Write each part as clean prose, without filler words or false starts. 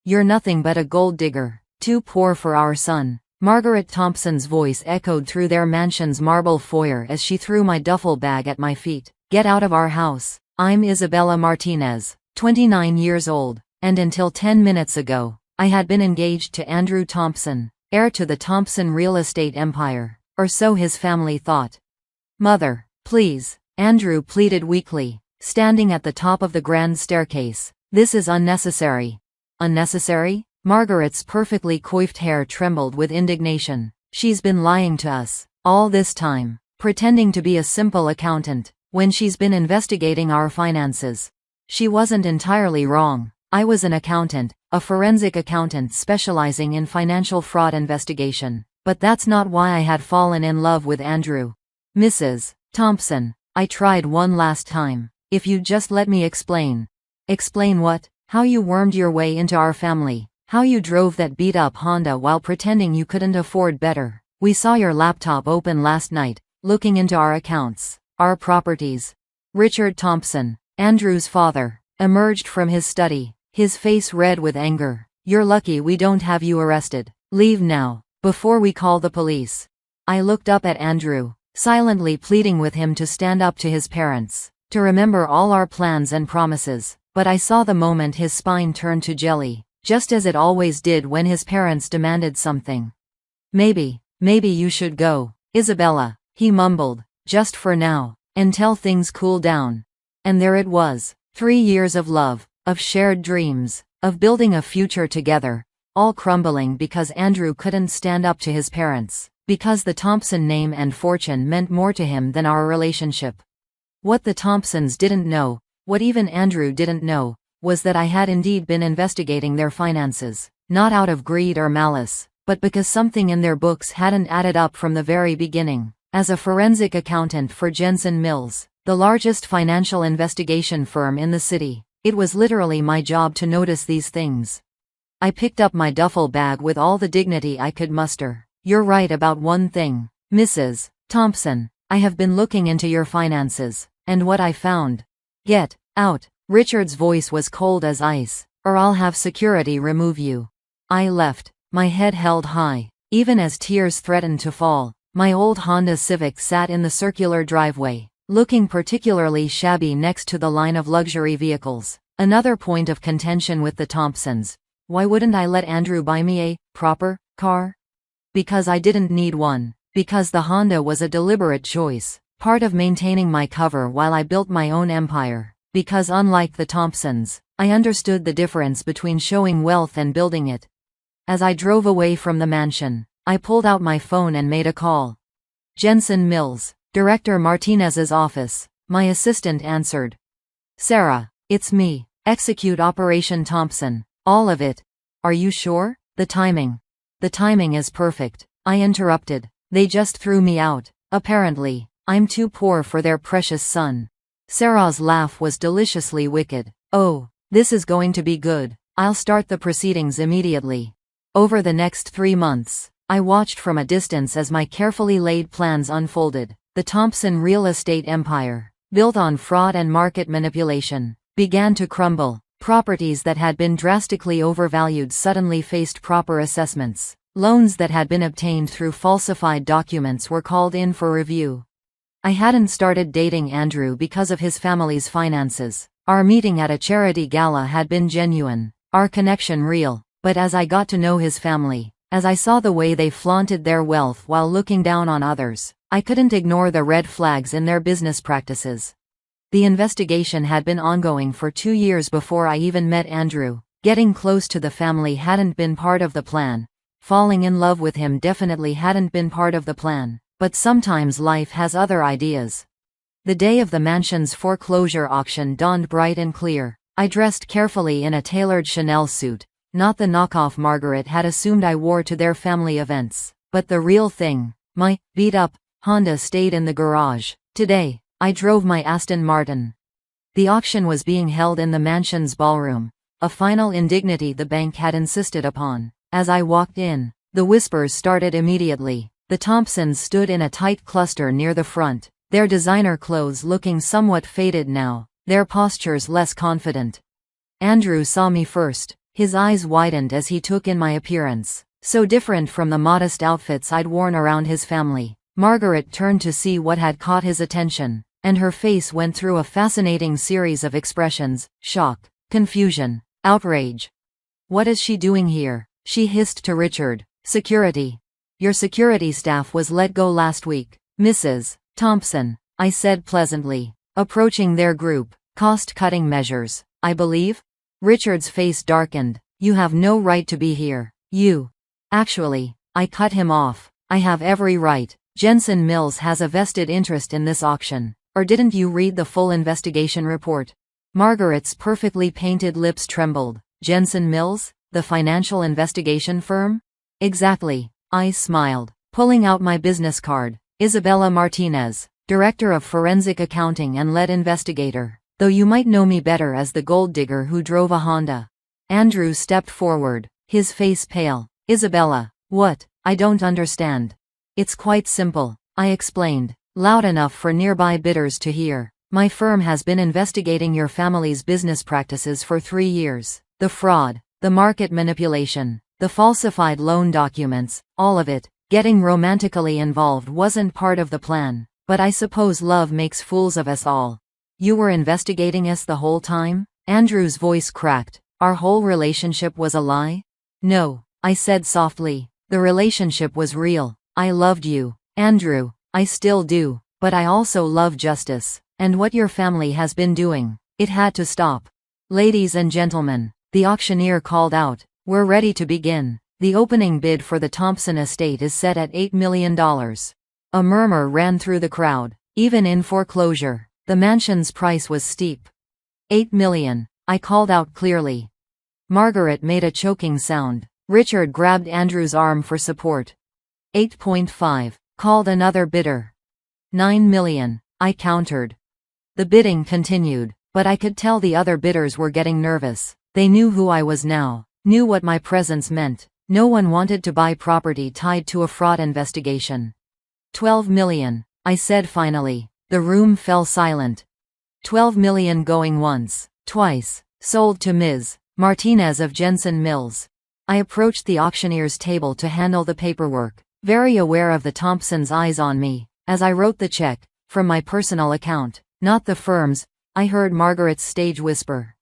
You're nothing but a gold digger, too poor for our son. Margaret Thompson's voice echoed through their mansion's marble foyer as she threw my duffel bag at my feet. Get out of our house. I'm Isabella Martinez, 29 years old, and until 10 minutes ago, I had been engaged to Andrew Thompson, heir to the Thompson real estate empire, or so his family thought. Mother, please, Andrew pleaded weakly, standing at the top of the grand staircase. This is unnecessary. Unnecessary? Margaret's perfectly coiffed hair trembled with indignation. She's been lying to us, all this time, pretending to be a simple accountant, when she's been investigating our finances. She wasn't entirely wrong. I was an accountant, a forensic accountant specializing in financial fraud investigation. But that's not why I had fallen in love with Andrew. Mrs. Thompson, I tried one last time. If you'd just let me explain. Explain what? How you wormed your way into our family. How you drove that beat-up Honda while pretending you couldn't afford better. We saw your laptop open last night, looking into our accounts, our properties. Richard Thompson, Andrew's father, emerged from his study, his face red with anger. You're lucky we don't have you arrested. Leave now, before we call the police. I looked up at Andrew, silently pleading with him to stand up to his parents, to remember all our plans and promises. But I saw the moment his spine turned to jelly, just as it always did when his parents demanded something. Maybe you should go, Isabella, he mumbled, just for now, until things cool down. And there it was, 3 years of love, of shared dreams, of building a future together, all crumbling because Andrew couldn't stand up to his parents, because the Thompson name and fortune meant more to him than our relationship. What the Thompsons didn't know, what even Andrew didn't know, was that I had indeed been investigating their finances, not out of greed or malice, but because something in their books hadn't added up from the very beginning. As a forensic accountant for Jensen Mills, the largest financial investigation firm in the city, it was literally my job to notice these things. I picked up my duffel bag with all the dignity I could muster. You're right about one thing, Mrs. Thompson. I have been looking into your finances, and what I found. Get out. Richard's voice was cold as ice, or I'll have security remove you. I left, my head held high, even as tears threatened to fall. My old Honda Civic sat in the circular driveway, looking particularly shabby next to the line of luxury vehicles. Another point of contention with the Thompsons. Why wouldn't I let Andrew buy me a proper car? Because I didn't need one. Because the Honda was a deliberate choice, part of maintaining my cover while I built my own empire. Because unlike the Thompsons, I understood the difference between showing wealth and building it. As I drove away from the mansion, I pulled out my phone and made a call. Jensen Mills, Director Martinez's office. My assistant answered. Sarah, it's me. Execute Operation Thompson. All of it. Are you sure? The timing is perfect. I interrupted. They just threw me out. Apparently, I'm too poor for their precious son. Sarah's laugh was deliciously wicked. Oh, this is going to be good. I'll start the proceedings immediately. Over the next 3 months, I watched from a distance as my carefully laid plans unfolded. The Thompson real estate empire, built on fraud and market manipulation, began to crumble. Properties that had been drastically overvalued suddenly faced proper assessments. Loans that had been obtained through falsified documents were called in for review. I hadn't started dating Andrew because of his family's finances. Our meeting at a charity gala had been genuine, our connection real. But as I got to know his family, as I saw the way they flaunted their wealth while looking down on others, I couldn't ignore the red flags in their business practices. The investigation had been ongoing for 2 years before I even met Andrew. Getting close to the family hadn't been part of the plan. Falling in love with him definitely hadn't been part of the plan. But sometimes life has other ideas. The day of the mansion's foreclosure auction dawned bright and clear. I dressed carefully in a tailored Chanel suit, not the knockoff Margaret had assumed I wore to their family events, but the real thing. My beat-up Honda stayed in the garage. Today, I drove my Aston Martin. The auction was being held in the mansion's ballroom, a final indignity the bank had insisted upon. As I walked in, the whispers started immediately. The Thompsons stood in a tight cluster near the front, their designer clothes looking somewhat faded now, their postures less confident. Andrew saw me first. His eyes widened as he took in my appearance, so different from the modest outfits I'd worn around his family. Margaret turned to see what had caught his attention, and her face went through a fascinating series of expressions: shock, confusion, outrage. "What is she doing here?" she hissed to Richard. "Security. Your security staff was let go last week, Mrs. Thompson," I said pleasantly, approaching their group. "Cost-cutting measures, I believe?" Richard's face darkened. "You have no right to be here. You." "Actually," I cut him off, "I have every right. Jensen Mills has a vested interest in this auction. Or didn't you read the full investigation report?" Margaret's perfectly painted lips trembled. "Jensen Mills? The financial investigation firm?" "Exactly," I smiled, pulling out my business card. "Isabella Martinez, Director of Forensic Accounting and lead investigator, though you might know me better as the gold digger who drove a Honda." Andrew stepped forward, his face pale. "Isabella, what? I don't understand." "It's quite simple," I explained, loud enough for nearby bidders to hear. "My firm has been investigating your family's business practices for 3 years. The fraud, the market manipulation, the falsified loan documents, all of it. Getting romantically involved wasn't part of the plan, but I suppose love makes fools of us all." "You were investigating us the whole time?" Andrew's voice cracked. "Our whole relationship was a lie?" "No," I said softly. "The relationship was real. I loved you, Andrew. I still do. But I also love justice. And what your family has been doing, it had to stop." "Ladies and gentlemen," the auctioneer called out, "we're ready to begin. The opening bid for the Thompson estate is set at $8 million. A murmur ran through the crowd. Even in foreclosure, the mansion's price was steep. $8 million, I called out clearly. Margaret made a choking sound. Richard grabbed Andrew's arm for support. 8.5, called another bidder. 9 million, I countered. The bidding continued, but I could tell the other bidders were getting nervous. They knew who I was now, knew what my presence meant. No one wanted to buy property tied to a fraud investigation. 12 million, I said finally. The room fell silent. 12 million going once, twice, sold to Ms. Martinez of Jensen Mills. I approached the auctioneer's table to handle the paperwork, very aware of the Thompsons' eyes on me, as I wrote the check, from my personal account, not the firm's. I heard Margaret's stage whisper.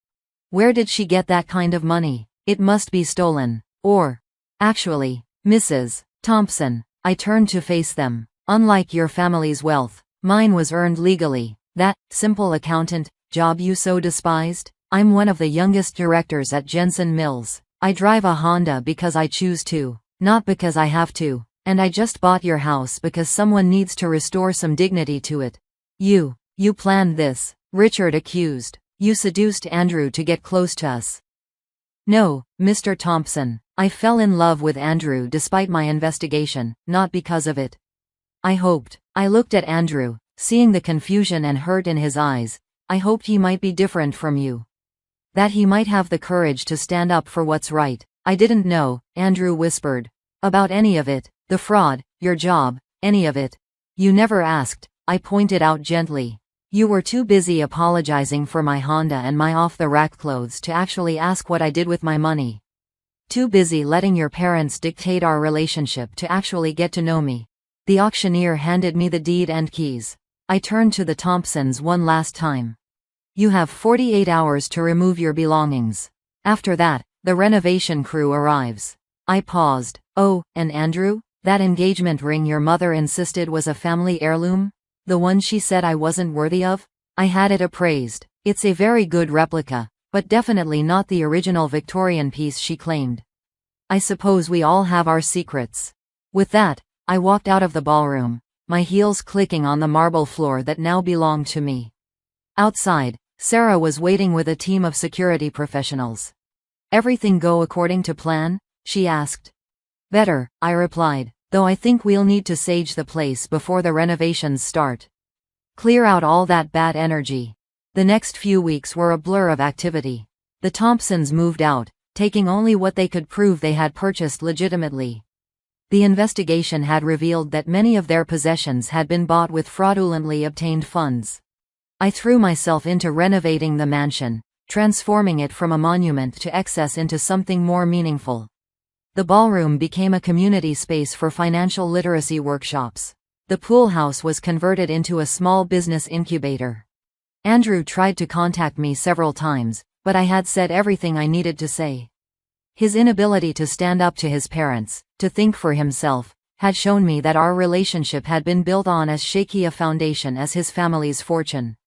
Where did she get that kind of money? It must be stolen. Or, actually, Mrs. Thompson, I turned to face them. Unlike your family's wealth, mine was earned legally. That simple accountant job you so despised? I'm one of the youngest directors at Jensen Mills. I drive a Honda because I choose to, not because I have to. And I just bought your house because someone needs to restore some dignity to it. You planned this, Richard accused. You seduced Andrew to get close to us. No, Mr. Thompson. I fell in love with Andrew despite my investigation, not because of it. I hoped. I looked at Andrew, seeing the confusion and hurt in his eyes. I hoped he might be different from you. That he might have the courage to stand up for what's right. I didn't know, Andrew whispered. About any of it. The fraud, your job, any of it. You never asked, I pointed out gently. You were too busy apologizing for my Honda and my off-the-rack clothes to actually ask what I did with my money. Too busy letting your parents dictate our relationship to actually get to know me. The auctioneer handed me the deed and keys. I turned to the Thompsons one last time. You have 48 hours to remove your belongings. After that, the renovation crew arrives. I paused. Oh, and Andrew? That engagement ring your mother insisted was a family heirloom? The one she said I wasn't worthy of? I had it appraised. It's a very good replica, but definitely not the original Victorian piece she claimed. I suppose we all have our secrets. With that, I walked out of the ballroom, my heels clicking on the marble floor that now belonged to me. Outside, Sarah was waiting with a team of security professionals. Everything go according to plan? She asked. Better, I replied, though I think we'll need to sage the place before the renovations start. Clear out all that bad energy. The next few weeks were a blur of activity. The Thompsons moved out, taking only what they could prove they had purchased legitimately. The investigation had revealed that many of their possessions had been bought with fraudulently obtained funds. I threw myself into renovating the mansion, transforming it from a monument to excess into something more meaningful. The ballroom became a community space for financial literacy workshops. The pool house was converted into a small business incubator. Andrew tried to contact me several times, but I had said everything I needed to say. His inability to stand up to his parents, to think for himself, had shown me that our relationship had been built on as shaky a foundation as his family's fortune.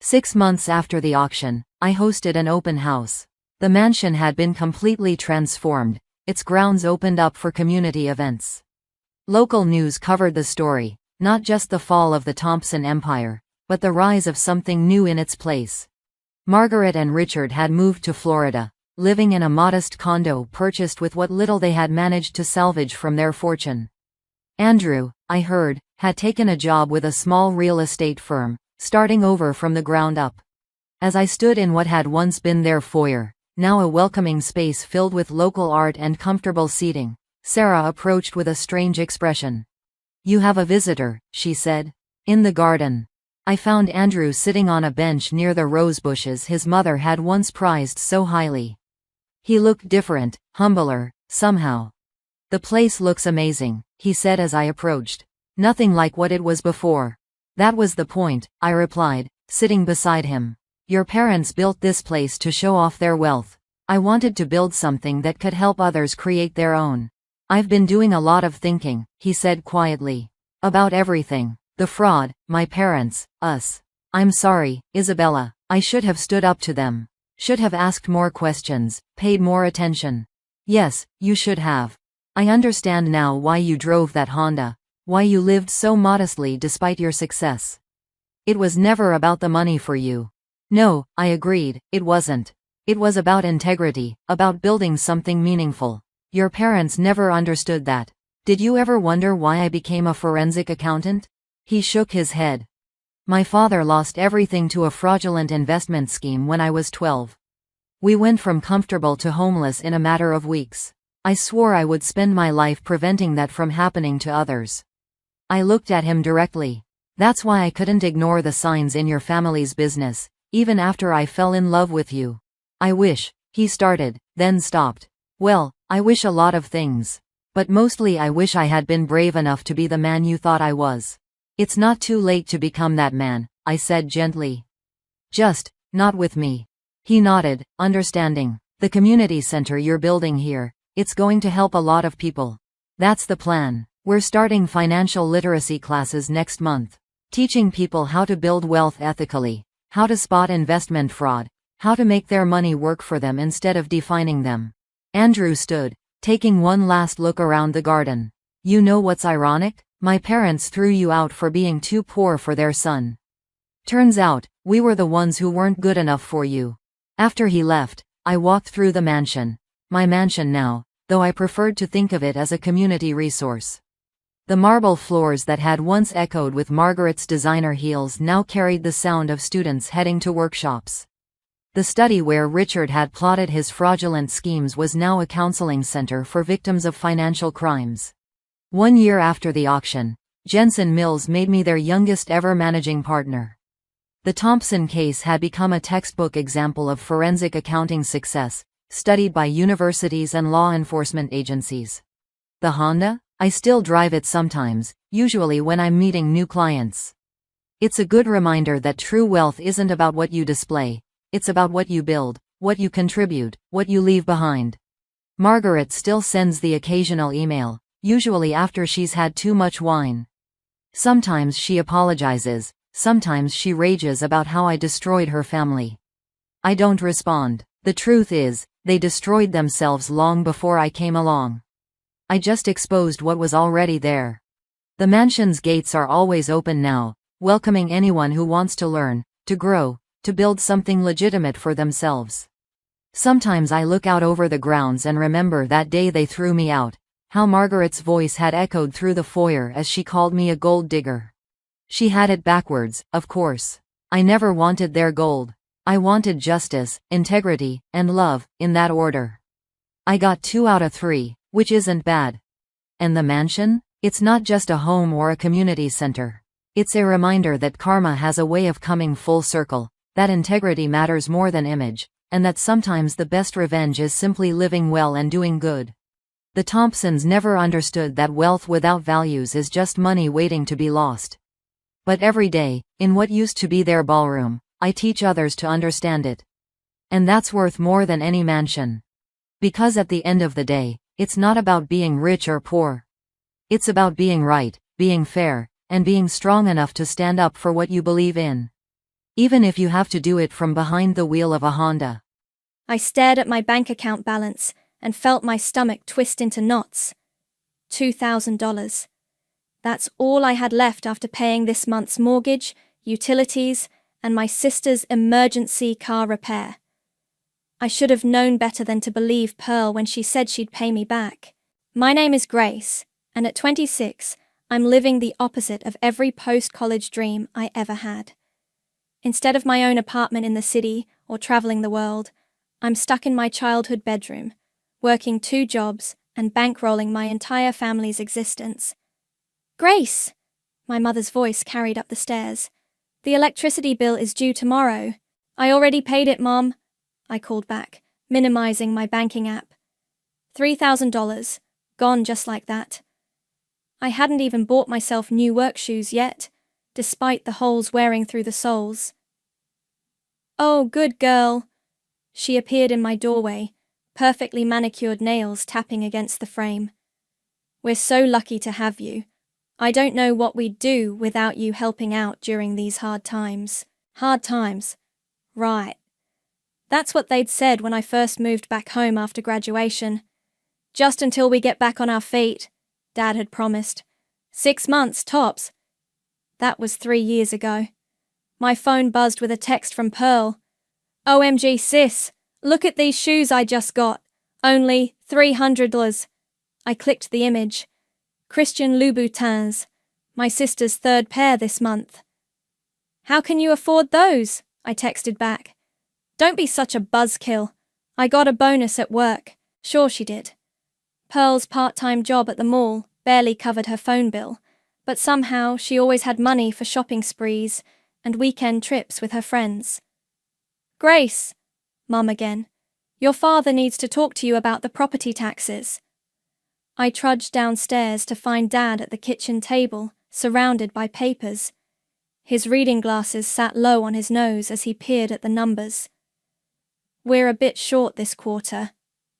6 months after the auction, I hosted an open house. The mansion had been completely transformed, its grounds opened up for community events. Local news covered the story, not just the fall of the Thompson Empire, but the rise of something new in its place. Margaret and Richard had moved to Florida, living in a modest condo purchased with what little they had managed to salvage from their fortune. Andrew, I heard, had taken a job with a small real estate firm, starting over from the ground up. As I stood in what had once been their foyer, now a welcoming space filled with local art and comfortable seating, Sarah approached with a strange expression. "You have a visitor," she said. In the garden, I found Andrew sitting on a bench near the rose bushes his mother had once prized so highly. He looked different, humbler, somehow. "The place looks amazing," he said as I approached. "Nothing like what it was before." "That was the point," I replied, sitting beside him. "Your parents built this place to show off their wealth. I wanted to build something that could help others create their own. I've been doing a lot of thinking," he said quietly. "About everything. The fraud, my parents, us. I'm sorry, Isabella. I should have stood up to them. Should have asked more questions, paid more attention. Yes, you should have. I understand now why you drove that Honda, why you lived so modestly despite your success. It was never about the money for you." "No," I agreed, "it wasn't. It was about integrity, about building something meaningful. Your parents never understood that. Did you ever wonder why I became a forensic accountant?" He shook his head. "My father lost everything to a fraudulent investment scheme when I was 12. We went from comfortable to homeless in a matter of weeks. I swore I would spend my life preventing that from happening to others." I looked at him directly. "That's why I couldn't ignore the signs in your family's business, even after I fell in love with you. I wish," he started, then stopped. "Well, I wish a lot of things. But mostly I wish I had been brave enough to be the man you thought I was." "It's not too late to become that man," I said gently. "Just, not with me." He nodded, understanding. "The community center you're building here, it's going to help a lot of people." "That's the plan. We're starting financial literacy classes next month. Teaching people how to build wealth ethically, how to spot investment fraud, how to make their money work for them instead of defining them." Andrew stood, taking one last look around the garden. "You know what's ironic? My parents threw you out for being too poor for their son. Turns out, we were the ones who weren't good enough for you." After he left, I walked through the mansion. My mansion now, though I preferred to think of it as a community resource. The marble floors that had once echoed with Margaret's designer heels now carried the sound of students heading to workshops. The study where Richard had plotted his fraudulent schemes was now a counseling center for victims of financial crimes. 1 year after the auction, Jensen Mills made me their youngest ever managing partner. The Thompson case had become a textbook example of forensic accounting success, studied by universities and law enforcement agencies. The Honda? I still drive it sometimes, usually when I'm meeting new clients. It's a good reminder that true wealth isn't about what you display, it's about what you build, what you contribute, what you leave behind. Margaret still sends the occasional email, usually after she's had too much wine. Sometimes she apologizes, sometimes she rages about how I destroyed her family. I don't respond. The truth is, they destroyed themselves long before I came along. I just exposed what was already there. The mansion's gates are always open now, welcoming anyone who wants to learn, to grow, to build something legitimate for themselves. Sometimes I look out over the grounds and remember that day they threw me out, how Margaret's voice had echoed through the foyer as she called me a gold digger. She had it backwards, of course. I never wanted their gold. I wanted justice, integrity, and love, in that order. I got 2 out of 3, which isn't bad. And the mansion? It's not just a home or a community center. It's a reminder that karma has a way of coming full circle, that integrity matters more than image, and that sometimes the best revenge is simply living well and doing good. The Thompsons never understood that wealth without values is just money waiting to be lost. But every day, in what used to be their ballroom, I teach others to understand it. And that's worth more than any mansion. Because at the end of the day, it's not about being rich or poor. It's about being right, being fair, and being strong enough to stand up for what you believe in. Even if you have to do it from behind the wheel of a Honda. I stared at my bank account balance and felt my stomach twist into knots. $2,000. That's all I had left after paying this month's mortgage, utilities, and my sister's emergency car repair. I should have known better than to believe Pearl when she said she'd pay me back. My name is Grace, and at 26, I'm living the opposite of every post-college dream I ever had. Instead of my own apartment in the city or traveling the world, I'm stuck in my childhood bedroom, working 2 jobs and bankrolling my entire family's existence. Grace! My mother's voice carried up the stairs. The electricity bill is due tomorrow. I already paid it, Mom, I called back, minimizing my banking app. $3,000, gone just like that. I hadn't even bought myself new work shoes yet, despite the holes wearing through the soles. Oh, good girl. She appeared in my doorway, perfectly manicured nails tapping against the frame. We're so lucky to have you. I don't know what we'd do without you helping out during these hard times. Hard times. Right. That's what they'd said when I first moved back home after graduation. Just until we get back on our feet, Dad had promised. 6 months, tops. That was 3 years ago. My phone buzzed with a text from Pearl. OMG sis, look at these shoes I just got. Only $300. I clicked the image. Christian Louboutins, my sister's 3rd pair this month. How can you afford those? I texted back. Don't be such a buzzkill. I got a bonus at work. Sure she did. Pearl's part-time job at the mall barely covered her phone bill, but somehow she always had money for shopping sprees and weekend trips with her friends. Grace, Mum again, your father needs to talk to you about the property taxes. I trudged downstairs to find Dad at the kitchen table, surrounded by papers. His reading glasses sat low on his nose as he peered at the numbers. We're a bit short this quarter,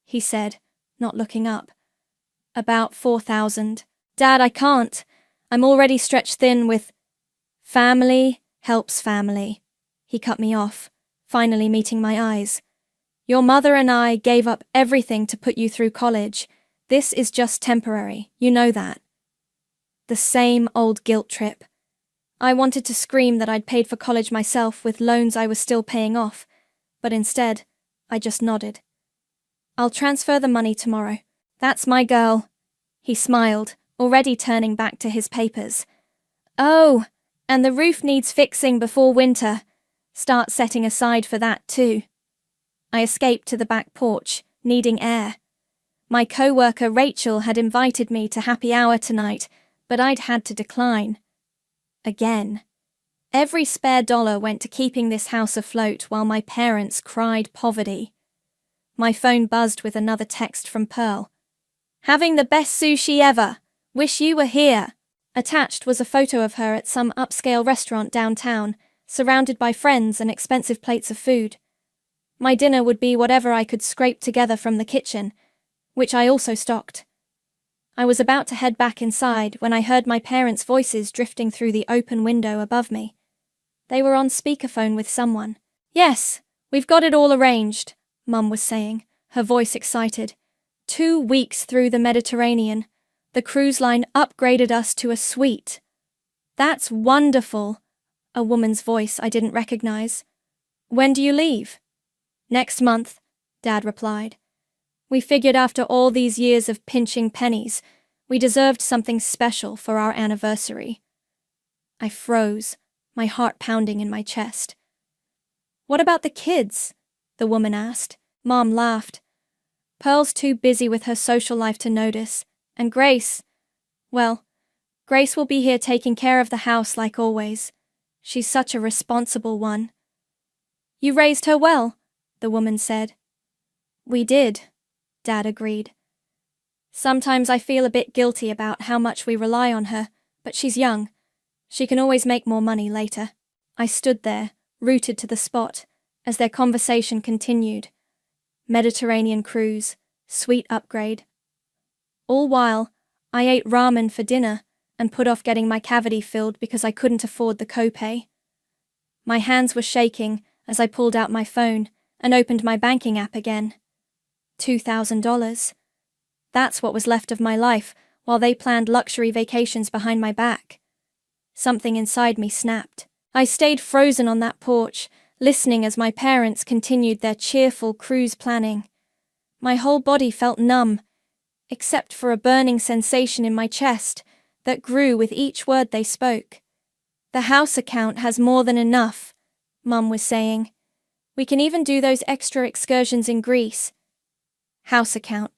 he said, not looking up. About 4,000. Dad, I can't. I'm already stretched thin with... Family helps family. He cut me off, finally meeting my eyes. Your mother and I gave up everything to put you through college. This is just temporary, you know that. The same old guilt trip. I wanted to scream that I'd paid for college myself with loans I was still paying off, but instead, I just nodded. I'll transfer the money tomorrow. That's my girl. He smiled, already turning back to his papers. Oh, and the roof needs fixing before winter. Start setting aside for that too. I escaped to the back porch, needing air. My co-worker Rachel had invited me to happy hour tonight, but I'd had to decline. Again. Every spare dollar went to keeping this house afloat while my parents cried poverty. My phone buzzed with another text from Pearl. Having the best sushi ever. Wish you were here. Attached was a photo of her at some upscale restaurant downtown, surrounded by friends and expensive plates of food. My dinner would be whatever I could scrape together from the kitchen, which I also stocked. I was about to head back inside when I heard my parents' voices drifting through the open window above me. They were on speakerphone with someone. Yes, we've got it all arranged, Mum was saying, her voice excited. 2 weeks through the Mediterranean. The cruise line upgraded us to a suite. That's wonderful, a woman's voice I didn't recognize. When do you leave? Next month, Dad replied. We figured after all these years of pinching pennies, we deserved something special for our anniversary. I froze, my heart pounding in my chest. What about the kids? The woman asked. Mom laughed. Pearl's too busy with her social life to notice, and Grace, well, Grace will be here taking care of the house like always. She's such a responsible one. You raised her well, the woman said. We did, Dad agreed. Sometimes I feel a bit guilty about how much we rely on her, but she's young. She can always make more money later. I stood there, rooted to the spot, as their conversation continued. Mediterranean cruise, sweet upgrade. All while, I ate ramen for dinner and put off getting my cavity filled because I couldn't afford the copay. My hands were shaking as I pulled out my phone and opened my banking app again. $2,000. That's what was left of my life while they planned luxury vacations behind my back. Something inside me snapped. I stayed frozen on that porch, listening as my parents continued their cheerful cruise planning. My whole body felt numb, except for a burning sensation in my chest that grew with each word they spoke. The house account has more than enough, Mum was saying. We can even do those extra excursions in Greece. House account.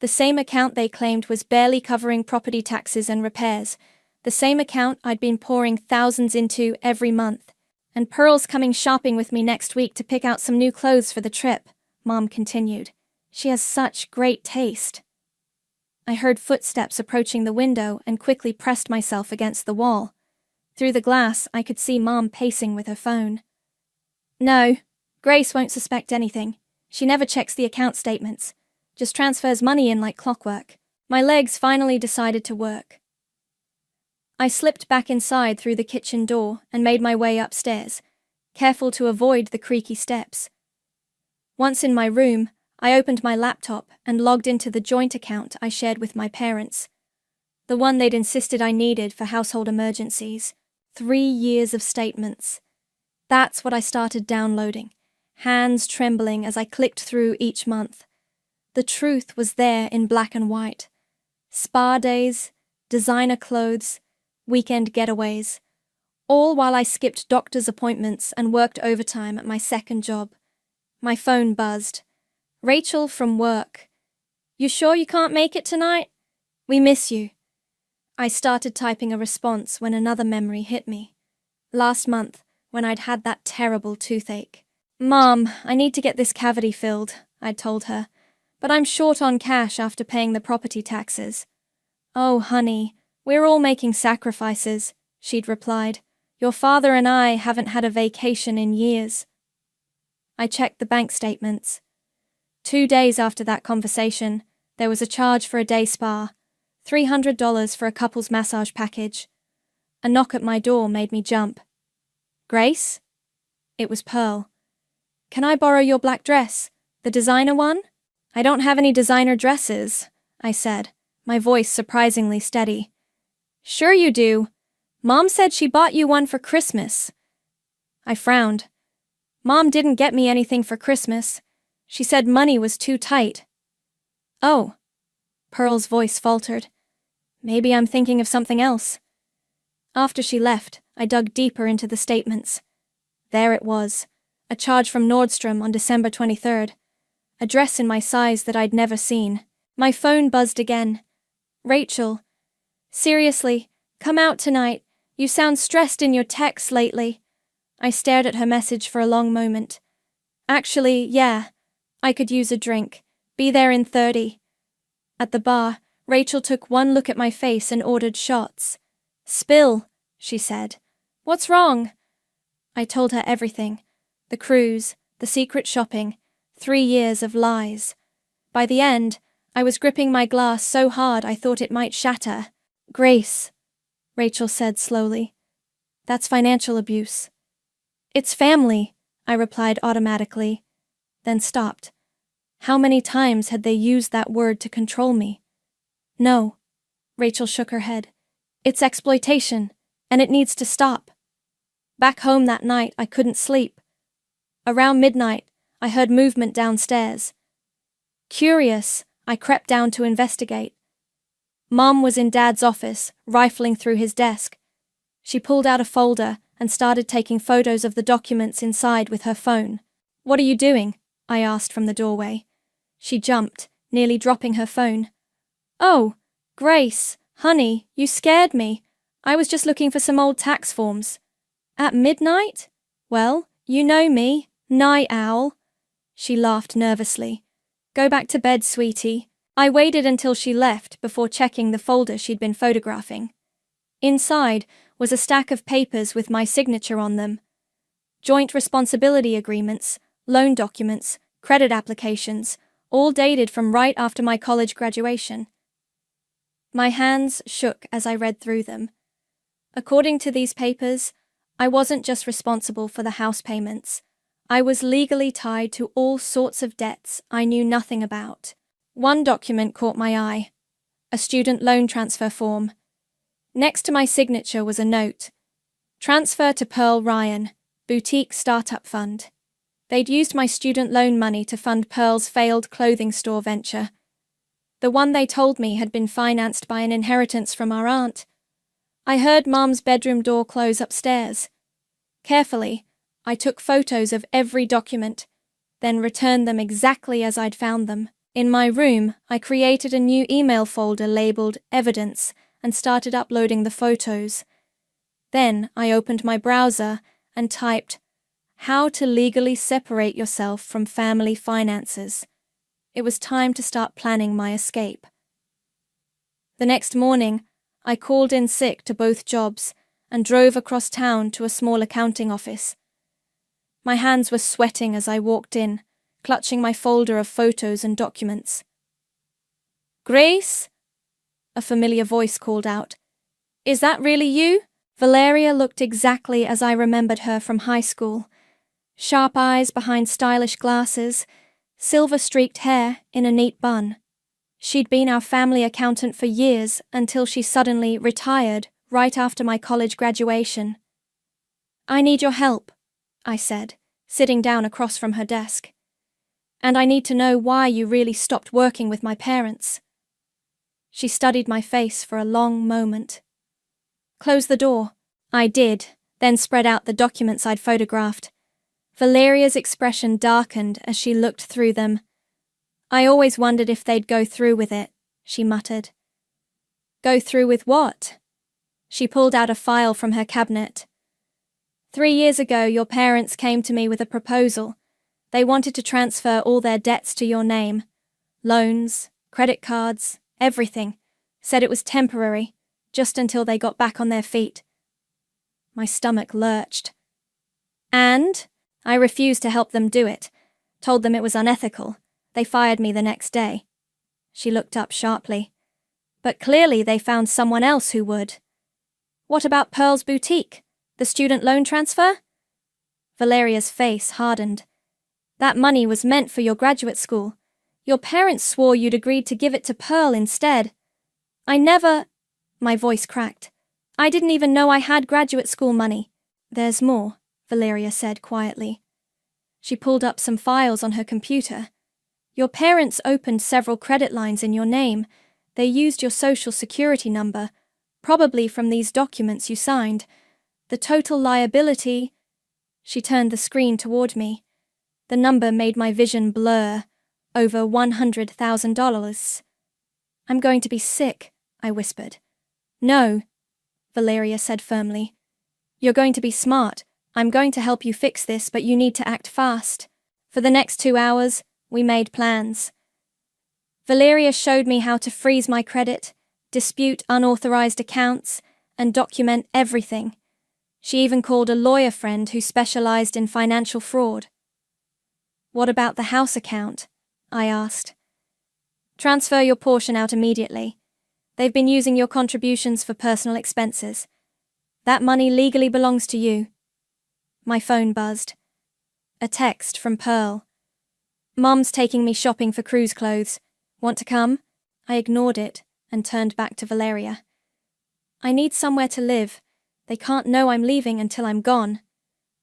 The same account they claimed was barely covering property taxes and repairs. The same account I'd been pouring thousands into every month. And Pearl's coming shopping with me next week to pick out some new clothes for the trip, Mom continued. She has such great taste. I heard footsteps approaching the window and quickly pressed myself against the wall. Through the glass, I could see Mom pacing with her phone. No, Grace won't suspect anything. She never checks the account statements. Just transfers money in like clockwork. My legs finally decided to work. I slipped back inside through the kitchen door and made my way upstairs, careful to avoid the creaky steps. Once in my room, I opened my laptop and logged into the joint account I shared with my parents. The one they'd insisted I needed for household emergencies. 3 years of statements. That's what I started downloading, hands trembling as I clicked through each month. The truth was there in black and white. Spa days, designer clothes, weekend getaways, all while I skipped doctor's appointments and worked overtime at my second job. My phone buzzed. Rachel from work. You sure you can't make it tonight? We miss you. I started typing a response when another memory hit me. Last month, when I'd had that terrible toothache. Mom, I need to get this cavity filled, I'd told her. But I'm short on cash after paying the property taxes. Oh, honey, we're all making sacrifices, she'd replied. Your father and I haven't had a vacation in years. I checked the bank statements. 2 days after that conversation, there was a charge for a day spa, $300 for a couple's massage package. A knock at my door made me jump. Grace? It was Pearl. Can I borrow your black dress? The designer one? I don't have any designer dresses, I said, my voice surprisingly steady. Sure you do. Mom said she bought you one for Christmas. I frowned. Mom didn't get me anything for Christmas. She said money was too tight. Oh. Pearl's voice faltered. Maybe I'm thinking of something else. After she left, I dug deeper into the statements. There it was, a charge from Nordstrom on December 23rd. A dress in my size that I'd never seen. My phone buzzed again. Rachel. Seriously, come out tonight. You sound stressed in your texts lately. I stared at her message for a long moment. Actually, yeah. I could use a drink. Be there in 30. At the bar, Rachel took one look at my face and ordered shots. Spill, she said. What's wrong? I told her everything. The cruise, the secret shopping, 3 years of lies. By the end, I was gripping my glass so hard I thought it might shatter. Grace, Rachel said slowly. That's financial abuse. It's family, I replied automatically, then stopped. How many times had they used that word to control me? No, Rachel shook her head. It's exploitation, and it needs to stop. Back home that night, I couldn't sleep. Around midnight, I heard movement downstairs. Curious, I crept down to investigate. Mom was in Dad's office, rifling through his desk. She pulled out a folder and started taking photos of the documents inside with her phone. What are you doing? I asked from the doorway. She jumped, nearly dropping her phone. Oh, Grace, honey, you scared me. I was just looking for some old tax forms. At midnight? Well, you know me, night owl. She laughed nervously. Go back to bed, sweetie. I waited until she left before checking the folder she'd been photographing. Inside was a stack of papers with my signature on them. Joint responsibility agreements, loan documents, credit applications, all dated from right after my college graduation. My hands shook as I read through them. According to these papers, I wasn't just responsible for the house payments. I was legally tied to all sorts of debts I knew nothing about. One document caught my eye. A student loan transfer form. Next to my signature was a note. Transfer to Pearl Ryan, Boutique Startup Fund. They'd used my student loan money to fund Pearl's failed clothing store venture. The one they told me had been financed by an inheritance from our aunt. I heard Mom's bedroom door close upstairs. Carefully, I took photos of every document, then returned them exactly as I'd found them. In my room, I created a new email folder labeled Evidence and started uploading the photos. Then I opened my browser and typed, How to legally separate yourself from family finances. It was time to start planning my escape. The next morning, I called in sick to both jobs and drove across town to a small accounting office. My hands were sweating as I walked in, clutching my folder of photos and documents. Grace? A familiar voice called out. Is that really you? Valeria looked exactly as I remembered her from high school. Sharp eyes behind stylish glasses, silver-streaked hair in a neat bun. She'd been our family accountant for years until she suddenly retired right after my college graduation. I need your help, I said, sitting down across from her desk. And I need to know why you really stopped working with my parents. She studied my face for a long moment. Close the door. I did, then spread out the documents I'd photographed. Valeria's expression darkened as she looked through them. I always wondered if they'd go through with it, she muttered. Go through with what? She pulled out a file from her cabinet. 3 years ago, your parents came to me with a proposal. They wanted to transfer all their debts to your name. Loans, credit cards, everything. Said it was temporary, just until they got back on their feet. My stomach lurched. And? I refused to help them do it. Told them it was unethical. They fired me the next day. She looked up sharply. But clearly they found someone else who would. What about Pearl's boutique? The student loan transfer? Valeria's face hardened. That money was meant for your graduate school. Your parents swore you'd agreed to give it to Pearl instead. I never... My voice cracked. I didn't even know I had graduate school money. There's more, Valeria said quietly. She pulled up some files on her computer. Your parents opened several credit lines in your name. They used your social security number, probably from these documents you signed. The total liability... She turned the screen toward me. The number made my vision blur. Over $100,000. I'm going to be sick, I whispered. No, Valeria said firmly. You're going to be smart. I'm going to help you fix this, but you need to act fast. For the next 2 hours, we made plans. Valeria showed me how to freeze my credit, dispute unauthorized accounts, and document everything. She even called a lawyer friend who specialized in financial fraud. What about the house account? I asked. Transfer your portion out immediately. They've been using your contributions for personal expenses. That money legally belongs to you. My phone buzzed. A text from Pearl. Mom's taking me shopping for cruise clothes. Want to come? I ignored it and turned back to Valeria. I need somewhere to live. They can't know I'm leaving until I'm gone.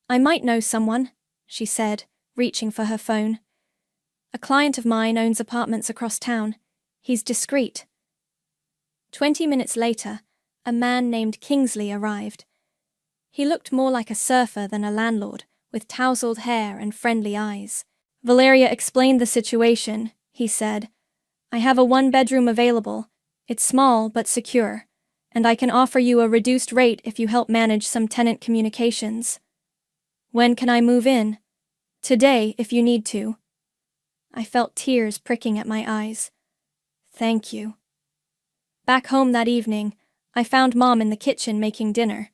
I might know someone, she said, reaching for her phone. A client of mine owns apartments across town. He's discreet. 20 minutes later, a man named Kingsley arrived. He looked more like a surfer than a landlord, with tousled hair and friendly eyes. Valeria explained the situation, he said. I have a 1-bedroom available. It's small but secure, and I can offer you a reduced rate if you help manage some tenant communications. When can I move in? Today, if you need to. I felt tears pricking at my eyes. Thank you. Back home that evening, I found Mom in the kitchen making dinner.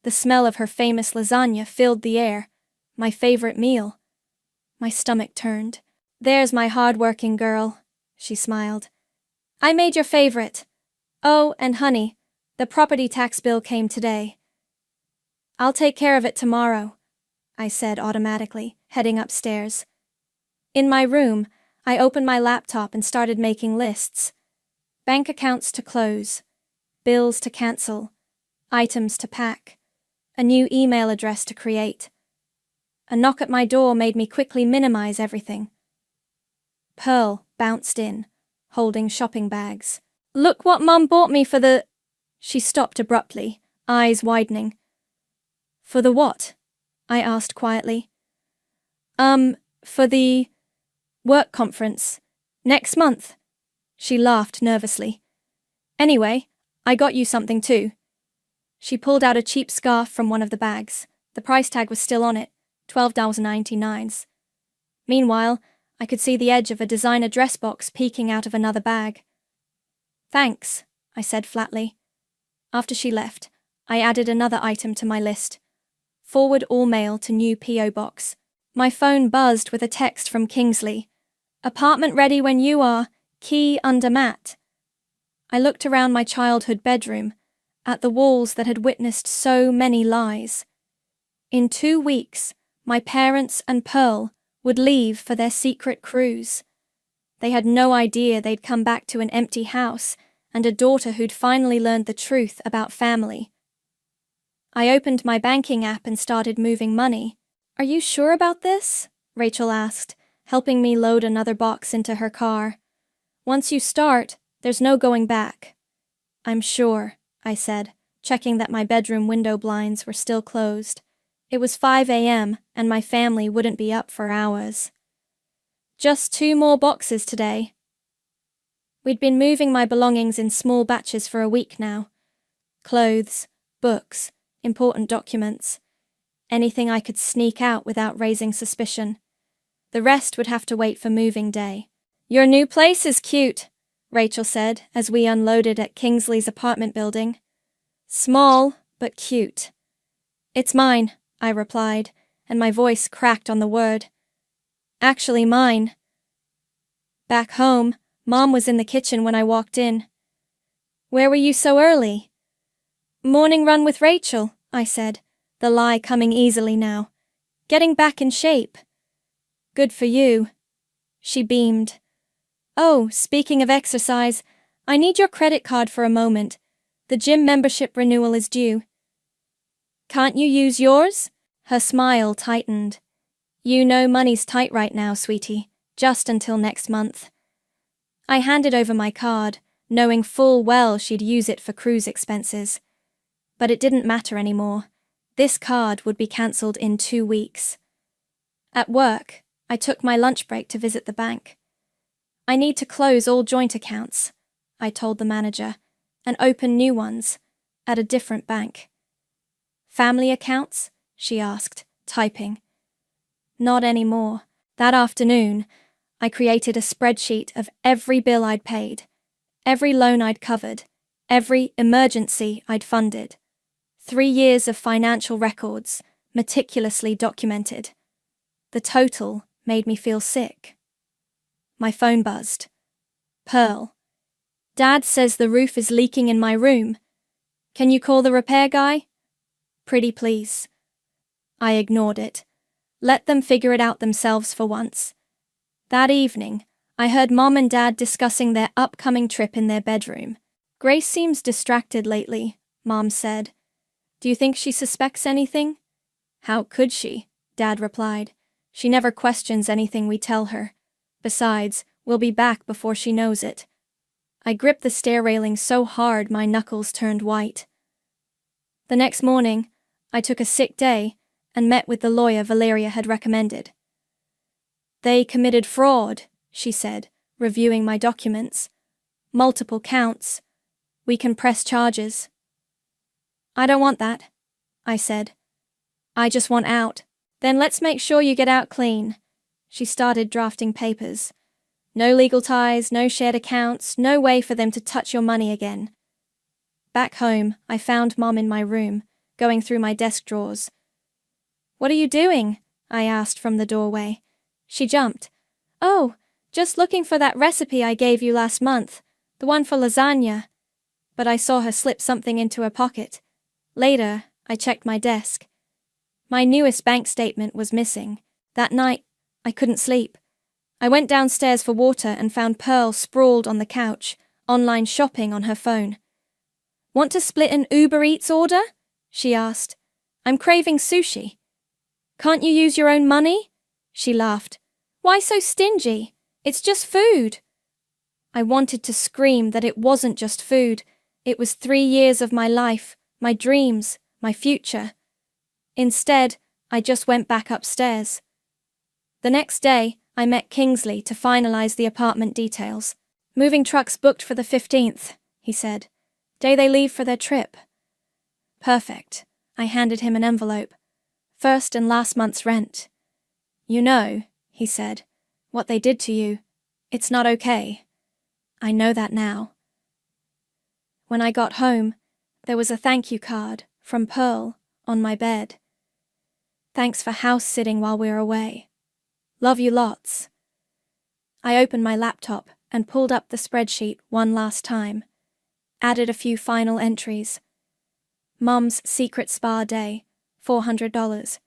The smell of her famous lasagna filled the air, my favorite meal. My stomach turned. There's my hard-working girl, she smiled. I made your favorite. Oh, and honey, the property tax bill came today. I'll take care of it tomorrow, I said automatically, heading upstairs. In my room, I opened my laptop and started making lists. Bank accounts to close, bills to cancel, items to pack, a new email address to create. A knock at my door made me quickly minimize everything. Pearl bounced in, holding shopping bags. Look what Mum bought me for the... She stopped abruptly, eyes widening. For the what? I asked quietly. For the... work conference. Next month. She laughed nervously. Anyway, I got you something too. She pulled out a cheap scarf from one of the bags. The price tag was still on it, $12.99. Meanwhile, I could see the edge of a designer dress box peeking out of another bag. Thanks, I said flatly. After she left, I added another item to my list. Forward all mail to new P.O. box. My phone buzzed with a text from Kingsley. Apartment ready when you are. Key under mat. I looked around my childhood bedroom, at the walls that had witnessed so many lies. In 2 weeks, my parents and Pearl would leave for their secret cruise. They had no idea they'd come back to an empty house and a daughter who'd finally learned the truth about family. I opened my banking app and started moving money. Are you sure about this? Rachel asked, helping me load another box into her car. Once you start, there's no going back. I'm sure, I said, checking that my bedroom window blinds were still closed. It was 5 a.m. and my family wouldn't be up for hours. Just 2 more boxes today. We'd been moving my belongings in small batches for a week now. Clothes, books, important documents. Anything I could sneak out without raising suspicion. The rest would have to wait for moving day. Your new place is cute, Rachel said as we unloaded at Kingsley's apartment building. Small, but cute. It's mine, I replied, and my voice cracked on the word. Actually mine. Back home, Mom was in the kitchen when I walked in. Where were you so early? Morning run with Rachel, I said, the lie coming easily now. Getting back in shape. Good for you. She beamed. Oh, speaking of exercise, I need your credit card for a moment. The gym membership renewal is due. Can't you use yours? Her smile tightened. You know money's tight right now, sweetie. Just until next month. I handed over my card, knowing full well she'd use it for cruise expenses. But it didn't matter anymore. This card would be cancelled in 2 weeks. At work, I took my lunch break to visit the bank. I need to close all joint accounts, I told the manager, and open new ones, at a different bank. Family accounts? She asked, typing. Not anymore. That afternoon, I created a spreadsheet of every bill I'd paid, every loan I'd covered, every emergency I'd funded. 3 years of financial records, meticulously documented. The total made me feel sick. My phone buzzed. Pearl. Dad says the roof is leaking in my room. Can you call the repair guy? Pretty please. I ignored it. Let them figure it out themselves for once. That evening, I heard Mom and Dad discussing their upcoming trip in their bedroom. Grace seems distracted lately, Mom said. Do you think she suspects anything? How could she? Dad replied. She never questions anything we tell her. Besides, we'll be back before she knows it. I gripped the stair railing so hard my knuckles turned white. The next morning, I took a sick day and met with the lawyer Valeria had recommended. They committed fraud, she said, reviewing my documents. Multiple counts. We can press charges. I don't want that, I said. I just want out. Then let's make sure you get out clean. She started drafting papers. No legal ties, no shared accounts, no way for them to touch your money again. Back home, I found Mom in my room, going through my desk drawers. "What are you doing?" I asked from the doorway. She jumped. "Oh, just looking for that recipe I gave you last month, the one for lasagna." But I saw her slip something into her pocket. Later, I checked my desk. My newest bank statement was missing. That night, I couldn't sleep. I went downstairs for water and found Pearl sprawled on the couch, online shopping on her phone. "Want to split an Uber Eats order?" she asked. "I'm craving sushi." "Can't you use your own money?" She laughed. "Why so stingy? It's just food." I wanted to scream that it wasn't just food. It was 3 years of my life, my dreams, my future. Instead, I just went back upstairs. The next day, I met Kingsley to finalize the apartment details. "Moving trucks booked for the 15th, he said. "Day they leave for their trip." "Perfect." I handed him an envelope. "First and last month's rent." "You know," he said, "what they did to you. It's not okay." "I know that now." When I got home, there was a thank you card from Pearl on my bed. "Thanks for house sitting while we're away. Love you lots." I opened my laptop and pulled up the spreadsheet one last time. Added a few final entries. Mum's secret spa day, $400.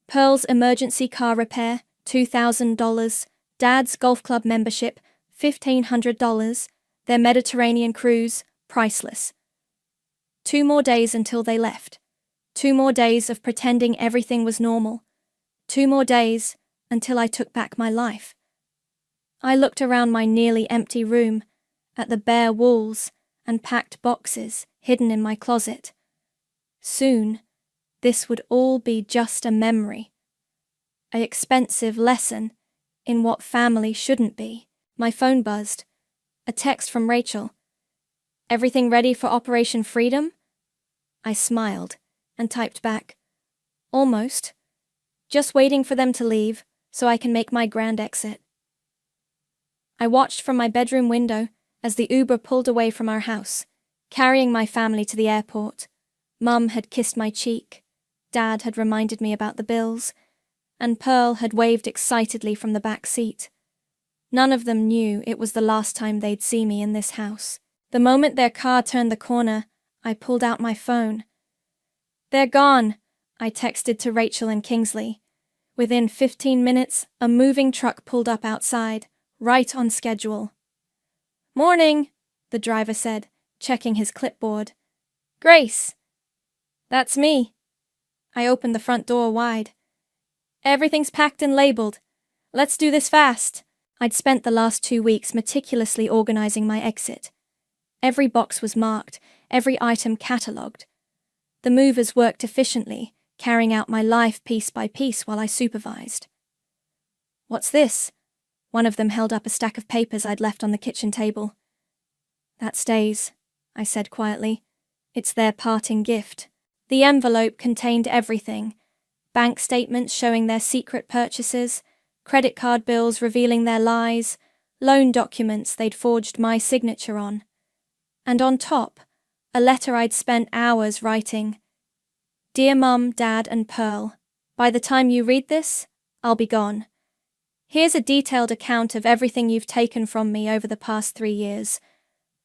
Pearl's emergency car repair, $2,000. Dad's golf club membership, $1,500. Their Mediterranean cruise, priceless. 2 more days until they left. 2 more days of pretending everything was normal. 2 more days until I took back my life. I looked around my nearly empty room, at the bare walls and packed boxes hidden in my closet. Soon, this would all be just a memory. An expensive lesson in what family shouldn't be. My phone buzzed. A text from Rachel. "Everything ready for Operation Freedom?" I smiled and typed back. "Almost. Just waiting for them to leave so I can make my grand exit." I watched from my bedroom window as the Uber pulled away from our house, carrying my family to the airport. Mum had kissed my cheek, Dad had reminded me about the bills, and Pearl had waved excitedly from the back seat. None of them knew it was the last time they'd see me in this house. The moment their car turned the corner, I pulled out my phone. "They're gone," I texted to Rachel and Kingsley. Within 15 minutes, a moving truck pulled up outside, right on schedule. "Morning," the driver said, checking his clipboard. "Grace." "That's me." I opened the front door wide. "Everything's packed and labeled. Let's do this fast." I'd spent the last 2 weeks meticulously organizing my exit. Every box was marked, every item catalogued. The movers worked efficiently, carrying out my life piece by piece while I supervised. "What's this?" One of them held up a stack of papers I'd left on the kitchen table. "That stays," I said quietly. "It's their parting gift." The envelope contained everything. Bank statements showing their secret purchases, credit card bills revealing their lies, loan documents they'd forged my signature on. And on top, a letter I'd spent hours writing. "Dear Mum, Dad, and Pearl, by the time you read this, I'll be gone. Here's a detailed account of everything you've taken from me over the past 3 years.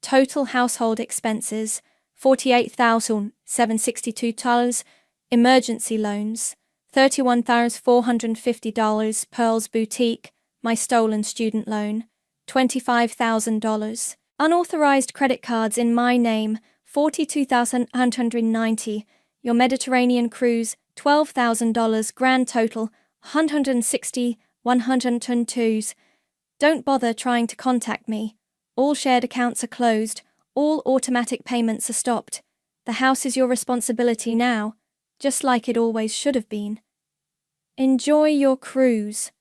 Total household expenses, $48,762, emergency loans, $31,450, Pearl's boutique, my stolen student loan, $25,000, unauthorized credit cards in my name, $42,190, your Mediterranean cruise, $12,000, grand total, $160,102s. Don't bother trying to contact me. All shared accounts are closed, all automatic payments are stopped. The house is your responsibility now, just like it always should have been. Enjoy your cruise.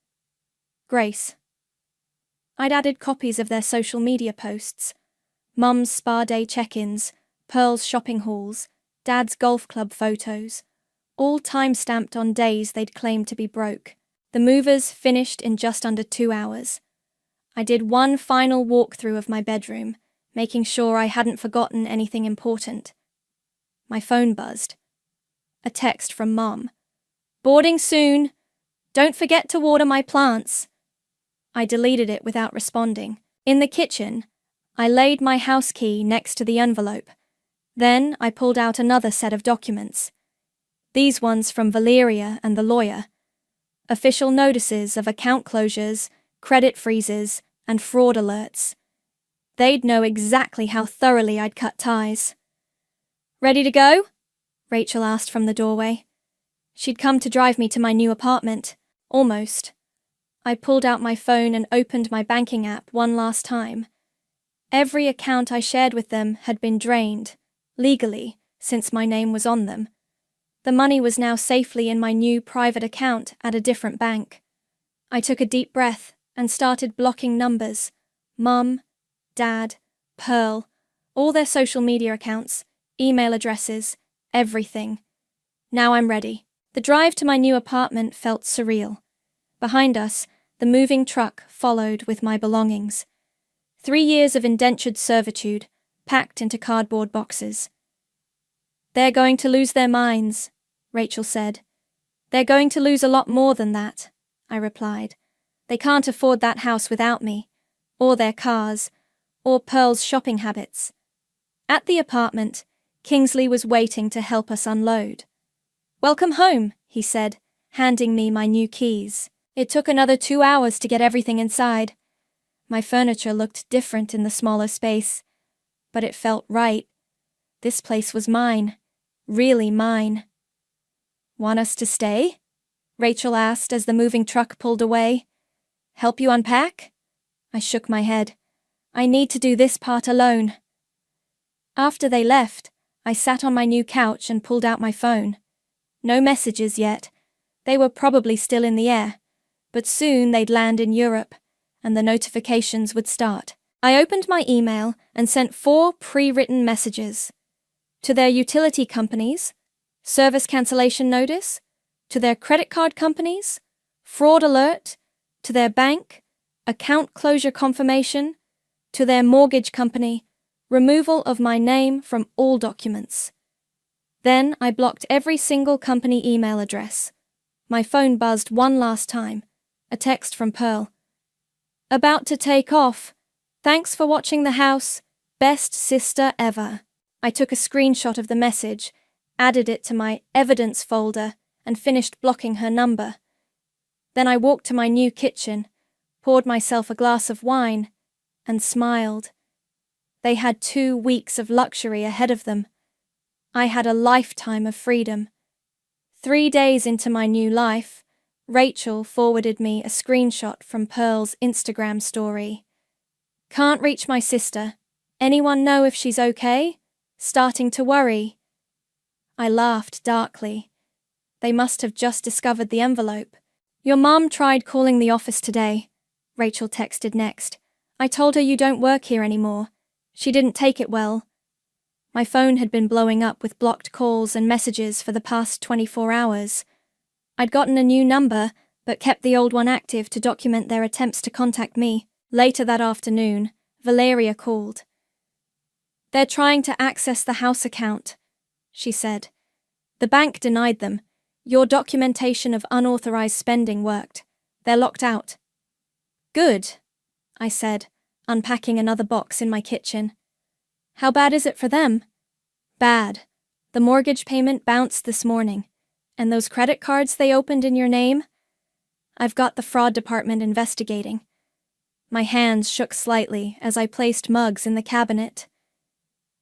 Grace. I'd added copies of their social media posts. Mum's spa day check-ins, Pearl's shopping hauls, Dad's golf club photos, all time-stamped on days they'd claimed to be broke. The movers finished in just under 2 hours. I did one final walkthrough of my bedroom, making sure I hadn't forgotten anything important. My phone buzzed. A text from Mom. "Boarding soon. Don't forget to water my plants." I deleted it without responding. In the kitchen, I laid my house key next to the envelope. Then I pulled out another set of documents. These ones from Valeria and the lawyer. Official notices of account closures, credit freezes, and fraud alerts. They'd know exactly how thoroughly I'd cut ties. "Ready to go?" Rachel asked from the doorway. She'd come to drive me to my new apartment. Almost. I pulled out my phone and opened my banking app one last time. Every account I shared with them had been drained, legally, since my name was on them. The money was now safely in my new private account at a different bank. I took a deep breath and started blocking numbers. Mum, Dad, Pearl, all their social media accounts, email addresses, everything. Now I'm ready. The drive to my new apartment felt surreal. Behind us, the moving truck followed with my belongings. 3 years of indentured servitude, packed into cardboard boxes. "They're going to lose their minds," Rachel said. "They're going to lose a lot more than that," I replied. "They can't afford that house without me, or their cars, or Pearl's shopping habits." At the apartment, Kingsley was waiting to help us unload. "Welcome home," he said, handing me my new keys. It took another 2 hours to get everything inside. My furniture looked different in the smaller space, but it felt right. This place was mine, really mine. "Want us to stay?" Rachel asked as the moving truck pulled away. "Help you unpack?" I shook my head. "I need to do this part alone." After they left, I sat on my new couch and pulled out my phone. No messages yet. They were probably still in the air, but soon they'd land in Europe, and the notifications would start. I opened my email and sent 4 pre-written messages. To their utility companies, service cancellation notice, to their credit card companies, fraud alert, to their bank, account closure confirmation, to their mortgage company, removal of my name from all documents. Then I blocked every single company email address. My phone buzzed one last time. A text from Pearl. "About to take off. Thanks for watching the house. Best sister ever." I took a screenshot of the message, added it to my evidence folder, and finished blocking her number. Then I walked to my new kitchen, poured myself a glass of wine, and smiled. They had 2 weeks of luxury ahead of them. I had a lifetime of freedom. 3 days into my new life, Rachel forwarded me a screenshot from Pearl's Instagram story. "Can't reach my sister. Anyone know if she's okay? Starting to worry." I laughed darkly. They must have just discovered the envelope. "Your mom tried calling the office today," Rachel texted next. "I told her you don't work here anymore. She didn't take it well." My phone had been blowing up with blocked calls and messages for the past 24 hours. I'd gotten a new number, but kept the old one active to document their attempts to contact me. Later that afternoon, Valeria called. "They're trying to access the house account," she said. "The bank denied them. Your documentation of unauthorized spending worked. They're locked out." "Good," I said, unpacking another box in my kitchen. "How bad is it for them?" "Bad. The mortgage payment bounced this morning. And those credit cards they opened in your name? I've got the fraud department investigating." My hands shook slightly as I placed mugs in the cabinet.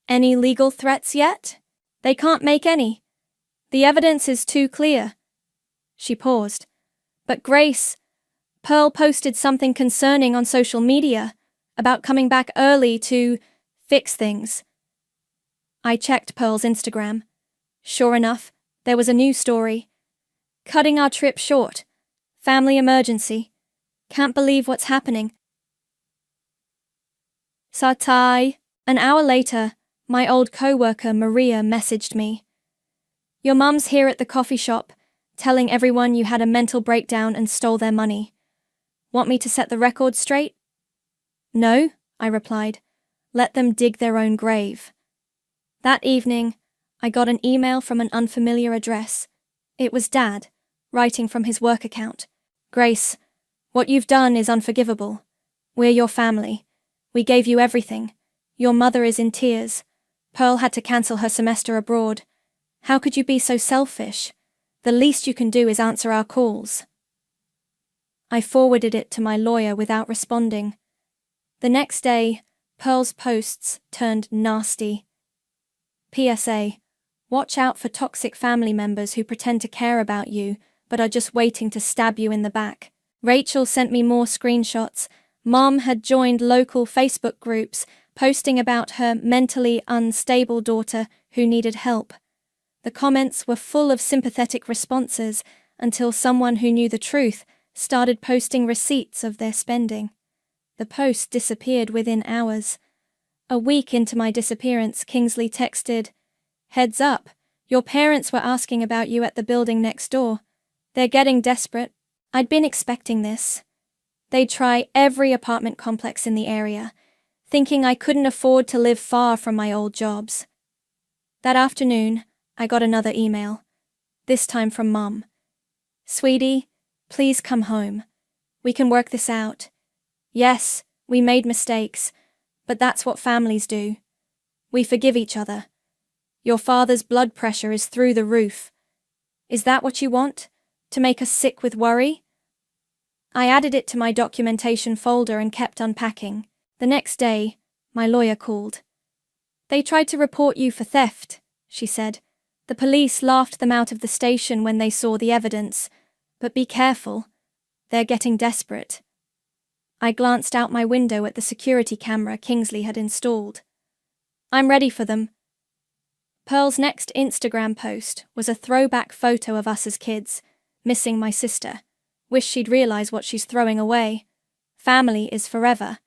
"Any legal threats yet?" "They can't make any. The evidence is too clear." She paused. "But Grace, Pearl posted something concerning on social media about coming back early to fix things." I checked Pearl's Instagram. Sure enough, there was a new story. "Cutting our trip short. Family emergency. Can't believe what's happening." Satai. An hour later, my old co-worker Maria messaged me. "Your mum's here at the coffee shop. telling everyone you had a mental breakdown and stole their money. Want me to set the record straight? No, I replied. Let them dig their own grave. That evening, I got an email from an unfamiliar address. It was Dad, writing from his work account. Grace, what you've done is unforgivable. We're your family. We gave you everything. Your mother is in tears. Pearl had to cancel her semester abroad. How could you be so selfish? The least you can do is answer our calls. I forwarded it to my lawyer without responding. The next day, Pearl's posts turned nasty. PSA: watch out for toxic family members who pretend to care about you but are just waiting to stab you in the back. Rachel sent me more screenshots. Mom had joined local Facebook groups, posting about her mentally unstable daughter who needed help. The comments were full of sympathetic responses until someone who knew the truth started posting receipts of their spending. The post disappeared within hours. A week into my disappearance, Kingsley texted, "Heads up, your parents were asking about you at the building next door. They're getting desperate." I'd been expecting this. They'd try every apartment complex in the area, thinking I couldn't afford to live far from my old jobs. That afternoon, I got another email, this time from Mom. "Sweetie, please come home. We can work this out. Yes, we made mistakes, but that's what families do. We forgive each other. Your father's blood pressure is through the roof. Is that what you want? To make us sick with worry?" I added it to my documentation folder and kept unpacking. The next day, my lawyer called. "They tried to report you for theft," she said. "The police laughed them out of the station when they saw the evidence. But be careful. They're getting desperate." I glanced out my window at the security camera Kingsley had installed. "I'm ready for them." Pearl's next Instagram post was a throwback photo of us as kids, missing my sister. Wish she'd realize what she's throwing away. Family is forever.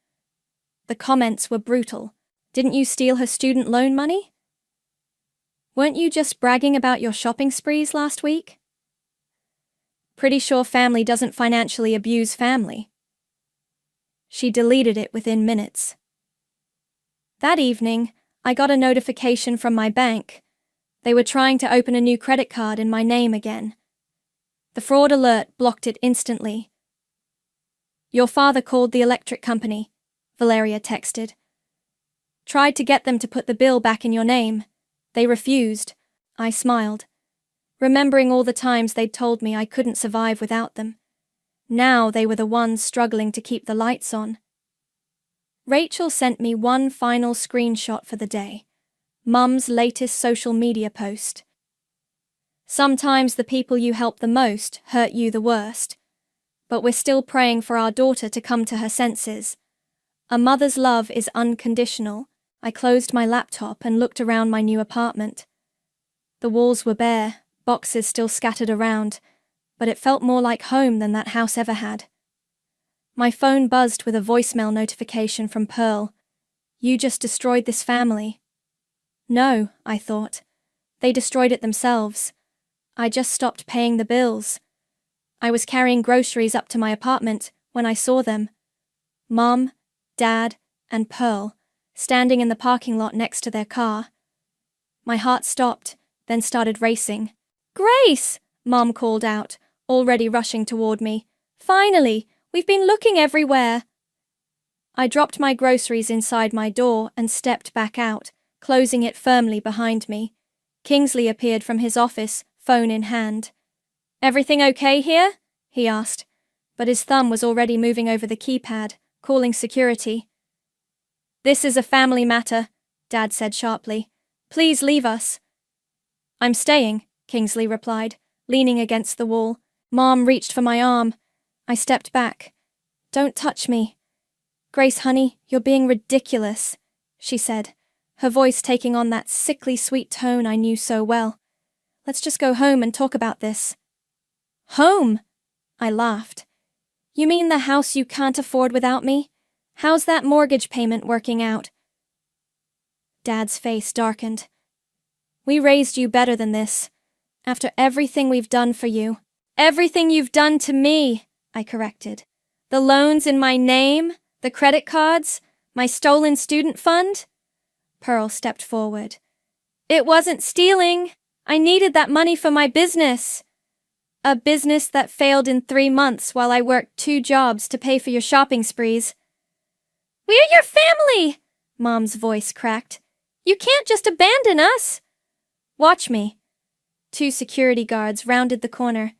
The comments were brutal. Didn't you steal her student loan money? Weren't you just bragging about your shopping sprees last week? Pretty sure family doesn't financially abuse family. She deleted it within minutes. That evening, I got a notification from my bank. They were trying to open a new credit card in my name again. The fraud alert blocked it instantly. "Your father called the electric company," Valeria texted. "Tried to get them to put the bill back in your name. They refused." I smiled, remembering all the times they'd told me I couldn't survive without them. Now they were the ones struggling to keep the lights on. Rachel sent me one final screenshot for the day. Mum's latest social media post. "Sometimes the people you help the most hurt you the worst. But we're still praying for our daughter to come to her senses. A mother's love is unconditional." I closed my laptop and looked around my new apartment. The walls were bare, boxes still scattered around, but it felt more like home than that house ever had. My phone buzzed with a voicemail notification from Pearl. "You just destroyed this family." No, I thought. They destroyed it themselves. I just stopped paying the bills. I was carrying groceries up to my apartment when I saw them. Mom, Dad, and Pearl, standing in the parking lot next to their car. My heart stopped, then started racing. "Grace!" Mom called out, already rushing toward me. "Finally! We've been looking everywhere!" I dropped my groceries inside my door and stepped back out, closing it firmly behind me. Kingsley appeared from his office, phone in hand. "Everything okay here?" he asked, but his thumb was already moving over the keypad, calling security. "This is a family matter," Dad said sharply. "Please leave us." "I'm staying," Kingsley replied, leaning against the wall. Mom reached for my arm. I stepped back. "Don't touch me." "Grace, honey, you're being ridiculous," she said, her voice taking on that sickly sweet tone I knew so well. "Let's just go home and talk about this." "Home?" I laughed. "You mean the house you can't afford without me? How's that mortgage payment working out?" Dad's face darkened. "We raised you better than this. After everything we've done for you, Everything you've done to me, I corrected. The loans in my name, the credit cards, my stolen student fund? Pearl stepped forward. It wasn't stealing. I needed that money for my business. A business that failed in 3 months while I worked 2 jobs to pay for your shopping sprees. We're your family, Mom's voice cracked. You can't just abandon us. Watch me. 2 security guards rounded the corner.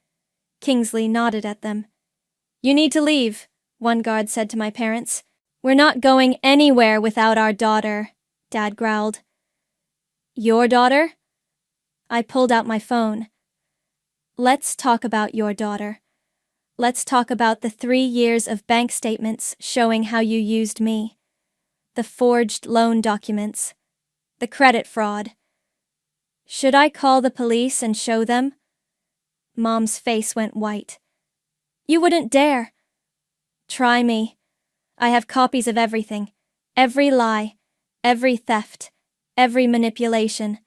Kingsley nodded at them. You need to leave, one guard said to my parents. We're not going anywhere without our daughter, Dad growled. Your daughter? I pulled out my phone. Let's talk about your daughter. Let's talk about the 3 years of bank statements showing how you used me. The forged loan documents. The credit fraud. Should I call the police and show them? Mom's face went white. You wouldn't dare. Try me. I have copies of everything. Every lie. Every theft. Every manipulation.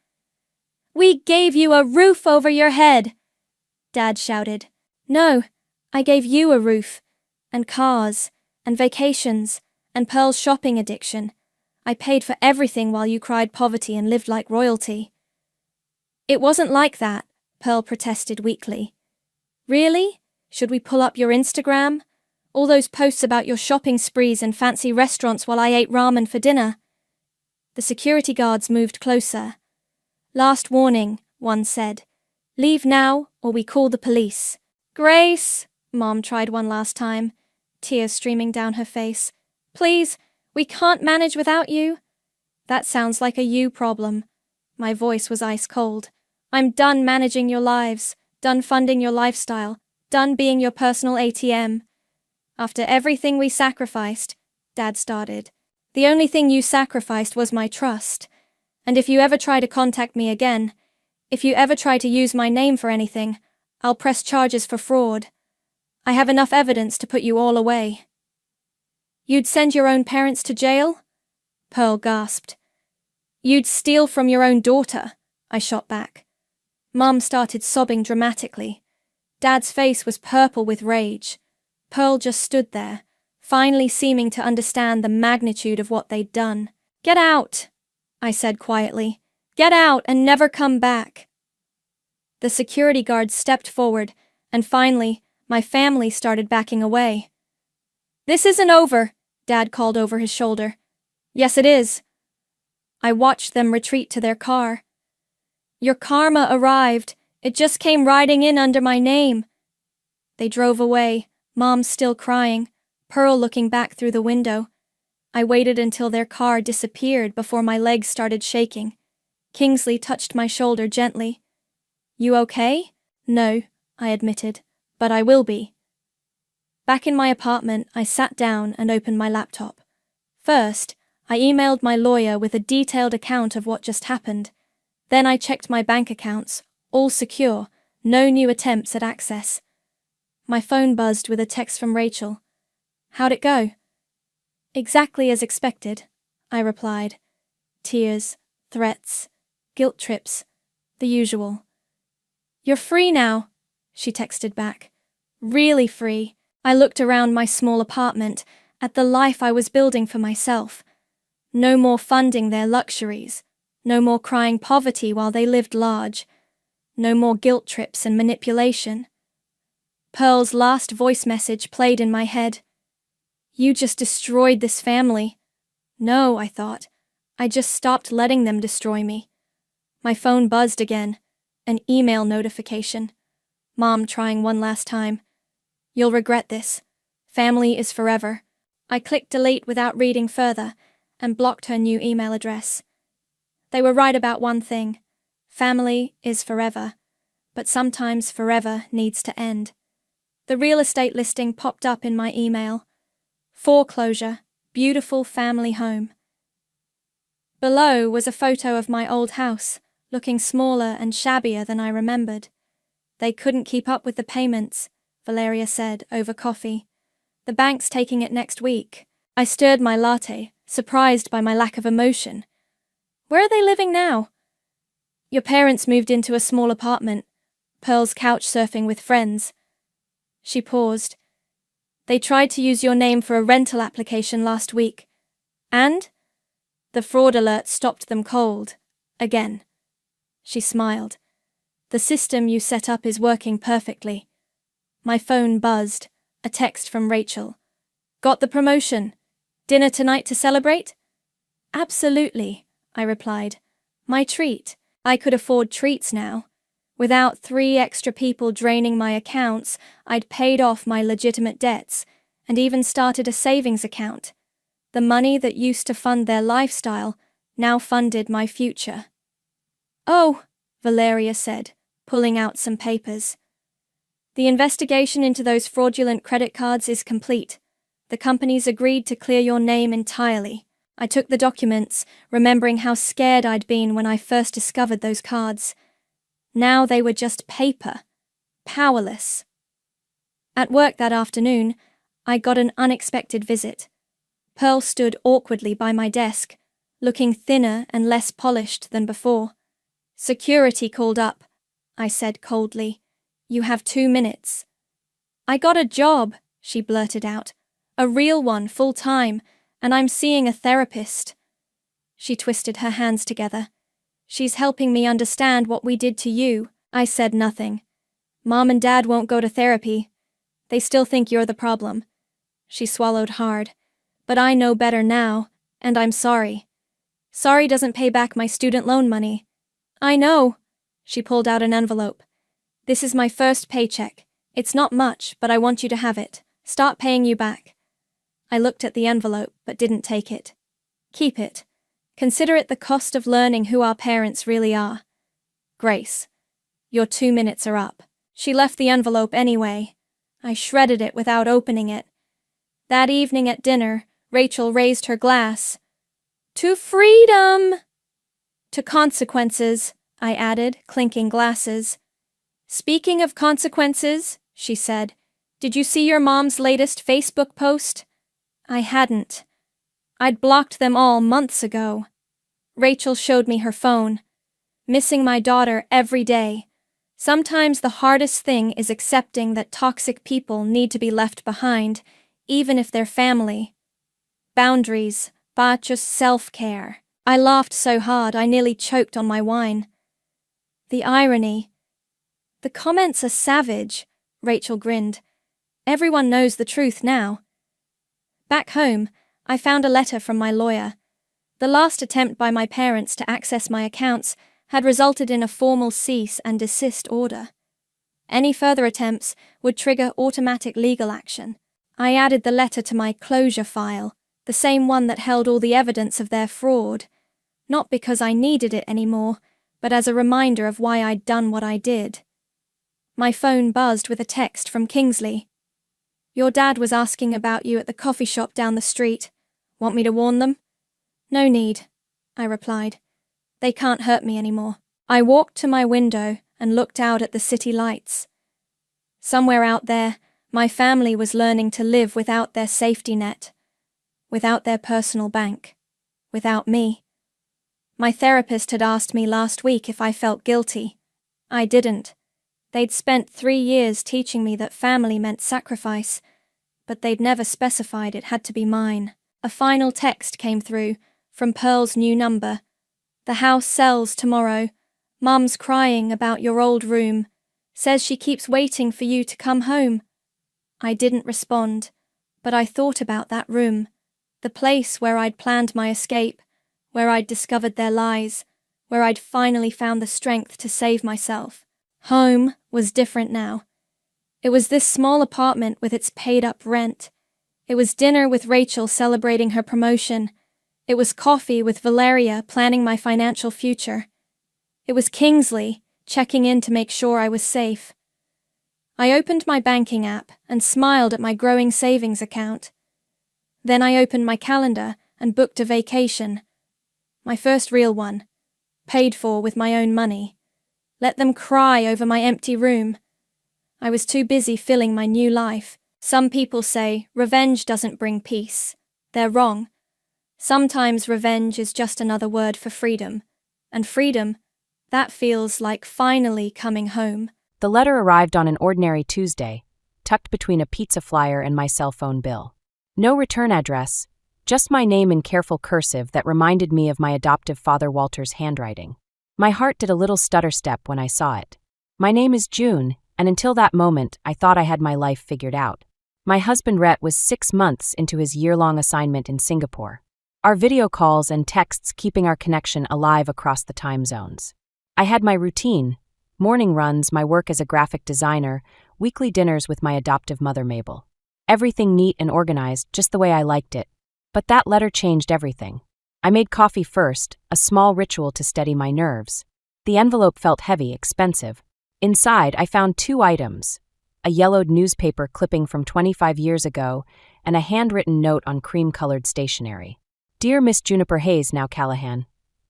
We gave you a roof over your head, Dad shouted. No, I gave you a roof, and cars, and vacations, and Pearl's shopping addiction. I paid for everything while you cried poverty and lived like royalty. It wasn't like that, Pearl protested weakly. Really? Should we pull up your Instagram? All those posts about your shopping sprees and fancy restaurants while I ate ramen for dinner? The security guards moved closer. Last warning, one said. Leave now, or we call the police. Grace, Mom tried one last time, tears streaming down her face. Please, we can't manage without you. That sounds like a you problem. My voice was ice cold. I'm done managing your lives, done funding your lifestyle, done being your personal ATM. After everything we sacrificed, Dad started. The only thing you sacrificed was my trust. And if you ever try to contact me again, if you ever try to use my name for anything, I'll press charges for fraud. I have enough evidence to put you all away. You'd send your own parents to jail? Pearl gasped. You'd steal from your own daughter, I shot back. Mom started sobbing dramatically. Dad's face was purple with rage. Pearl just stood there, finally seeming to understand the magnitude of what they'd done. Get out, I said quietly. Get out and never come back. The security guards stepped forward, and finally, my family started backing away. This isn't over, Dad called over his shoulder. Yes, it is. I watched them retreat to their car. Your karma arrived. It just came riding in under my name. They drove away, Mom still crying, Pearl looking back through the window. I waited until their car disappeared before my legs started shaking. Kingsley touched my shoulder gently. You okay? No, I admitted, but I will be. Back in my apartment, I sat down and opened my laptop. First, I emailed my lawyer with a detailed account of what just happened. Then I checked my bank accounts, all secure, no new attempts at access. My phone buzzed with a text from Rachel. How'd it go? Exactly as expected, I replied. Tears, threats, guilt trips, the usual. You're free now, she texted back. Really free. I looked around my small apartment, at the life I was building for myself. No more funding their luxuries. No more crying poverty while they lived large. No more guilt trips and manipulation. Pearl's last voice message played in my head. You just destroyed this family. No, I thought. I just stopped letting them destroy me. My phone buzzed again. An email notification. Mom trying one last time. You'll regret this. Family is forever. I clicked delete without reading further and blocked her new email address. They were right about one thing. Family is forever. But sometimes forever needs to end. The real estate listing popped up in my email. Foreclosure, beautiful family home. Below was a photo of my old house, looking smaller and shabbier than I remembered. They couldn't keep up with the payments, Valeria said over coffee. The bank's taking it next week. I stirred my latte, surprised by my lack of emotion. Where are they living now? Your parents moved into a small apartment. Pearl's couch surfing with friends, She paused. They tried to use your name for a rental application last week. And? The fraud alert stopped them cold. Again. She smiled. The system you set up is working perfectly. My phone buzzed. A text from Rachel. Got the promotion. Dinner tonight to celebrate? Absolutely, I replied. My treat. I could afford treats now. Without 3 extra people draining my accounts, I'd paid off my legitimate debts and even started a savings account. The money that used to fund their lifestyle now funded my future. Oh, Valeria said, pulling out some papers. The investigation into those fraudulent credit cards is complete. The companies agreed to clear your name entirely. I took the documents, remembering how scared I'd been when I first discovered those cards. Now they were just paper. Powerless. At work that afternoon, I got an unexpected visit. Pearl stood awkwardly by my desk, looking thinner and less polished than before. Security called up, I said coldly. You have 2 minutes. I got a job, she blurted out. A real one, full-time, and I'm seeing a therapist. She twisted her hands together. She's helping me understand what we did to you. I said nothing. Mom and Dad won't go to therapy. They still think you're the problem. She swallowed hard. But I know better now, and I'm sorry. Sorry doesn't pay back my student loan money. I know. She pulled out an envelope. This is my first paycheck. It's not much, but I want you to have it. Start paying you back. I looked at the envelope, but didn't take it. Keep it. Consider it the cost of learning who our parents really are. Grace, your 2 minutes are up. She left the envelope anyway. I shredded it without opening it. That evening at dinner, Rachel raised her glass. To freedom! To consequences, I added, clinking glasses. Speaking of consequences, she said, did you see your mom's latest Facebook post? I hadn't. I'd blocked them all months ago. Rachel showed me her phone. Missing my daughter every day. Sometimes the hardest thing is accepting that toxic people need to be left behind, even if they're family. Boundaries, but just self-care. I laughed so hard I nearly choked on my wine. The irony. The comments are savage, Rachel grinned. Everyone knows the truth now. Back home, I found a letter from my lawyer. The last attempt by my parents to access my accounts had resulted in a formal cease and desist order. Any further attempts would trigger automatic legal action. I added the letter to my closure file, the same one that held all the evidence of their fraud, not because I needed it anymore, but as a reminder of why I'd done what I did. My phone buzzed with a text from Kingsley. Your dad was asking about you at the coffee shop down the street. Want me to warn them? No need, I replied. They can't hurt me anymore. I walked to my window and looked out at the city lights. Somewhere out there, my family was learning to live without their safety net, without their personal bank, without me. My therapist had asked me last week if I felt guilty. I didn't. They'd spent 3 years teaching me that family meant sacrifice, but they'd never specified it had to be mine. A final text came through, from Pearl's new number. The house sells tomorrow. Mum's crying about your old room. Says she keeps waiting for you to come home. I didn't respond, but I thought about that room, the place where I'd planned my escape, where I'd discovered their lies, where I'd finally found the strength to save myself. Home was different now. It was this small apartment with its paid-up rent. It was dinner with Rachel celebrating her promotion. It was coffee with Valeria planning my financial future. It was Kingsley checking in to make sure I was safe. I opened my banking app and smiled at my growing savings account. Then I opened my calendar and booked a vacation. My first real one, paid for with my own money. Let them cry over my empty room. I was too busy filling my new life. Some people say revenge doesn't bring peace. They're wrong. Sometimes revenge is just another word for freedom. And freedom, that feels like finally coming home. The letter arrived on an ordinary Tuesday. tucked between a pizza flyer and my cell phone bill. No return address, just my name in careful cursive that reminded me of my adoptive father Walter's handwriting. My heart did a little stutter step when I saw it. My name is June, and until that moment, I thought I had my life figured out. My husband Rhett was 6 months into his year-long assignment in Singapore. Our video calls and texts keeping our connection alive across the time zones. I had my routine, morning runs, my work as a graphic designer, weekly dinners with my adoptive mother Mabel. Everything neat and organized, just the way I liked it. But that letter changed everything. I made coffee first, a small ritual to steady my nerves. The envelope felt heavy, expensive. Inside, I found 2 items: a yellowed newspaper clipping from 25 years ago and a handwritten note on cream-colored stationery. Dear Miss Juniper Hayes, now Callahan.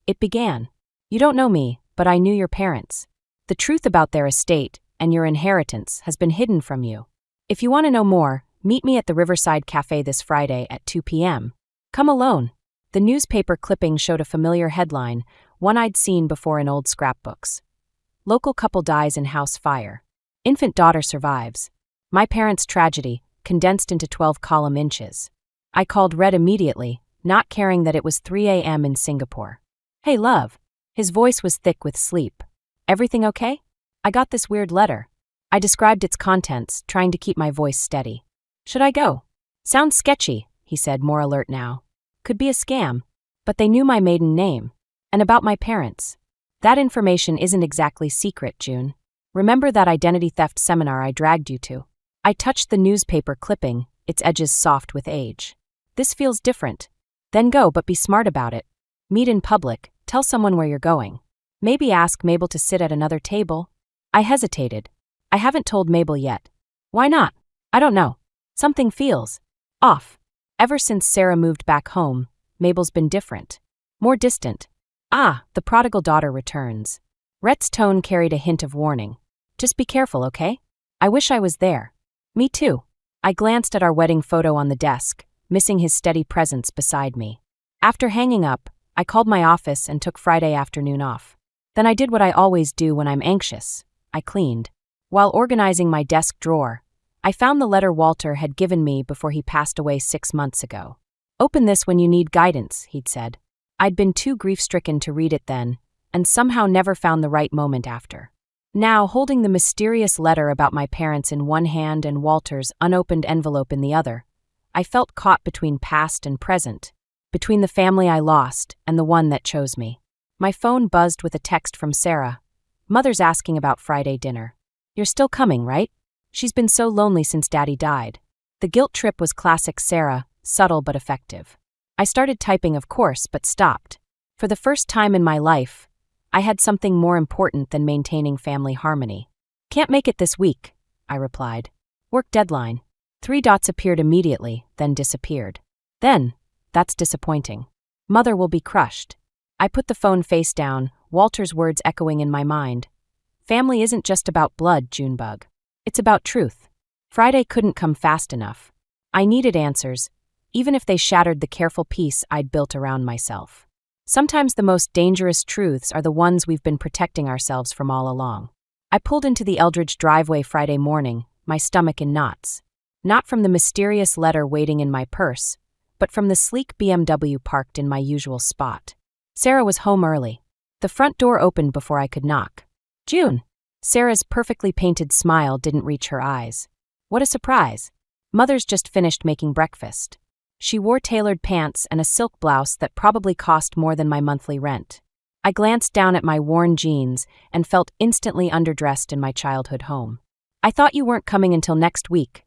It began. You don't know me, but I knew your parents. The truth about their estate and your inheritance has been hidden from you. If you want to know more, meet me at the Riverside Cafe this Friday at 2 p.m. Come alone. The newspaper clipping showed a familiar headline, one I'd seen before in old scrapbooks. Local couple dies in house fire. Infant daughter survives. My parents' tragedy, condensed into 12 inches. I called Red immediately, not caring that it was 3 a.m. in Singapore. Hey, love. His voice was thick with sleep. Everything okay? I got this weird letter. I described its contents, trying to keep my voice steady. Should I go? Sounds sketchy, he said, more alert now. Could be a scam. But they knew my maiden name. And about my parents. That information isn't exactly secret, June. Remember that identity theft seminar I dragged you to? I touched the newspaper clipping, its edges soft with age. This feels different. Then go, but be smart about it. Meet in public, tell someone where you're going. Maybe ask Mabel to sit at another table. I hesitated. I haven't told Mabel yet. Why not? I don't know. Something feels off. Ever since Sarah moved back home, Mabel's been different. More distant. The prodigal daughter returns. Rhett's tone carried a hint of warning. Just be careful, okay? I wish I was there. Me too. I glanced at our wedding photo on the desk, missing his steady presence beside me. After hanging up, I called my office and took Friday afternoon off. Then I did what I always do when I'm anxious. I cleaned. While organizing my desk drawer, I found the letter Walter had given me before he passed away 6 months ago. Open this when you need guidance, he'd said. I'd been too grief-stricken to read it then, and somehow never found the right moment after. Now, holding the mysterious letter about my parents in one hand and Walter's unopened envelope in the other, I felt caught between past and present, between the family I lost and the one that chose me. My phone buzzed with a text from Sarah. Mother's asking about Friday dinner. You're still coming, right? She's been so lonely since Daddy died. The guilt trip was classic Sarah, subtle but effective. I started typing, of course, but stopped. For the first time in my life, I had something more important than maintaining family harmony. Can't make it this week, I replied. Work deadline. 3 dots appeared immediately, then disappeared. Then, that's disappointing. Mother will be crushed. I put the phone face down, Walter's words echoing in my mind. Family isn't just about blood, Junebug. It's about truth. Friday couldn't come fast enough. I needed answers, even if they shattered the careful peace I'd built around myself. Sometimes the most dangerous truths are the ones we've been protecting ourselves from all along. I pulled into the Eldridge driveway Friday morning, my stomach in knots. Not from the mysterious letter waiting in my purse, but from the sleek BMW parked in my usual spot. Sarah was home early. The front door opened before I could knock. June. Sarah's perfectly painted smile didn't reach her eyes. What a surprise. Mother's just finished making breakfast. She wore tailored pants and a silk blouse that probably cost more than my monthly rent. I glanced down at my worn jeans and felt instantly underdressed in my childhood home. I thought you weren't coming until next week,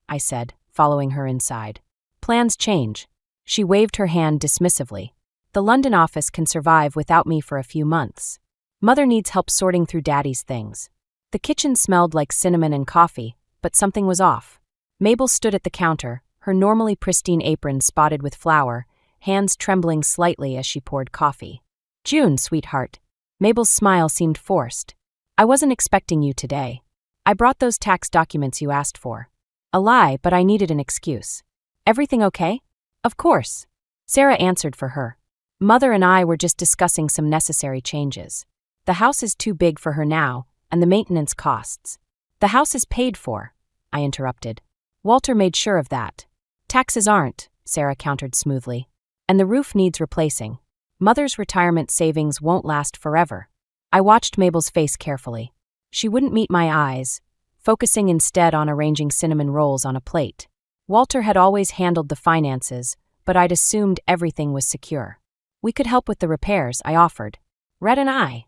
I said, following her inside. Plans change. She waved her hand dismissively. The London office can survive without me for a few months. Mother needs help sorting through Daddy's things. The kitchen smelled like cinnamon and coffee, but something was off. Mabel stood at the counter, her normally pristine apron spotted with flour, hands trembling slightly as she poured coffee. June, sweetheart. Mabel's smile seemed forced. I wasn't expecting you today. I brought those tax documents you asked for. A lie, but I needed an excuse. Everything okay? Of course. Sarah answered for her. Mother and I were just discussing some necessary changes. The house is too big for her now, and the maintenance costs. The house is paid for. I interrupted. Walter made sure of that. Taxes aren't, Sarah countered smoothly. And the roof needs replacing. Mother's retirement savings won't last forever. I watched Mabel's face carefully. She wouldn't meet my eyes, focusing instead on arranging cinnamon rolls on a plate. Walter had always handled the finances, but I'd assumed everything was secure. We could help with the repairs, I offered. Red and I.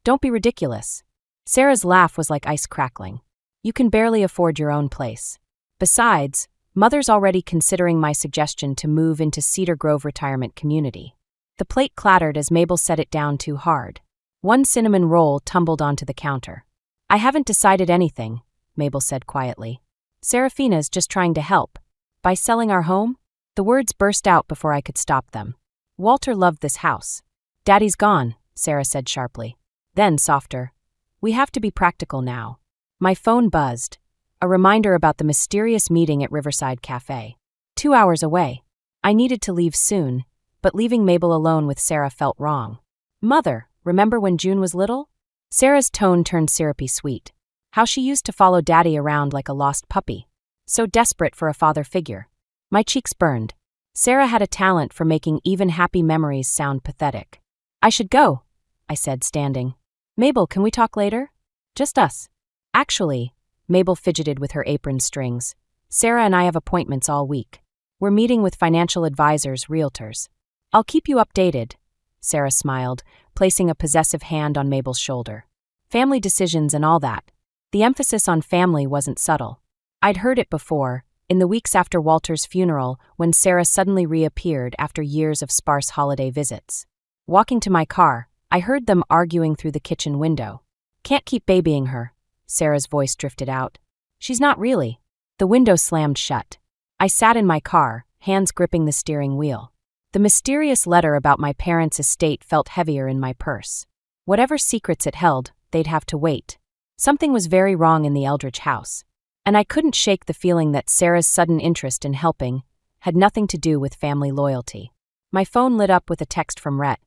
Don't be ridiculous. Sarah's laugh was like ice crackling. You can barely afford your own place. Besides, Mother's already considering my suggestion to move into Cedar Grove Retirement Community. The plate clattered as Mabel set it down too hard. One cinnamon roll tumbled onto the counter. I haven't decided anything, Mabel said quietly. Serafina's just trying to help. By selling our home? The words burst out before I could stop them. Walter loved this house. Daddy's gone, Sarah said sharply. Then, softer. We have to be practical now. My phone buzzed. A reminder about the mysterious meeting at Riverside Cafe. 2 hours away. I needed to leave soon, but leaving Mabel alone with Sarah felt wrong. Mother, remember when June was little? Sarah's tone turned syrupy sweet. How she used to follow Daddy around like a lost puppy. So desperate for a father figure. My cheeks burned. Sarah had a talent for making even happy memories sound pathetic. I should go, I said, standing. Mabel, can we talk later? Just us. Actually, Mabel fidgeted with her apron strings. Sarah and I have appointments all week. We're meeting with financial advisors, realtors. I'll keep you updated, Sarah smiled, placing a possessive hand on Mabel's shoulder. Family decisions and all that. The emphasis on family wasn't subtle. I'd heard it before, in the weeks after Walter's funeral, when Sarah suddenly reappeared after years of sparse holiday visits. Walking to my car, I heard them arguing through the kitchen window. Can't keep babying her, Sarah's voice drifted out. She's not really. The window slammed shut. I sat in my car, hands gripping the steering wheel. The mysterious letter about my parents' estate felt heavier in my purse. Whatever secrets it held, they'd have to wait. Something was very wrong in the Eldridge house. And I couldn't shake the feeling that Sarah's sudden interest in helping had nothing to do with family loyalty. My phone lit up with a text from Rhett.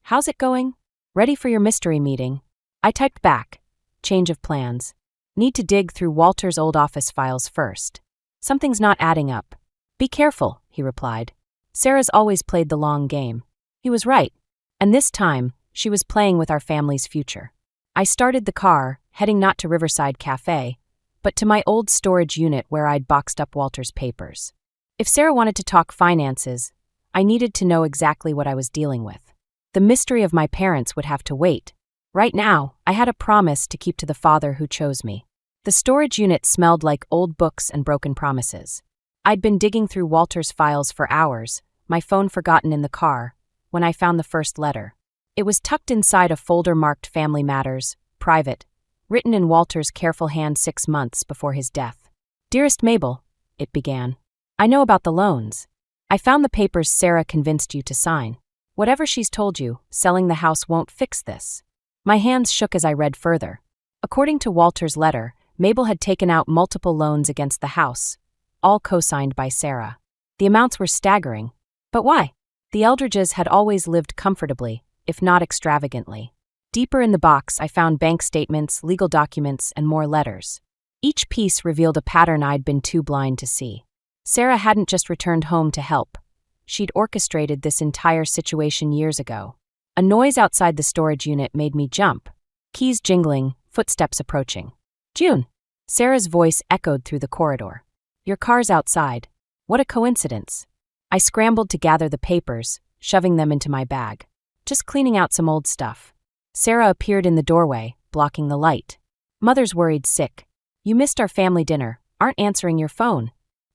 How's it going? Ready for your mystery meeting? I typed back. Change of plans. Need to dig through Walter's old office files first. Something's not adding up. Be careful, he replied. Sarah's always played the long game. He was right. And this time, she was playing with our family's future. I started the car, heading not to Riverside Cafe, but to my old storage unit where I'd boxed up Walter's papers. If Sarah wanted to talk finances, I needed to know exactly what I was dealing with. The mystery of my parents would have to wait. Right now, I had a promise to keep to the father who chose me. The storage unit smelled like old books and broken promises. I'd been digging through Walter's files for hours, my phone forgotten in the car, when I found the first letter. It was tucked inside a folder marked Family Matters, Private, written in Walter's careful hand 6 months before his death. Dearest Mabel, it began. I know about the loans. I found the papers Sarah convinced you to sign. Whatever she's told you, selling the house won't fix this. My hands shook as I read further. According to Walter's letter, Mabel had taken out multiple loans against the house, all co-signed by Sarah. The amounts were staggering. But why? The Eldridges had always lived comfortably, if not extravagantly. Deeper in the box, I found bank statements, legal documents, and more letters. Each piece revealed a pattern I'd been too blind to see. Sarah hadn't just returned home to help. She'd orchestrated this entire situation years ago. A noise outside the storage unit made me jump. Keys jingling, footsteps approaching. June! Sarah's voice echoed through the corridor. Your car's outside. What a coincidence. I scrambled to gather the papers, shoving them into my bag. Just cleaning out some old stuff. Sarah appeared in the doorway, blocking the light. Mother's worried sick. You missed our family dinner, aren't answering your phone.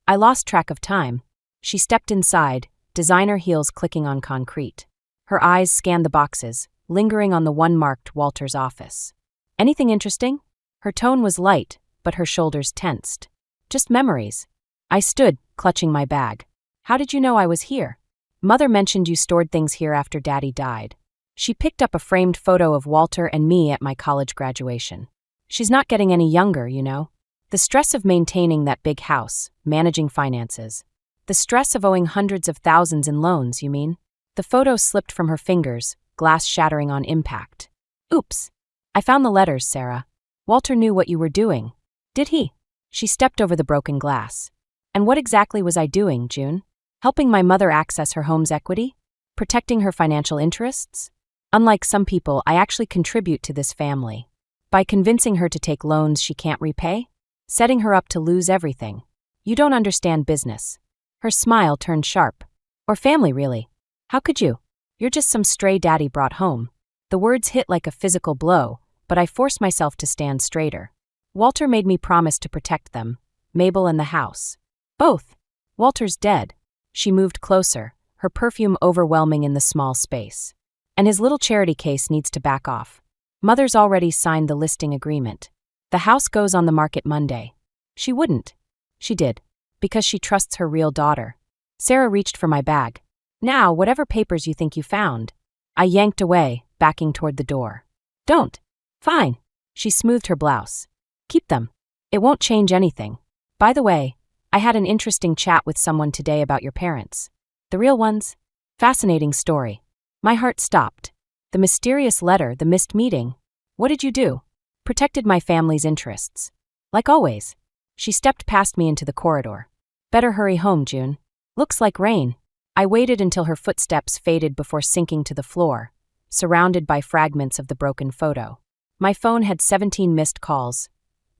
I lost track of time. She stepped inside, designer heels clicking on concrete. Her eyes scanned the boxes, lingering on the one marked Walter's office. Anything interesting? Her tone was light, but her shoulders tensed. Just memories. I stood, clutching my bag. How did you know I was here? Mother mentioned you stored things here after Daddy died. She picked up a framed photo of Walter and me at my college graduation. She's not getting any younger, you know. The stress of maintaining that big house, managing finances. The stress of owing hundreds of thousands in loans, you mean? The photo slipped from her fingers, glass shattering on impact. Oops. I found the letters, Sarah. Walter knew what you were doing. Did he? She stepped over the broken glass. And what exactly was I doing, June? Helping my mother access her home's equity? Protecting her financial interests? Unlike some people, I actually contribute to this family. By convincing her to take loans she can't repay? Setting her up to lose everything. You don't understand business. Her smile turned sharp. Or family, really. How could you? You're just some stray daddy brought home. The words hit like a physical blow, but I forced myself to stand straighter. Walter made me promise to protect them, Mabel and the house. Both. Walter's dead. She moved closer, her perfume overwhelming in the small space. And his little charity case needs to back off. Mother's already signed the listing agreement. The house goes on the market Monday. She wouldn't. She did. Because she trusts her real daughter. Sarah reached for my bag. Now, whatever papers you think you found. I yanked away, backing toward the door. Don't. Fine. She smoothed her blouse. Keep them. It won't change anything. By the way, I had an interesting chat with someone today about your parents. The real ones? Fascinating story. My heart stopped. The mysterious letter, the missed meeting. What did you do? Protected my family's interests. Like always. She stepped past me into the corridor. Better hurry home, June. Looks like rain. I waited until her footsteps faded before sinking to the floor, surrounded by fragments of the broken photo. My phone had 17 missed calls.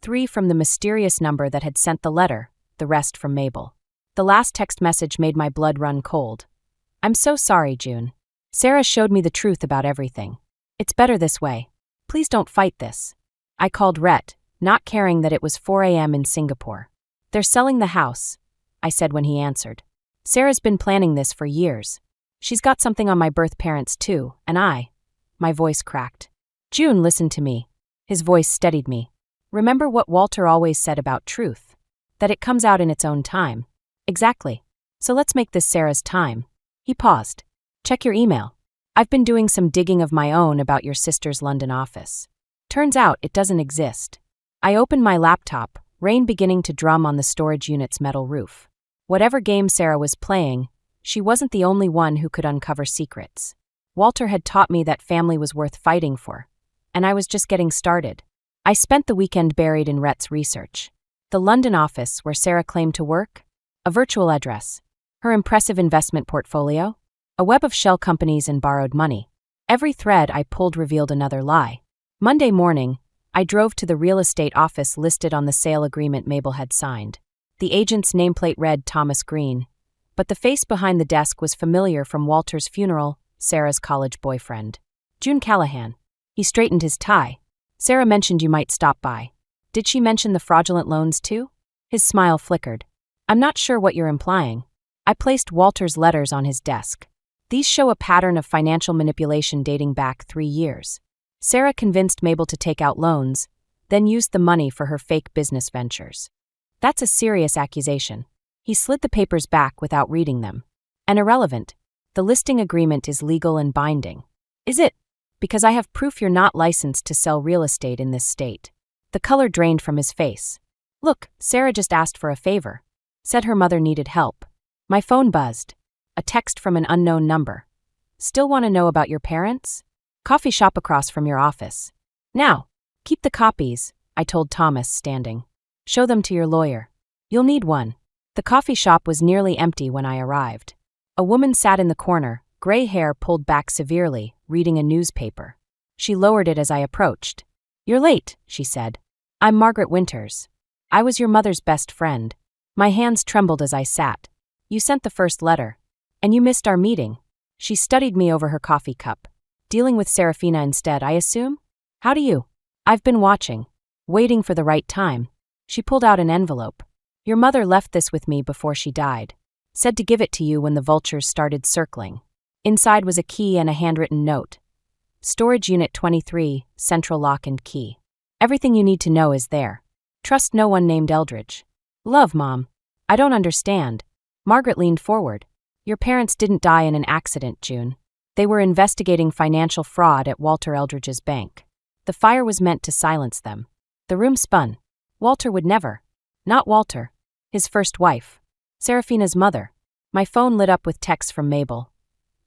3 from the mysterious number that had sent the letter, the rest from Mabel. The last text message made my blood run cold. I'm so sorry, June. Sarah showed me the truth about everything. It's better this way. Please don't fight this. I called Rhett, not caring that it was 4 a.m. in Singapore. They're selling the house, I said when he answered. Sarah's been planning this for years. She's got something on my birth parents too, and my voice cracked. June, listen to me. His voice steadied me. Remember what Walter always said about truth? That it comes out in its own time. Exactly. So let's make this Sarah's time. He paused. Check your email. I've been doing some digging of my own about your sister's London office. Turns out it doesn't exist. I opened my laptop, rain beginning to drum on the storage unit's metal roof. Whatever game Sarah was playing, she wasn't the only one who could uncover secrets. Walter had taught me that family was worth fighting for, and I was just getting started. I spent the weekend buried in Rhett's research. The London office where Sarah claimed to work? A virtual address. Her impressive investment portfolio? A web of shell companies and borrowed money. Every thread I pulled revealed another lie. Monday morning, I drove to the real estate office listed on the sale agreement Mabel had signed. The agent's nameplate read Thomas Green, but the face behind the desk was familiar from Walter's funeral, Sarah's college boyfriend. June Callahan. He straightened his tie. Sarah mentioned you might stop by. Did she mention the fraudulent loans too? His smile flickered. I'm not sure what you're implying. I placed Walter's letters on his desk. These show a pattern of financial manipulation dating back 3 years. Sarah convinced Mabel to take out loans, then used the money for her fake business ventures. That's a serious accusation. He slid the papers back without reading them. And irrelevant. The listing agreement is legal and binding. Is it? Because I have proof you're not licensed to sell real estate in this state. The color drained from his face. Look, Sarah just asked for a favor. Said her mother needed help. My phone buzzed. A text from an unknown number. Still want to know about your parents? Coffee shop across from your office. Now, keep the copies, I told Thomas, standing. Show them to your lawyer. You'll need one. The coffee shop was nearly empty when I arrived. A woman sat in the corner, gray hair pulled back severely, reading a newspaper. She lowered it as I approached. You're late, she said. I'm Margaret Winters. I was your mother's best friend. My hands trembled as I sat. You sent the first letter. And you missed our meeting. She studied me over her coffee cup. Dealing with Serafina instead, I assume? How do you? I've been watching. Waiting for the right time. She pulled out an envelope. Your mother left this with me before she died. Said to give it to you when the vultures started circling. Inside was a key and a handwritten note. Storage Unit 23, Central Lock and Key. Everything you need to know is there. Trust no one named Eldridge. Love, Mom. I don't understand. Margaret leaned forward. Your parents didn't die in an accident, June. They were investigating financial fraud at Walter Eldridge's bank. The fire was meant to silence them. The room spun. Walter would never. Not Walter. His first wife. Serafina's mother. My phone lit up with texts from Mabel.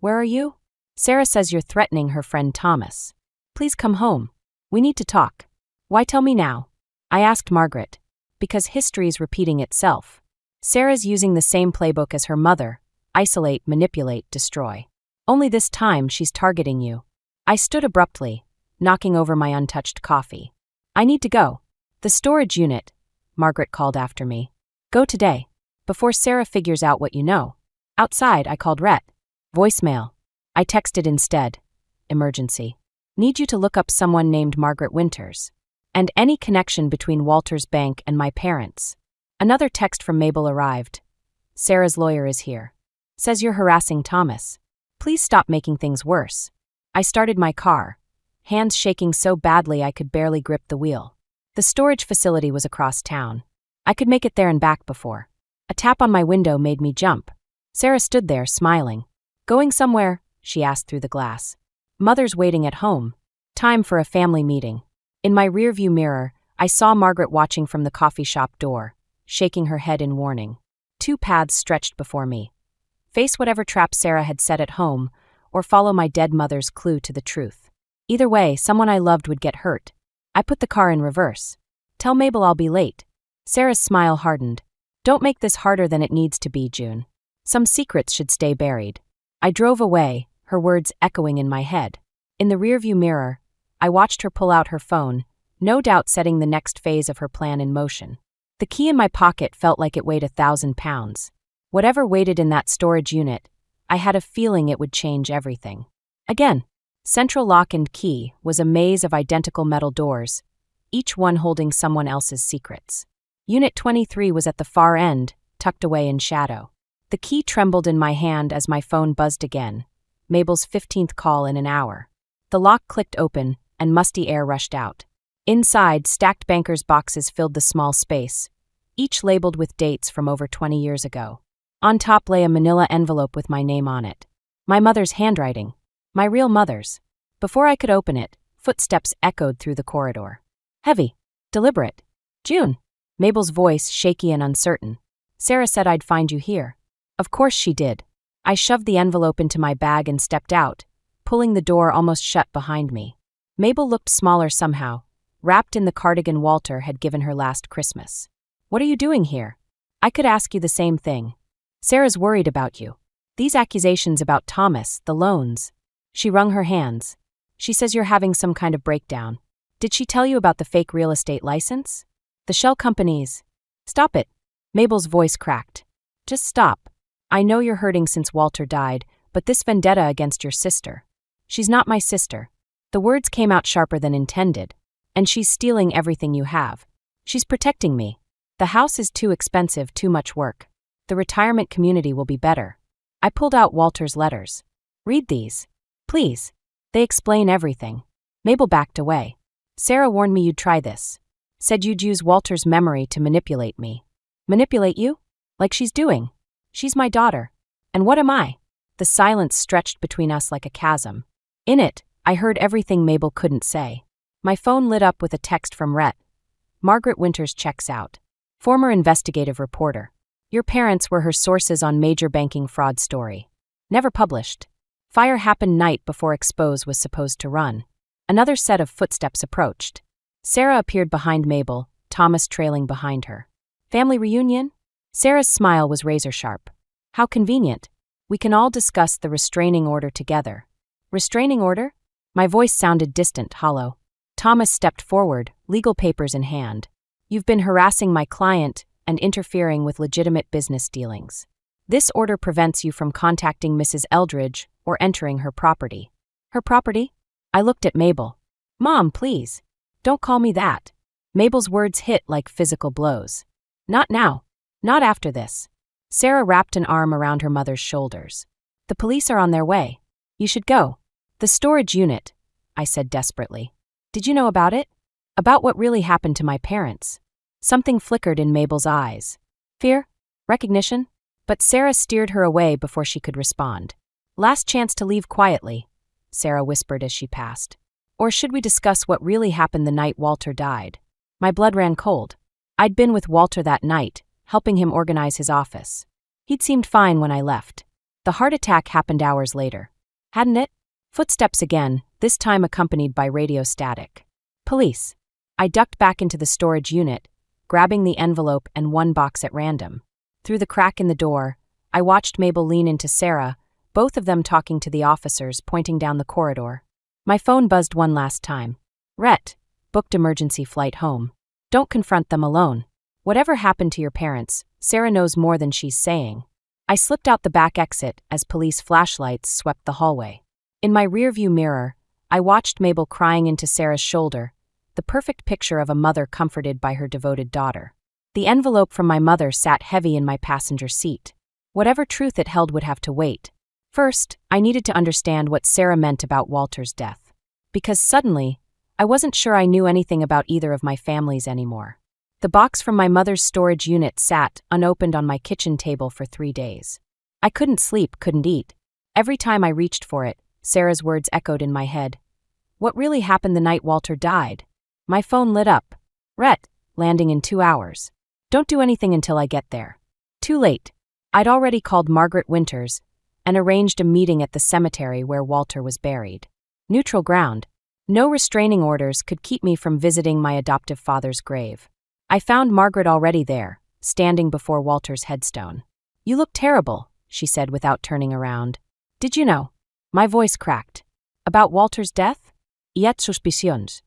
Where are you? Sarah says you're threatening her friend Thomas. Please come home. We need to talk. Why tell me now? I asked Margaret. because history's repeating itself. Sarah's using the same playbook as her mother: isolate, manipulate, destroy. Only this time she's targeting you. I stood abruptly, knocking over my untouched coffee. I need to go. The storage unit, Margaret called after me. Go today, before Sarah figures out what you know. Outside, I called Rhett. Voicemail. I texted instead. Emergency. Need you to look up someone named Margaret Winters. And any connection between Walter's bank and my parents. Another text from Mabel arrived. Sarah's lawyer is here. Says you're harassing Thomas. Please stop making things worse. I started my car, hands shaking so badly I could barely grip the wheel. The storage facility was across town. I could make it there and back before. A tap on my window made me jump. Sarah stood there, smiling. Going somewhere? She asked through the glass. Mother's waiting at home. Time for a family meeting. In my rearview mirror, I saw Margaret watching from the coffee shop door, shaking her head in warning. Two paths stretched before me. Face whatever trap Sarah had set at home, or follow my dead mother's clue to the truth. Either way, someone I loved would get hurt. I put the car in reverse. Tell Mabel I'll be late. Sarah's smile hardened. Don't make this harder than it needs to be, June. Some secrets should stay buried. I drove away, her words echoing in my head. In the rearview mirror, I watched her pull out her phone, no doubt setting the next phase of her plan in motion. The key in my pocket felt like it weighed 1,000 pounds. Whatever waited in that storage unit, I had a feeling it would change everything. Again, central lock and key was a maze of identical metal doors, each one holding someone else's secrets. Unit 23 was at the far end, tucked away in shadow. The key trembled in my hand as my phone buzzed again. Mabel's 15th call in an hour. The lock clicked open, and musty air rushed out. Inside, stacked bankers' boxes filled the small space, each labeled with dates from over 20 years ago. On top lay a manila envelope with my name on it. My mother's handwriting. My real mother's. Before I could open it, footsteps echoed through the corridor. Heavy. Deliberate. June. Mabel's voice shaky and uncertain. Sarah said I'd find you here. Of course she did. I shoved the envelope into my bag and stepped out, pulling the door almost shut behind me. Mabel looked smaller somehow, wrapped in the cardigan Walter had given her last Christmas. What are you doing here? I could ask you the same thing. Sarah's worried about you. These accusations about Thomas, the loans. She wrung her hands. She says you're having some kind of breakdown. Did she tell you about the fake real estate license? The shell companies. Stop it. Mabel's voice cracked. Just stop. I know you're hurting since Walter died, but this vendetta against your sister. She's not my sister. The words came out sharper than intended. And she's stealing everything you have. She's protecting me. The house is too expensive, too much work. The retirement community will be better. I pulled out Walter's letters. Read these. Please. They explain everything. Mabel backed away. Sarah warned me you'd try this. Said you'd use Walter's memory to manipulate me. Manipulate you? Like she's doing. She's my daughter. And what am I? The silence stretched between us like a chasm. In it, I heard everything Mabel couldn't say. My phone lit up with a text from Rhett. Margaret Winters checks out. Former investigative reporter. Your parents were her sources on major banking fraud story. Never published. Fire happened night before Expose was supposed to run. Another set of footsteps approached. Sarah appeared behind Mabel, Thomas trailing behind her. Family reunion? Sarah's smile was razor-sharp. How convenient. We can all discuss the restraining order together. Restraining order? My voice sounded distant, hollow. Thomas stepped forward, legal papers in hand. You've been harassing my client and interfering with legitimate business dealings. This order prevents you from contacting Mrs. Eldridge or entering her property. Her property? I looked at Mabel. Mom, please. Don't call me that. Mabel's words hit like physical blows. Not now. Not after this. Sarah wrapped an arm around her mother's shoulders. The police are on their way. You should go. The storage unit, I said desperately. Did you know about it? About what really happened to my parents. Something flickered in Mabel's eyes. Fear? Recognition? But Sarah steered her away before she could respond. Last chance to leave quietly, Sarah whispered as she passed. Or should we discuss what really happened the night Walter died? My blood ran cold. I'd been with Walter that night, helping him organize his office. He'd seemed fine when I left. The heart attack happened hours later. Hadn't it? Footsteps again, this time accompanied by radio static. Police. I ducked back into the storage unit, grabbing the envelope and one box at random. Through the crack in the door, I watched Mabel lean into Sarah, both of them talking to the officers pointing down the corridor. My phone buzzed one last time. Rhett, booked emergency flight home. Don't confront them alone. Whatever happened to your parents, Sarah knows more than she's saying. I slipped out the back exit as police flashlights swept the hallway. In my rearview mirror, I watched Mabel crying into Sarah's shoulder, the perfect picture of a mother comforted by her devoted daughter. The envelope from my mother sat heavy in my passenger seat. Whatever truth it held would have to wait. First, I needed to understand what Sarah meant about Walter's death. Because suddenly, I wasn't sure I knew anything about either of my families anymore. The box from my mother's storage unit sat unopened on my kitchen table for 3 days. I couldn't sleep, couldn't eat. Every time I reached for it, Sarah's words echoed in my head. What really happened the night Walter died? My phone lit up. Rhett, landing in 2 hours. Don't do anything until I get there. Too late. I'd already called Margaret Winters and arranged a meeting at the cemetery where Walter was buried. Neutral ground. No restraining orders could keep me from visiting my adoptive father's grave. I found Margaret already there, standing before Walter's headstone. You look terrible, she said without turning around. Did you know? My voice cracked. About Walter's death? Yet suspicions.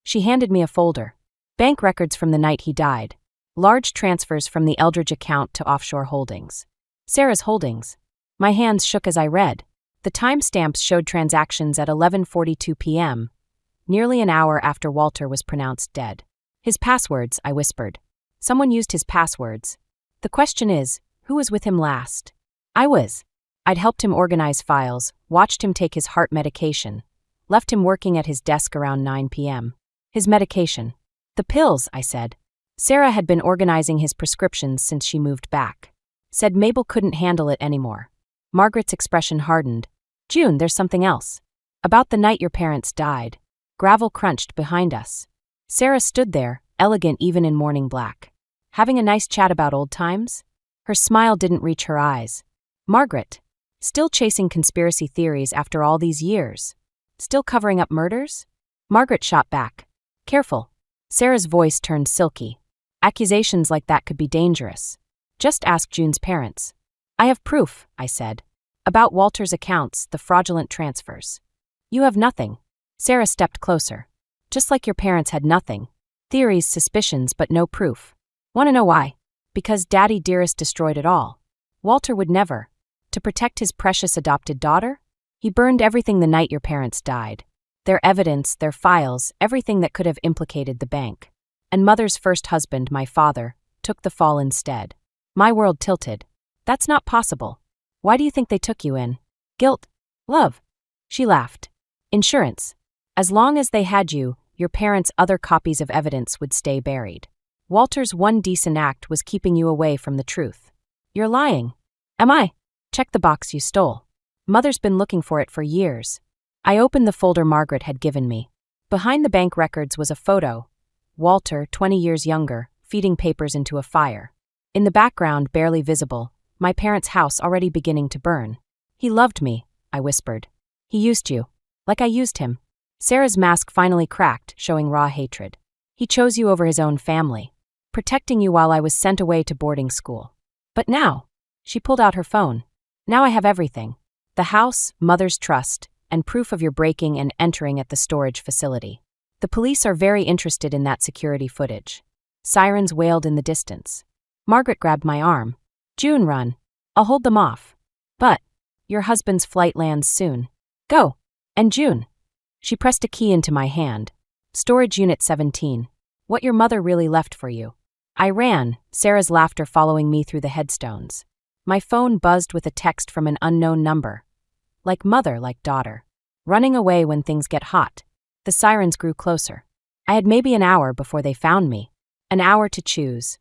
She handed me a folder. Bank records from the night he died. Large transfers from the Eldridge account to offshore holdings. Sarah's holdings. My hands shook as I read. The timestamps showed transactions at 11:42 p.m., nearly an hour after Walter was pronounced dead. His passwords, I whispered. Someone used his passwords. The question is, who was with him last? I was. I'd helped him organize files, watched him take his heart medication, left him working at his desk around 9 p.m. His medication. The pills, I said. Sarah had been organizing his prescriptions since she moved back. Said Mabel couldn't handle it anymore. Margaret's expression hardened. June, there's something else. About the night your parents died. Gravel crunched behind us. Sarah stood there, elegant even in morning black. Having a nice chat about old times? Her smile didn't reach her eyes. Margaret. Still chasing conspiracy theories after all these years? Still covering up murders? Margaret shot back. Careful. Sarah's voice turned silky. Accusations like that could be dangerous. Just ask June's parents. I have proof, I said. About Walter's accounts, the fraudulent transfers. You have nothing. Sarah stepped closer. Just like your parents had nothing. Theories, suspicions, but no proof. Want to know why? Because Daddy Dearest destroyed it all. Walter would never. To protect his precious adopted daughter? He burned everything the night your parents died. Their evidence, their files, everything that could have implicated the bank. And Mother's first husband, my father, took the fall instead. My world tilted. That's not possible. Why do you think they took you in? Guilt? Love? She laughed. Insurance. As long as they had you, your parents' other copies of evidence would stay buried. Walter's one decent act was keeping you away from the truth. You're lying. Am I? Check the box you stole. Mother's been looking for it for years. I opened the folder Margaret had given me. Behind the bank records was a photo. Walter, 20 years younger, feeding papers into a fire. In the background, barely visible, my parents' house already beginning to burn. He loved me, I whispered. He used you. Like I used him. Sarah's mask finally cracked, showing raw hatred. He chose you over his own family, protecting you while I was sent away to boarding school. But now, she pulled out her phone. Now I have everything. The house, Mother's trust, and proof of your breaking and entering at the storage facility. The police are very interested in that security footage. Sirens wailed in the distance. Margaret grabbed my arm. June, run. I'll hold them off. But, your husband's flight lands soon. Go. And June. She pressed a key into my hand. Storage Unit 17. What your mother really left for you. I ran, Sarah's laughter following me through the headstones. My phone buzzed with a text from an unknown number. Like mother, like daughter. Running away when things get hot. The sirens grew closer. I had maybe an hour before they found me. An hour to choose.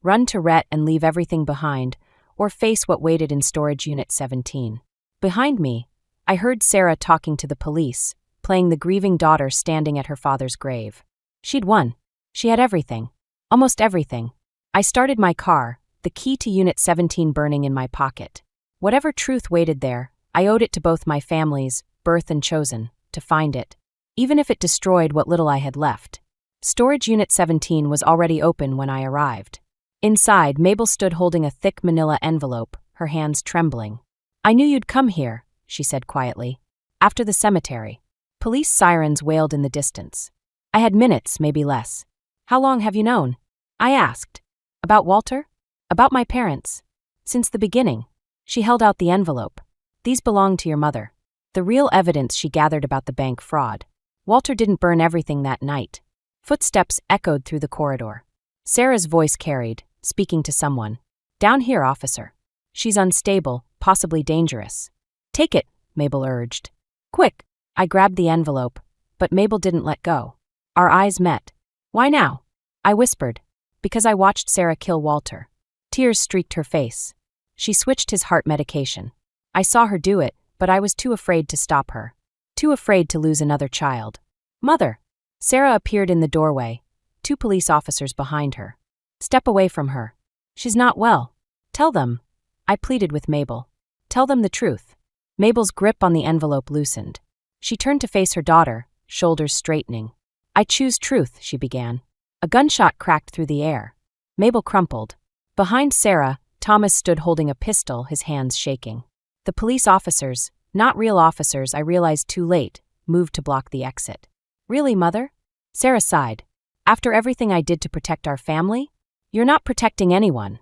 Run to Rhett and leave everything behind, or face what waited in Storage Unit 17. Behind me, I heard Sarah talking to the police, playing the grieving daughter standing at her father's grave. She'd won. She had everything. Almost everything. I started my car, the key to Unit 17 burning in my pocket. Whatever truth waited there, I owed it to both my families, birth and chosen, to find it. Even if it destroyed what little I had left. Storage Unit 17 was already open when I arrived. Inside, Mabel stood holding a thick manila envelope, her hands trembling. "I knew you'd come here," she said quietly. "After the cemetery." Police sirens wailed in the distance. I had minutes, maybe less. "How long have you known?" I asked. "About Walter? About my parents. Since the beginning." She held out the envelope. "These belong to your mother. The real evidence she gathered about the bank fraud. Walter didn't burn everything that night." Footsteps echoed through the corridor. Sarah's voice carried, speaking to someone. "Down here, officer. She's unstable, possibly dangerous." "Take it," Mabel urged. "Quick." I grabbed the envelope, but Mabel didn't let go. Our eyes met. "Why now?" I whispered. "Because I watched Sarah kill Walter." Tears streaked her face. She switched his heart medication. I saw her do it, but I was too afraid to stop her. Too afraid to lose another child. "Mother!" Sarah appeared in the doorway, 2 police officers behind her. "Step away from her. She's not well. Tell them." I pleaded with Mabel. "Tell them the truth." Mabel's grip on the envelope loosened. She turned to face her daughter, shoulders straightening. "I choose truth," she began. A gunshot cracked through the air. Mabel crumpled. Behind Sarah, Thomas stood holding a pistol, his hands shaking. The police officers, not real officers, I realized too late, moved to block the exit. "Really, Mother?" Sarah sighed. "After everything I did to protect our family? You're not protecting anyone,"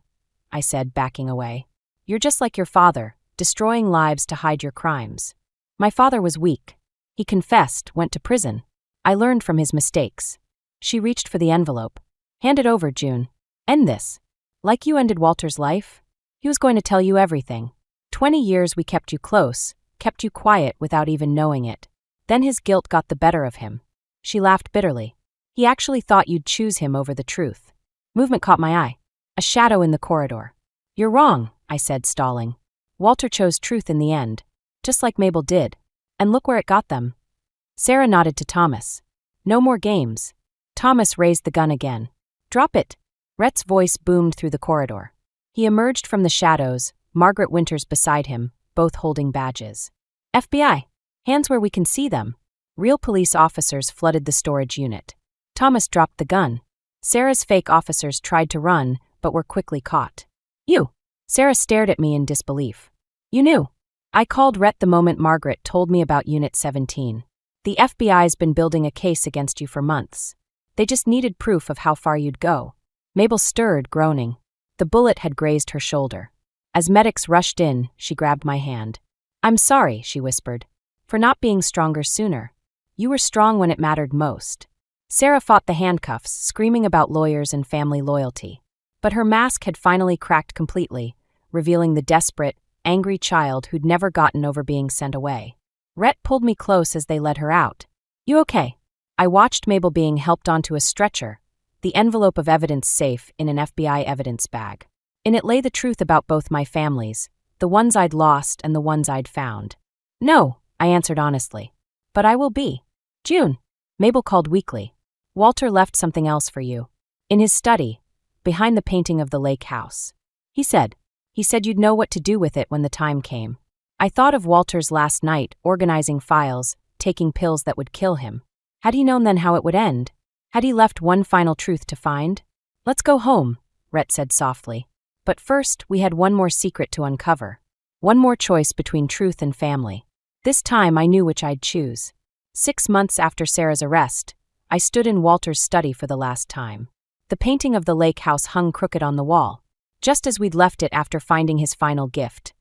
I said, backing away. "You're just like your father, destroying lives to hide your crimes." My father was weak. He confessed, went to prison. I learned from his mistakes. She reached for the envelope. "Hand it over, June. End this. Like you ended Walter's life? He was going to tell you everything. 20 years we kept you close, kept you quiet without even knowing it. Then his guilt got the better of him." She laughed bitterly. "He actually thought you'd choose him over the truth." Movement caught my eye. A shadow in the corridor. "You're wrong," I said, stalling. "Walter chose truth in the end, just like Mabel did. And look where it got them." Sarah nodded to Thomas. "No more games." Thomas raised the gun again. "Drop it." Rhett's voice boomed through the corridor. He emerged from the shadows, Margaret Winters beside him, both holding badges. "FBI. Hands where we can see them." Real police officers flooded the storage unit. Thomas dropped the gun. Sarah's fake officers tried to run, but were quickly caught. "You." Sarah stared at me in disbelief. "You knew." I called Rhett the moment Margaret told me about Unit 17. "The FBI's been building a case against you for months. They just needed proof of how far you'd go." Mabel stirred, groaning. The bullet had grazed her shoulder. As medics rushed in, she grabbed my hand. "I'm sorry," she whispered, "for not being stronger sooner. You were strong when it mattered most." Sarah fought the handcuffs, screaming about lawyers and family loyalty. But her mask had finally cracked completely, revealing the desperate, angry child who'd never gotten over being sent away. Rhett pulled me close as they led her out. "You okay?" I watched Mabel being helped onto a stretcher, the envelope of evidence safe in an FBI evidence bag. In it lay the truth about both my families, the ones I'd lost and the ones I'd found. "No," I answered honestly. "But I will be." "June," Mabel called weakly. "Walter left something else for you. In his study, behind the painting of the lake house. He said you'd know what to do with it when the time came." I thought of Walter's last night, organizing files, taking pills that would kill him. Had he known then how it would end? Had he left one final truth to find? "Let's go home," Rhett said softly. "But first, we had one more secret to uncover. One more choice between truth and family. This time I knew which I'd choose." 6 months after Sarah's arrest, I stood in Walter's study for the last time. The painting of the lake house hung crooked on the wall, just as we'd left it after finding his final gift.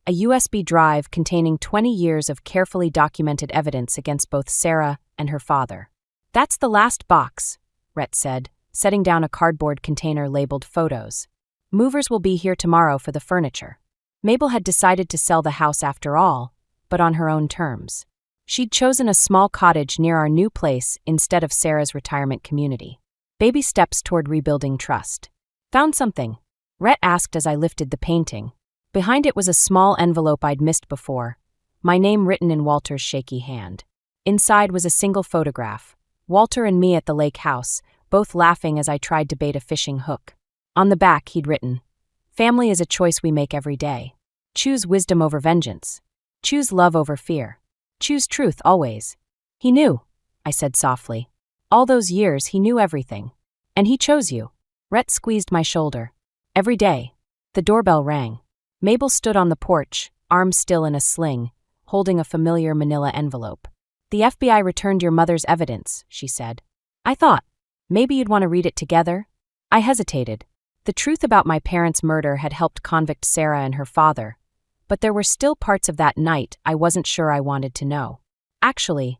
A USB drive containing 20 years of carefully documented evidence against both Sarah and her father. "That's the last box," Rhett said, setting down a cardboard container labeled photos. "Movers will be here tomorrow for the furniture." Mabel had decided to sell the house after all, but on her own terms. She'd chosen a small cottage near our new place instead of Sarah's retirement community. Baby steps toward rebuilding trust. "Found something?" Rhett asked as I lifted the painting. Behind it was a small envelope I'd missed before, my name written in Walter's shaky hand. Inside was a single photograph, Walter and me at the lake house, both laughing as I tried to bait a fishing hook. On the back, he'd written, "Family is a choice we make every day. Choose wisdom over vengeance. Choose love over fear. Choose truth always." "He knew," I said softly. All those years, he knew everything. And he chose you. Rhett squeezed my shoulder. Every day. The doorbell rang. Mabel stood on the porch, arms still in a sling, holding a familiar manila envelope. The FBI returned your mother's evidence, she said. I thought, maybe you'd want to read it together? I hesitated. The truth about my parents' murder had helped convict Sarah and her father, but there were still parts of that night I wasn't sure I wanted to know. Actually,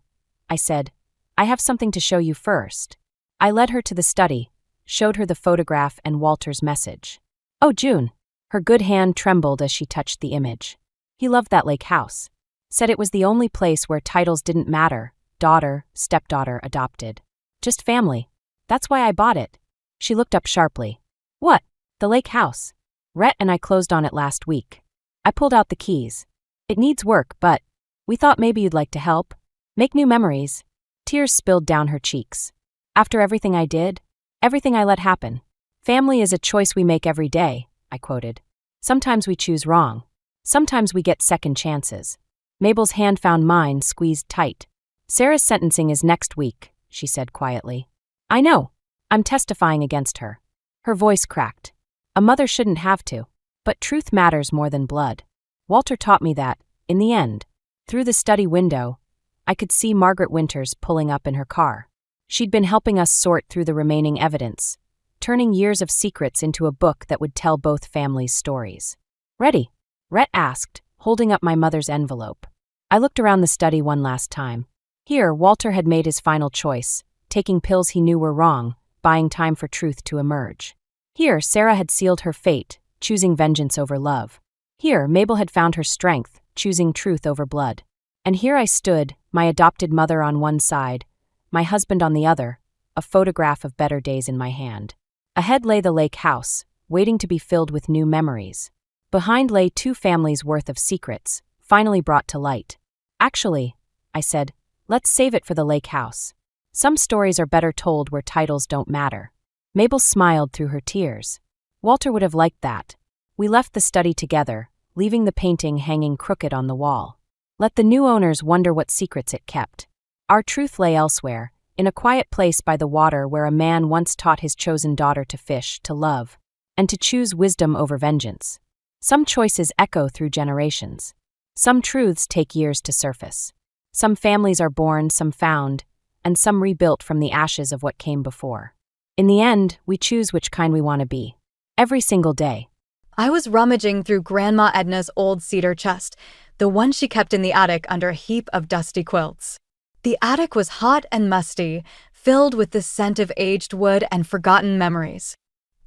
I said, I have something to show you first. I led her to the study, showed her the photograph and Walter's message. Oh, June. Her good hand trembled as she touched the image. He loved that lake house. Said it was the only place where titles didn't matter, daughter, stepdaughter, adopted. Just family. That's why I bought it. She looked up sharply. What? The lake house. Rhett and I closed on it last week. I pulled out the keys. It needs work, but we thought maybe you'd like to help. Make new memories. Tears spilled down her cheeks. After everything I did, everything I let happen. Family is a choice we make every day, I quoted. Sometimes we choose wrong. Sometimes we get second chances. Mabel's hand found mine, squeezed tight. Sarah's sentencing is next week, she said quietly. I know. I'm testifying against her. Her voice cracked. A mother shouldn't have to. But truth matters more than blood. Walter taught me that, in the end. Through the study window, I could see Margaret Winters pulling up in her car. She'd been helping us sort through the remaining evidence, turning years of secrets into a book that would tell both families' stories. Ready? Rhett asked, holding up my mother's envelope. I looked around the study one last time. Here, Walter had made his final choice, taking pills he knew were wrong, buying time for truth to emerge. Here, Sarah had sealed her fate, choosing vengeance over love. Here, Mabel had found her strength, choosing truth over blood. And here I stood, my adopted mother on one side, my husband on the other, a photograph of better days in my hand. Ahead lay the lake house, waiting to be filled with new memories. Behind lay 2 families' worth of secrets, finally brought to light. Actually, I said, let's save it for the lake house. Some stories are better told where titles don't matter. Mabel smiled through her tears. Walter would have liked that. We left the study together, leaving the painting hanging crooked on the wall. Let the new owners wonder what secrets it kept. Our truth lay elsewhere, in a quiet place by the water where a man once taught his chosen daughter to fish, to love, and to choose wisdom over vengeance. Some choices echo through generations. Some truths take years to surface. Some families are born, some found, and some rebuilt from the ashes of what came before. In the end, we choose which kind we want to be. Every single day. I was rummaging through Grandma Edna's old cedar chest, the one she kept in the attic under a heap of dusty quilts. The attic was hot and musty, filled with the scent of aged wood and forgotten memories.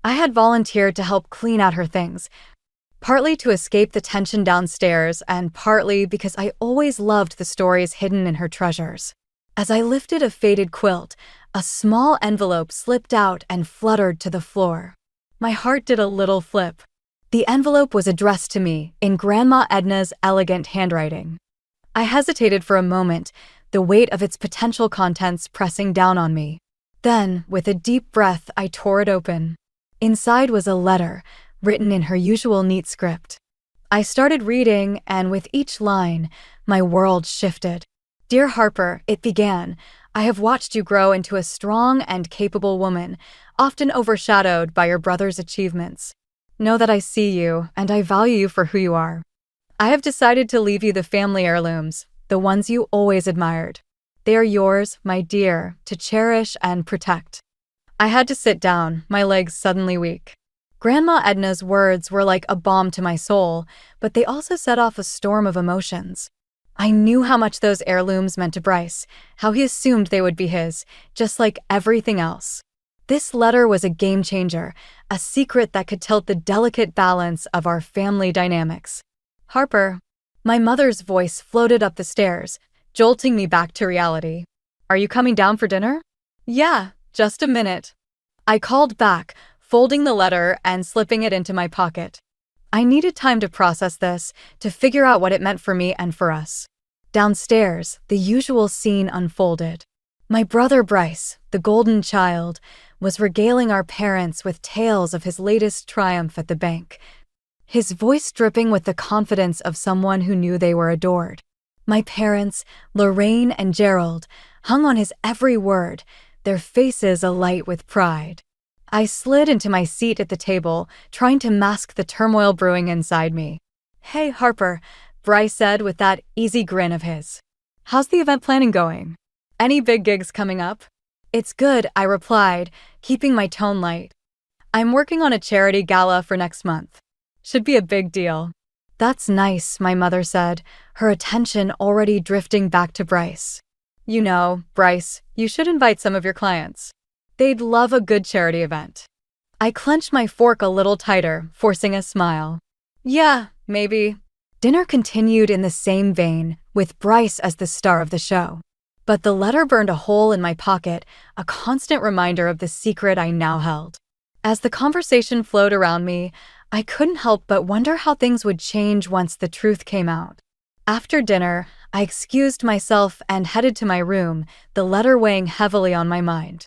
I had volunteered to help clean out her things, partly to escape the tension downstairs and partly because I always loved the stories hidden in her treasures. As I lifted a faded quilt, a small envelope slipped out and fluttered to the floor. My heart did a little flip. The envelope was addressed to me in Grandma Edna's elegant handwriting. I hesitated for a moment, the weight of its potential contents pressing down on me. Then, with a deep breath, I tore it open. Inside was a letter, written in her usual neat script. I started reading, and with each line, my world shifted. Dear Harper, it began, I have watched you grow into a strong and capable woman, often overshadowed by your brother's achievements. Know that I see you, and I value you for who you are. I have decided to leave you the family heirlooms, the ones you always admired. They are yours, my dear, to cherish and protect. I had to sit down, my legs suddenly weak. Grandma Edna's words were like a balm to my soul, but they also set off a storm of emotions. I knew how much those heirlooms meant to Bryce, how he assumed they would be his, just like everything else. This letter was a game changer, a secret that could tilt the delicate balance of our family dynamics. Harper, my mother's voice floated up the stairs, jolting me back to reality. Are you coming down for dinner? Yeah, just a minute. I called back, folding the letter and slipping it into my pocket. I needed time to process this, to figure out what it meant for me and for us. Downstairs, the usual scene unfolded. My brother Bryce, the golden child, was regaling our parents with tales of his latest triumph at the bank, his voice dripping with the confidence of someone who knew they were adored. My parents, Lorraine and Gerald, hung on his every word, their faces alight with pride. I slid into my seat at the table, trying to mask the turmoil brewing inside me. "Hey, Harper," Bryce said with that easy grin of his. "How's the event planning going? Any big gigs coming up?" "It's good," I replied, keeping my tone light. "I'm working on a charity gala for next month. Should be a big deal." "That's nice," my mother said, her attention already drifting back to Bryce. "You know, Bryce, you should invite some of your clients. They'd love a good charity event." I clenched my fork a little tighter, forcing a smile. "Yeah, maybe." Dinner continued in the same vein, with Bryce as the star of the show. But the letter burned a hole in my pocket, a constant reminder of the secret I now held. As the conversation flowed around me, I couldn't help but wonder how things would change once the truth came out. After dinner, I excused myself and headed to my room, the letter weighing heavily on my mind.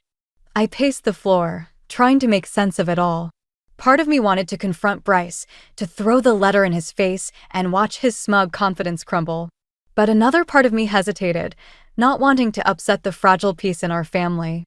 I paced the floor, trying to make sense of it all. Part of me wanted to confront Bryce, to throw the letter in his face and watch his smug confidence crumble. But another part of me hesitated, not wanting to upset the fragile peace in our family.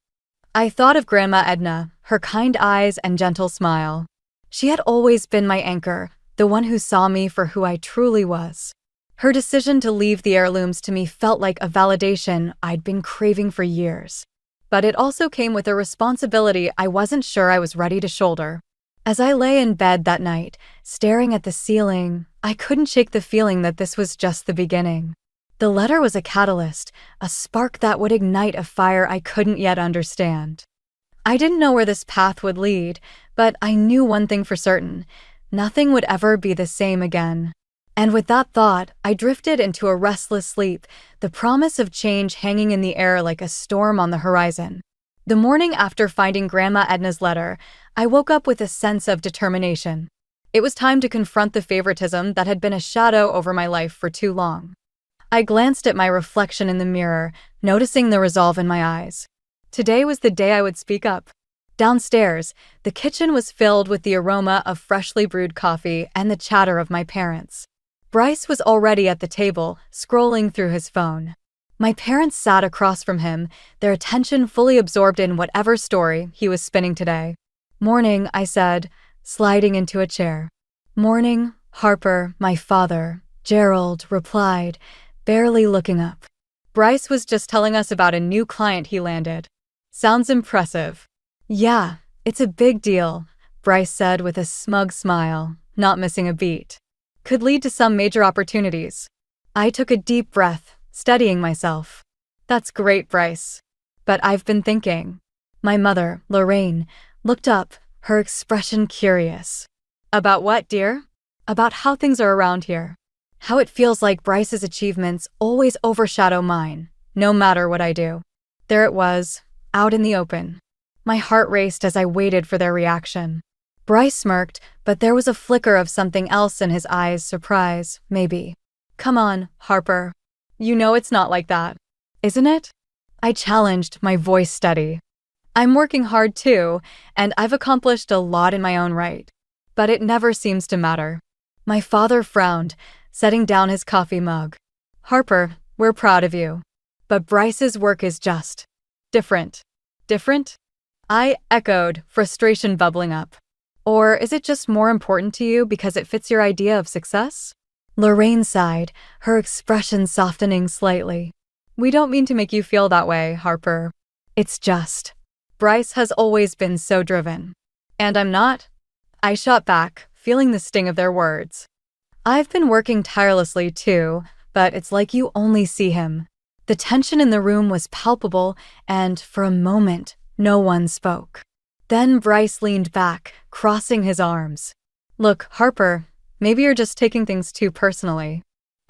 I thought of Grandma Edna, her kind eyes and gentle smile. She had always been my anchor, the one who saw me for who I truly was. Her decision to leave the heirlooms to me felt like a validation I'd been craving for years. But it also came with a responsibility I wasn't sure I was ready to shoulder. As I lay in bed that night, staring at the ceiling, I couldn't shake the feeling that this was just the beginning. The letter was a catalyst, a spark that would ignite a fire I couldn't yet understand. I didn't know where this path would lead, but I knew one thing for certain: nothing would ever be the same again. And with that thought, I drifted into a restless sleep, the promise of change hanging in the air like a storm on the horizon. The morning after finding Grandma Edna's letter, I woke up with a sense of determination. It was time to confront the favoritism that had been a shadow over my life for too long. I glanced at my reflection in the mirror, noticing the resolve in my eyes. Today was the day I would speak up. Downstairs, the kitchen was filled with the aroma of freshly brewed coffee and the chatter of my parents. Bryce was already at the table, scrolling through his phone. My parents sat across from him, their attention fully absorbed in whatever story he was spinning today. "Morning," I said, sliding into a chair. "Morning, Harper," my father, Gerald, replied, barely looking up. "Bryce was just telling us about a new client he landed. Sounds impressive." "Yeah, it's a big deal," Bryce said with a smug smile, not missing a beat. "Could lead to some major opportunities." I took a deep breath, steadying myself. "That's great, Bryce. But I've been thinking." My mother, Lorraine, looked up, her expression curious. "About what, dear?" "About how things are around here. How it feels like Bryce's achievements always overshadow mine, no matter what I do." There it was, out in the open. My heart raced as I waited for their reaction. Bryce smirked, but there was a flicker of something else in his eyes, surprise, maybe. "Come on, Harper. You know it's not like that, isn't it?" I challenged, my voice steady. "I'm working hard too, and I've accomplished a lot in my own right. But it never seems to matter." My father frowned, setting down his coffee mug. "Harper, we're proud of you. But Bryce's work is just different." "Different?" I echoed, frustration bubbling up. "Or is it just more important to you because it fits your idea of success?" Lorraine sighed, her expression softening slightly. "We don't mean to make you feel that way, Harper. It's just Bryce has always been so driven. And I'm not." I shot back, feeling the sting of their words. "I've been working tirelessly too, but it's like you only see him." The tension in the room was palpable, and for a moment, no one spoke. Then Bryce leaned back, crossing his arms. "Look, Harper, maybe you're just taking things too personally."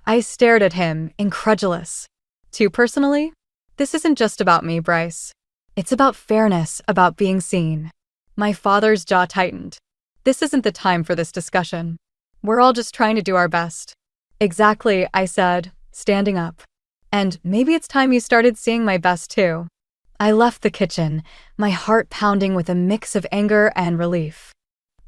I stared at him, incredulous. "Too personally? This isn't just about me, Bryce. It's about fairness, about being seen." My father's jaw tightened. "This isn't the time for this discussion. We're all just trying to do our best." "Exactly," I said, standing up. "And maybe it's time you started seeing my best too." I left the kitchen, my heart pounding with a mix of anger and relief.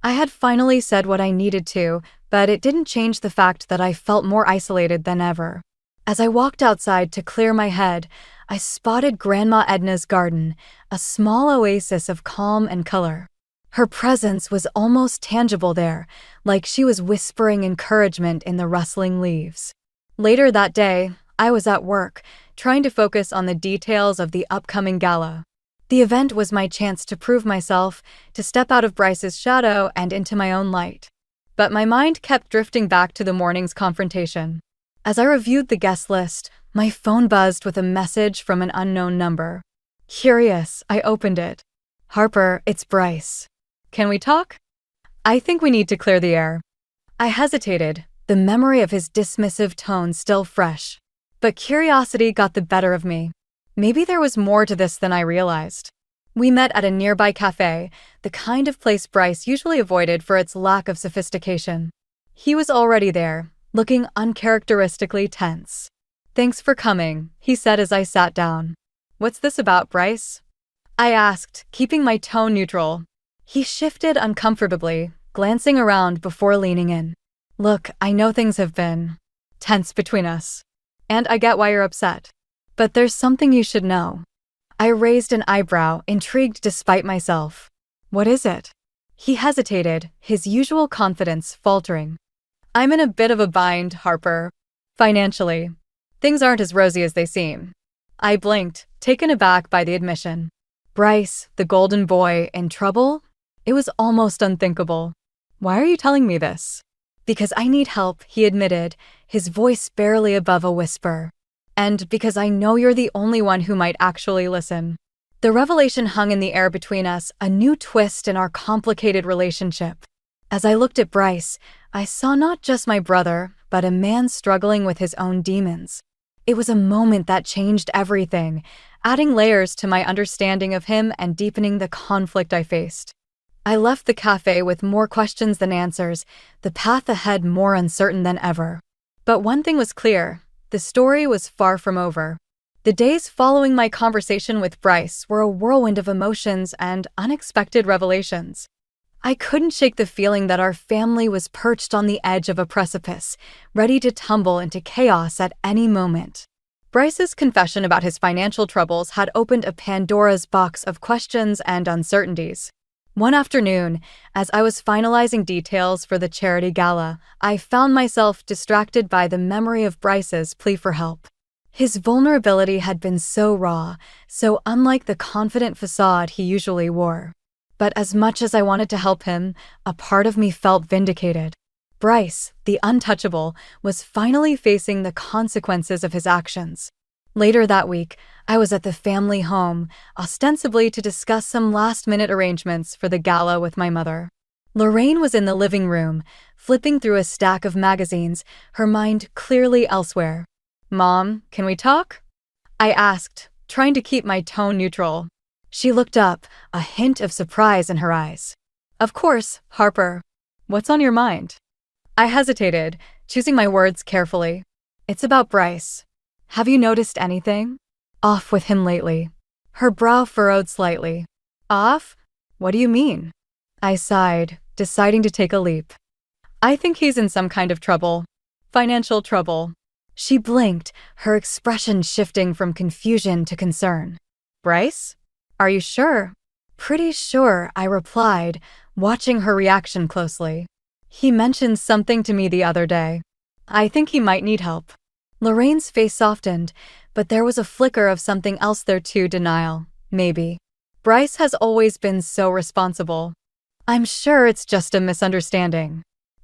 I had finally said what I needed to, but it didn't change the fact that I felt more isolated than ever. As I walked outside to clear my head, I spotted Grandma Edna's garden, a small oasis of calm and color. Her presence was almost tangible there, like she was whispering encouragement in the rustling leaves. Later that day, I was at work, trying to focus on the details of the upcoming gala. The event was my chance to prove myself, to step out of Bryce's shadow and into my own light. But my mind kept drifting back to the morning's confrontation. As I reviewed the guest list, my phone buzzed with a message from an unknown number. Curious, I opened it. "Harper, it's Bryce. Can we talk? I think we need to clear the air." I hesitated, the memory of his dismissive tone still fresh. But curiosity got the better of me. Maybe there was more to this than I realized. We met at a nearby cafe, the kind of place Bryce usually avoided for its lack of sophistication. He was already there, looking uncharacteristically tense. "Thanks for coming," he said as I sat down. "What's this about, Bryce?" I asked, keeping my tone neutral. He shifted uncomfortably, glancing around before leaning in. "Look, I know things have been tense between us, and I get why you're upset. But there's something you should know." I raised an eyebrow, intrigued despite myself. "What is it?" He hesitated, his usual confidence faltering. "I'm in a bit of a bind, Harper. Financially. Things aren't as rosy as they seem." I blinked, taken aback by the admission. Bryce, the golden boy, in trouble? It was almost unthinkable. "Why are you telling me this?" "Because I need help," he admitted, his voice barely above a whisper. "And because I know you're the only one who might actually listen." The revelation hung in the air between us, a new twist in our complicated relationship. As I looked at Bryce, I saw not just my brother, but a man struggling with his own demons. It was a moment that changed everything, adding layers to my understanding of him and deepening the conflict I faced. I left the cafe with more questions than answers, the path ahead more uncertain than ever. But one thing was clear, the story was far from over. The days following my conversation with Bryce were a whirlwind of emotions and unexpected revelations. I couldn't shake the feeling that our family was perched on the edge of a precipice, ready to tumble into chaos at any moment. Bryce's confession about his financial troubles had opened a Pandora's box of questions and uncertainties. One afternoon, as I was finalizing details for the charity gala, I found myself distracted by the memory of Bryce's plea for help. His vulnerability had been so raw, so unlike the confident facade he usually wore. But as much as I wanted to help him, a part of me felt vindicated. Bryce, the untouchable, was finally facing the consequences of his actions. Later that week, I was at the family home, ostensibly to discuss some last-minute arrangements for the gala with my mother. Lorraine was in the living room, flipping through a stack of magazines, her mind clearly elsewhere. "Mom, can we talk?" I asked, trying to keep my tone neutral. She looked up, a hint of surprise in her eyes. "Of course, Harper. What's on your mind?" I hesitated, choosing my words carefully. "It's about Bryce. Have you noticed anything off with him lately?" Her brow furrowed slightly. "Off? What do you mean?" I sighed, deciding to take a leap. "I think he's in some kind of trouble. Financial trouble." She blinked, her expression shifting from confusion to concern. "Bryce? Are you sure?" "Pretty sure," I replied, watching her reaction closely. "He mentioned something to me the other day. I think he might need help." Lorraine's face softened, but there was a flicker of something else there too, denial, maybe. "Bryce has always been so responsible. I'm sure it's just a misunderstanding."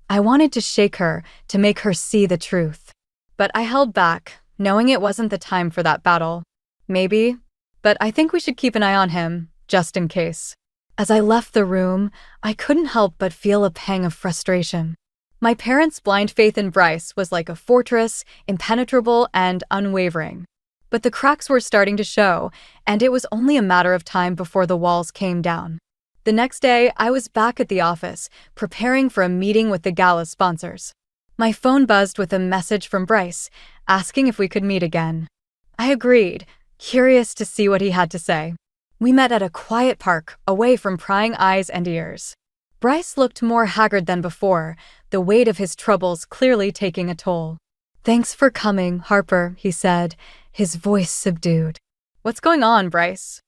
I wanted to shake her, to make her see the truth. But I held back, knowing it wasn't the time for that battle. "Maybe, but I think we should keep an eye on him, just in case." As I left the room, I couldn't help but feel a pang of frustration. My parents' blind faith in Bryce was like a fortress, impenetrable and unwavering. But the cracks were starting to show, and it was only a matter of time before the walls came down. The next day, I was back at the office, preparing for a meeting with the gala sponsors. My phone buzzed with a message from Bryce, asking if we could meet again. I agreed, curious to see what he had to say. We met at a quiet park, away from prying eyes and ears. Bryce looked more haggard than before, the weight of his troubles clearly taking a toll. "Thanks for coming, Harper," he said, his voice subdued. What's going on, Bryce?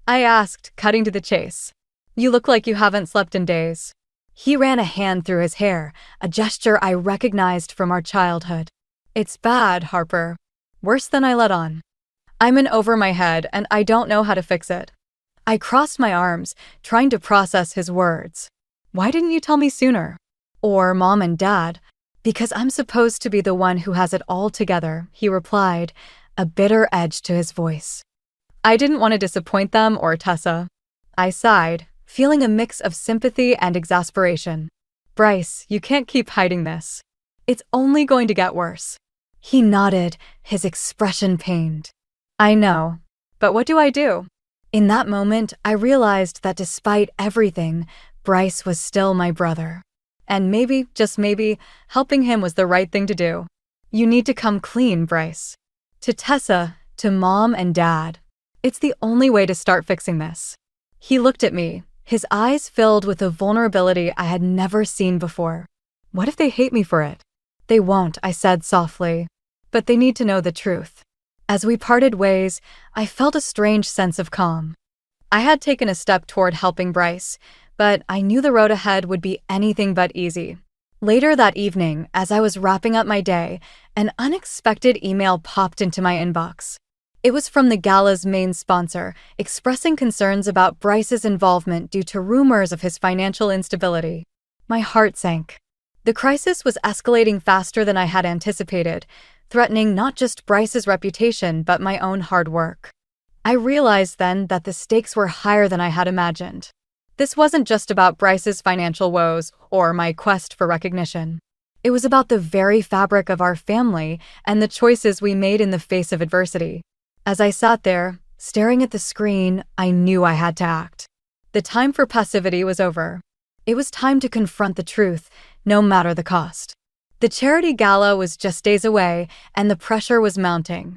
I asked, cutting to the chase. You look like you haven't slept in days. He ran a hand through his hair, a gesture I recognized from our childhood. It's bad, Harper. Worse than I let on. I'm in over my head and I don't know how to fix it. I crossed my arms, trying to process his words. Why didn't you tell me sooner? Or Mom and Dad? Because I'm supposed to be the one who has it all together, he replied, a bitter edge to his voice. I didn't want to disappoint them or Tessa. I sighed, feeling a mix of sympathy and exasperation. Bryce, you can't keep hiding this. It's only going to get worse. He nodded, his expression pained. I know, but what do I do? In that moment, I realized that despite everything, Bryce was still my brother. And maybe, just maybe, helping him was the right thing to do. You need to come clean, Bryce. To Tessa, to Mom and Dad. It's the only way to start fixing this. He looked at me, his eyes filled with a vulnerability I had never seen before. What if they hate me for it? They won't, I said softly. But they need to know the truth. As we parted ways, I felt a strange sense of calm. I had taken a step toward helping Bryce, but I knew the road ahead would be anything but easy. Later that evening, as I was wrapping up my day, an unexpected email popped into my inbox. It was from the gala's main sponsor, expressing concerns about Bryce's involvement due to rumors of his financial instability. My heart sank. The crisis was escalating faster than I had anticipated, threatening not just Bryce's reputation but my own hard work. I realized then that the stakes were higher than I had imagined. This wasn't just about Bryce's financial woes or my quest for recognition. It was about the very fabric of our family and the choices we made in the face of adversity. As I sat there, staring at the screen, I knew I had to act. The time for passivity was over. It was time to confront the truth, no matter the cost. The charity gala was just days away, and the pressure was mounting.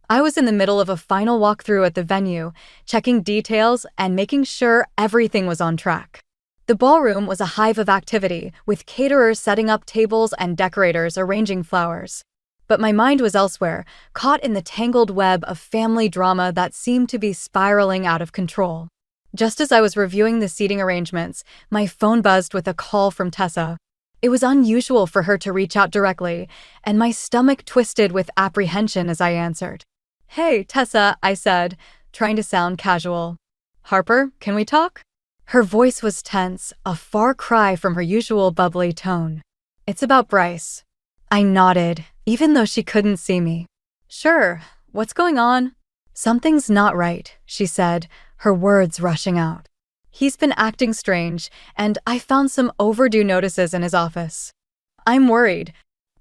I was in the middle of a final walkthrough at the venue, checking details and making sure everything was on track. The ballroom was a hive of activity, with caterers setting up tables and decorators arranging flowers. But my mind was elsewhere, caught in the tangled web of family drama that seemed to be spiraling out of control. Just as I was reviewing the seating arrangements, my phone buzzed with a call from Tessa. It was unusual for her to reach out directly, and my stomach twisted with apprehension as I answered. Hey, Tessa, I said, trying to sound casual. Harper, can we talk? Her voice was tense, a far cry from her usual bubbly tone. It's about Bryce. I nodded, even though she couldn't see me. Sure, what's going on? Something's not right, she said, her words rushing out. He's been acting strange, and I found some overdue notices in his office. I'm worried.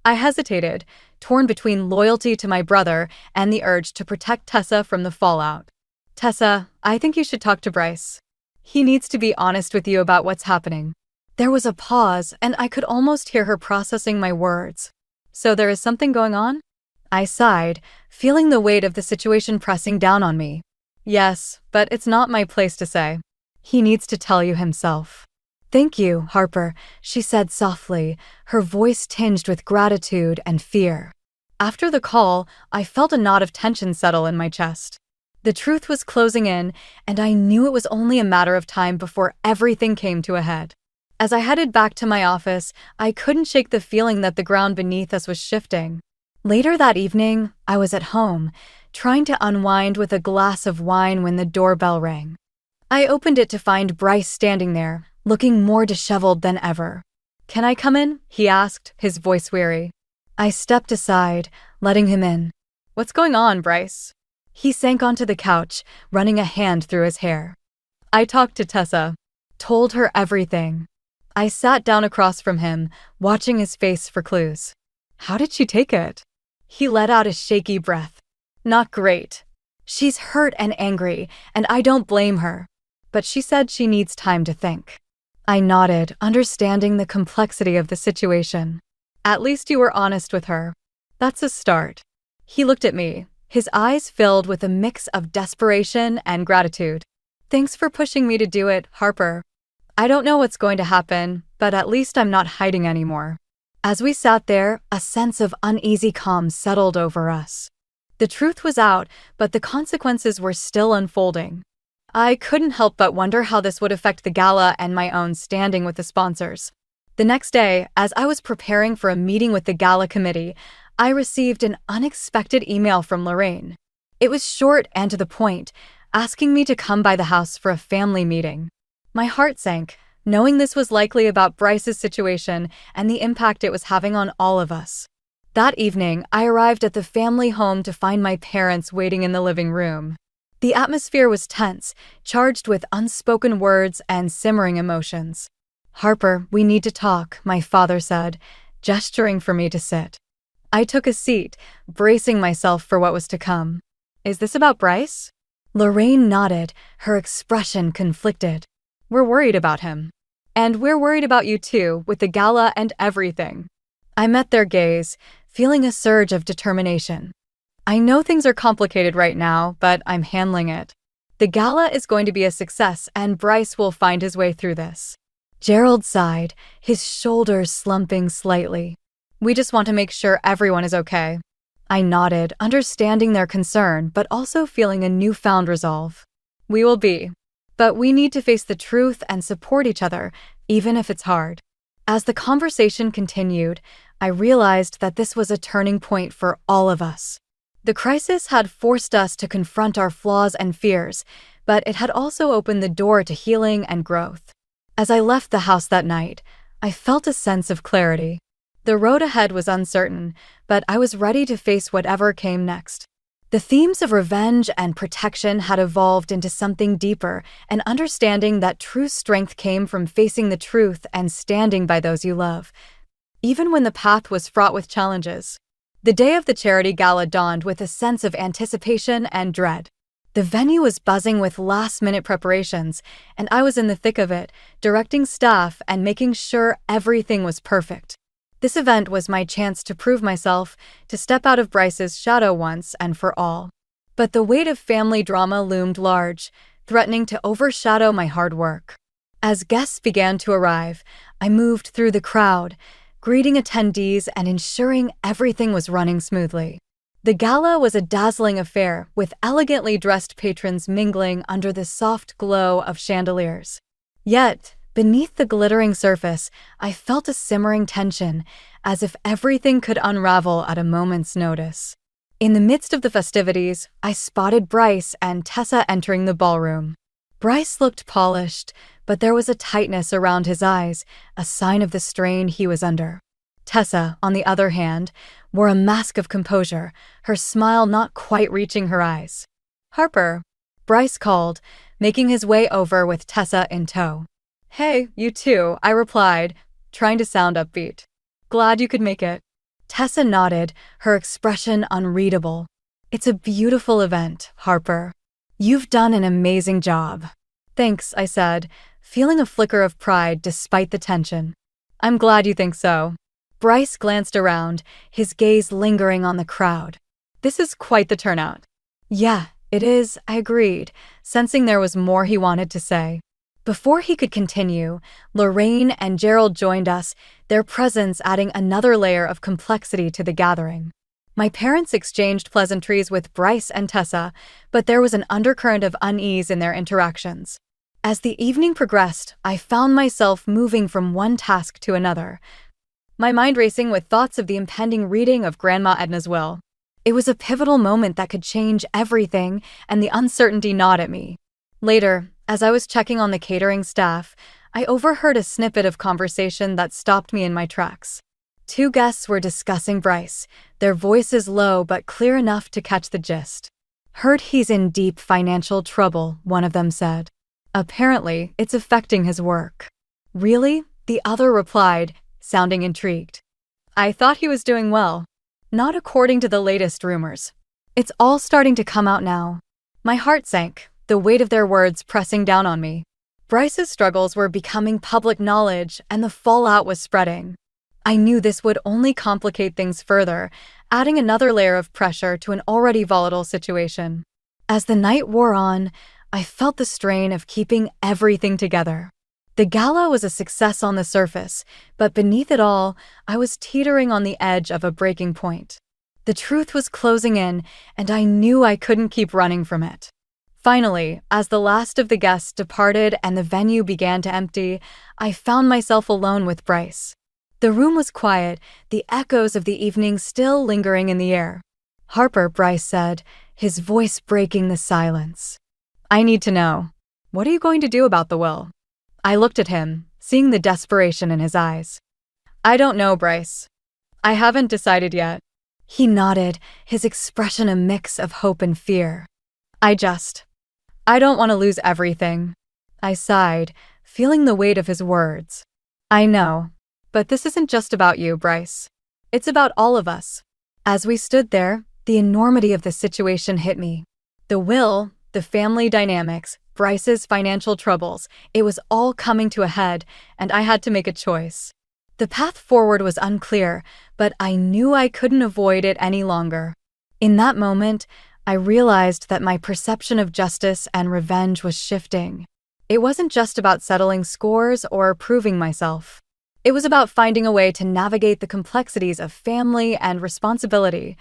I hesitated, torn between loyalty to my brother and the urge to protect Tessa from the fallout. Tessa, I think you should talk to Bryce. He needs to be honest with you about what's happening. There was a pause, and I could almost hear her processing my words. So there is something going on? I sighed, feeling the weight of the situation pressing down on me. Yes, but it's not my place to say. He needs to tell you himself. Thank you, Harper, she said softly, her voice tinged with gratitude and fear. After the call, I felt a knot of tension settle in my chest. The truth was closing in, and I knew it was only a matter of time before everything came to a head. As I headed back to my office, I couldn't shake the feeling that the ground beneath us was shifting. Later that evening, I was at home, trying to unwind with a glass of wine when the doorbell rang. I opened it to find Bryce standing there, looking more disheveled than ever. Can I come in? He asked, his voice weary. I stepped aside, letting him in. What's going on, Bryce? He sank onto the couch, running a hand through his hair. I talked to Tessa, told her everything. I sat down across from him, watching his face for clues. How did she take it? He let out a shaky breath. Not great. She's hurt and angry, and I don't blame her. But she said she needs time to think. I nodded, understanding the complexity of the situation. At least you were honest with her. That's a start. He looked at me, his eyes filled with a mix of desperation and gratitude. Thanks for pushing me to do it, Harper. I don't know what's going to happen, but at least I'm not hiding anymore. As we sat there, a sense of uneasy calm settled over us. The truth was out, but the consequences were still unfolding. I couldn't help but wonder how this would affect the gala and my own standing with the sponsors. The next day, as I was preparing for a meeting with the gala committee, I received an unexpected email from Lorraine. It was short and to the point, asking me to come by the house for a family meeting. My heart sank, knowing this was likely about Bryce's situation and the impact it was having on all of us. That evening, I arrived at the family home to find my parents waiting in the living room. The atmosphere was tense, charged with unspoken words and simmering emotions. "Harper, we need to talk," my father said, gesturing for me to sit. I took a seat, bracing myself for what was to come. "Is this about Bryce?" Lorraine nodded, her expression conflicted. "We're worried about him. And we're worried about you too, with the gala and everything." I met their gaze, feeling a surge of determination. "I know things are complicated right now, but I'm handling it. The gala is going to be a success, and Bryce will find his way through this." Gerald sighed, his shoulders slumping slightly. "We just want to make sure everyone is okay." I nodded, understanding their concern, but also feeling a newfound resolve. "We will be. But we need to face the truth and support each other, even if it's hard." As the conversation continued, I realized that this was a turning point for all of us. The crisis had forced us to confront our flaws and fears, but it had also opened the door to healing and growth. As I left the house that night, I felt a sense of clarity. The road ahead was uncertain, but I was ready to face whatever came next. The themes of revenge and protection had evolved into something deeper, an understanding that true strength came from facing the truth and standing by those you love, even when the path was fraught with challenges. The day of the charity gala dawned with a sense of anticipation and dread. The venue was buzzing with last-minute preparations, and I was in the thick of it, directing staff and making sure everything was perfect. This event was my chance to prove myself, to step out of Bryce's shadow once and for all. But the weight of family drama loomed large, threatening to overshadow my hard work. As guests began to arrive, I moved through the crowd, greeting attendees and ensuring everything was running smoothly. The gala was a dazzling affair, with elegantly dressed patrons mingling under the soft glow of chandeliers. Yet, beneath the glittering surface, I felt a simmering tension, as if everything could unravel at a moment's notice. In the midst of the festivities, I spotted Bryce and Tessa entering the ballroom. Bryce looked polished, but there was a tightness around his eyes, a sign of the strain he was under. Tessa, on the other hand, wore a mask of composure, her smile not quite reaching her eyes. "Harper," Bryce called, making his way over with Tessa in tow. "Hey, you too," I replied, trying to sound upbeat. "Glad you could make it." Tessa nodded, her expression unreadable. "It's a beautiful event, Harper. You've done an amazing job." "Thanks," I said, feeling a flicker of pride despite the tension. "I'm glad you think so." Bryce glanced around, his gaze lingering on the crowd. "This is quite the turnout." "Yeah, it is," I agreed, sensing there was more he wanted to say. Before he could continue, Lorraine and Gerald joined us, their presence adding another layer of complexity to the gathering. My parents exchanged pleasantries with Bryce and Tessa, but there was an undercurrent of unease in their interactions. As the evening progressed, I found myself moving from one task to another, my mind racing with thoughts of the impending reading of Grandma Edna's will. It was a pivotal moment that could change everything, and the uncertainty gnawed at me. Later, as I was checking on the catering staff, I overheard a snippet of conversation that stopped me in my tracks. Two guests were discussing Bryce, their voices low but clear enough to catch the gist. "Heard he's in deep financial trouble," one of them said. "Apparently, it's affecting his work." "Really?" the other replied, sounding intrigued. "I thought he was doing well." "Not according to the latest rumors. It's all starting to come out now." My heart sank, the weight of their words pressing down on me. Bryce's struggles were becoming public knowledge, and the fallout was spreading. I knew this would only complicate things further, adding another layer of pressure to an already volatile situation. As the night wore on, I felt the strain of keeping everything together. The gala was a success on the surface, but beneath it all, I was teetering on the edge of a breaking point. The truth was closing in, and I knew I couldn't keep running from it. Finally, as the last of the guests departed and the venue began to empty, I found myself alone with Bryce. The room was quiet, the echoes of the evening still lingering in the air. "Harper," Bryce said, his voice breaking the silence. "I need to know. What are you going to do about the will?" I looked at him, seeing the desperation in his eyes. "I don't know, Bryce. I haven't decided yet." He nodded, his expression a mix of hope and fear. I don't want to lose everything." I sighed, feeling the weight of his words. "I know. But this isn't just about you, Bryce. It's about all of us." As we stood there, the enormity of the situation hit me. The will, the family dynamics, Bryce's financial troubles, it was all coming to a head, and I had to make a choice. The path forward was unclear, but I knew I couldn't avoid it any longer. In that moment, I realized that my perception of justice and revenge was shifting. It wasn't just about settling scores or proving myself. It was about finding a way to navigate the complexities of family and responsibility,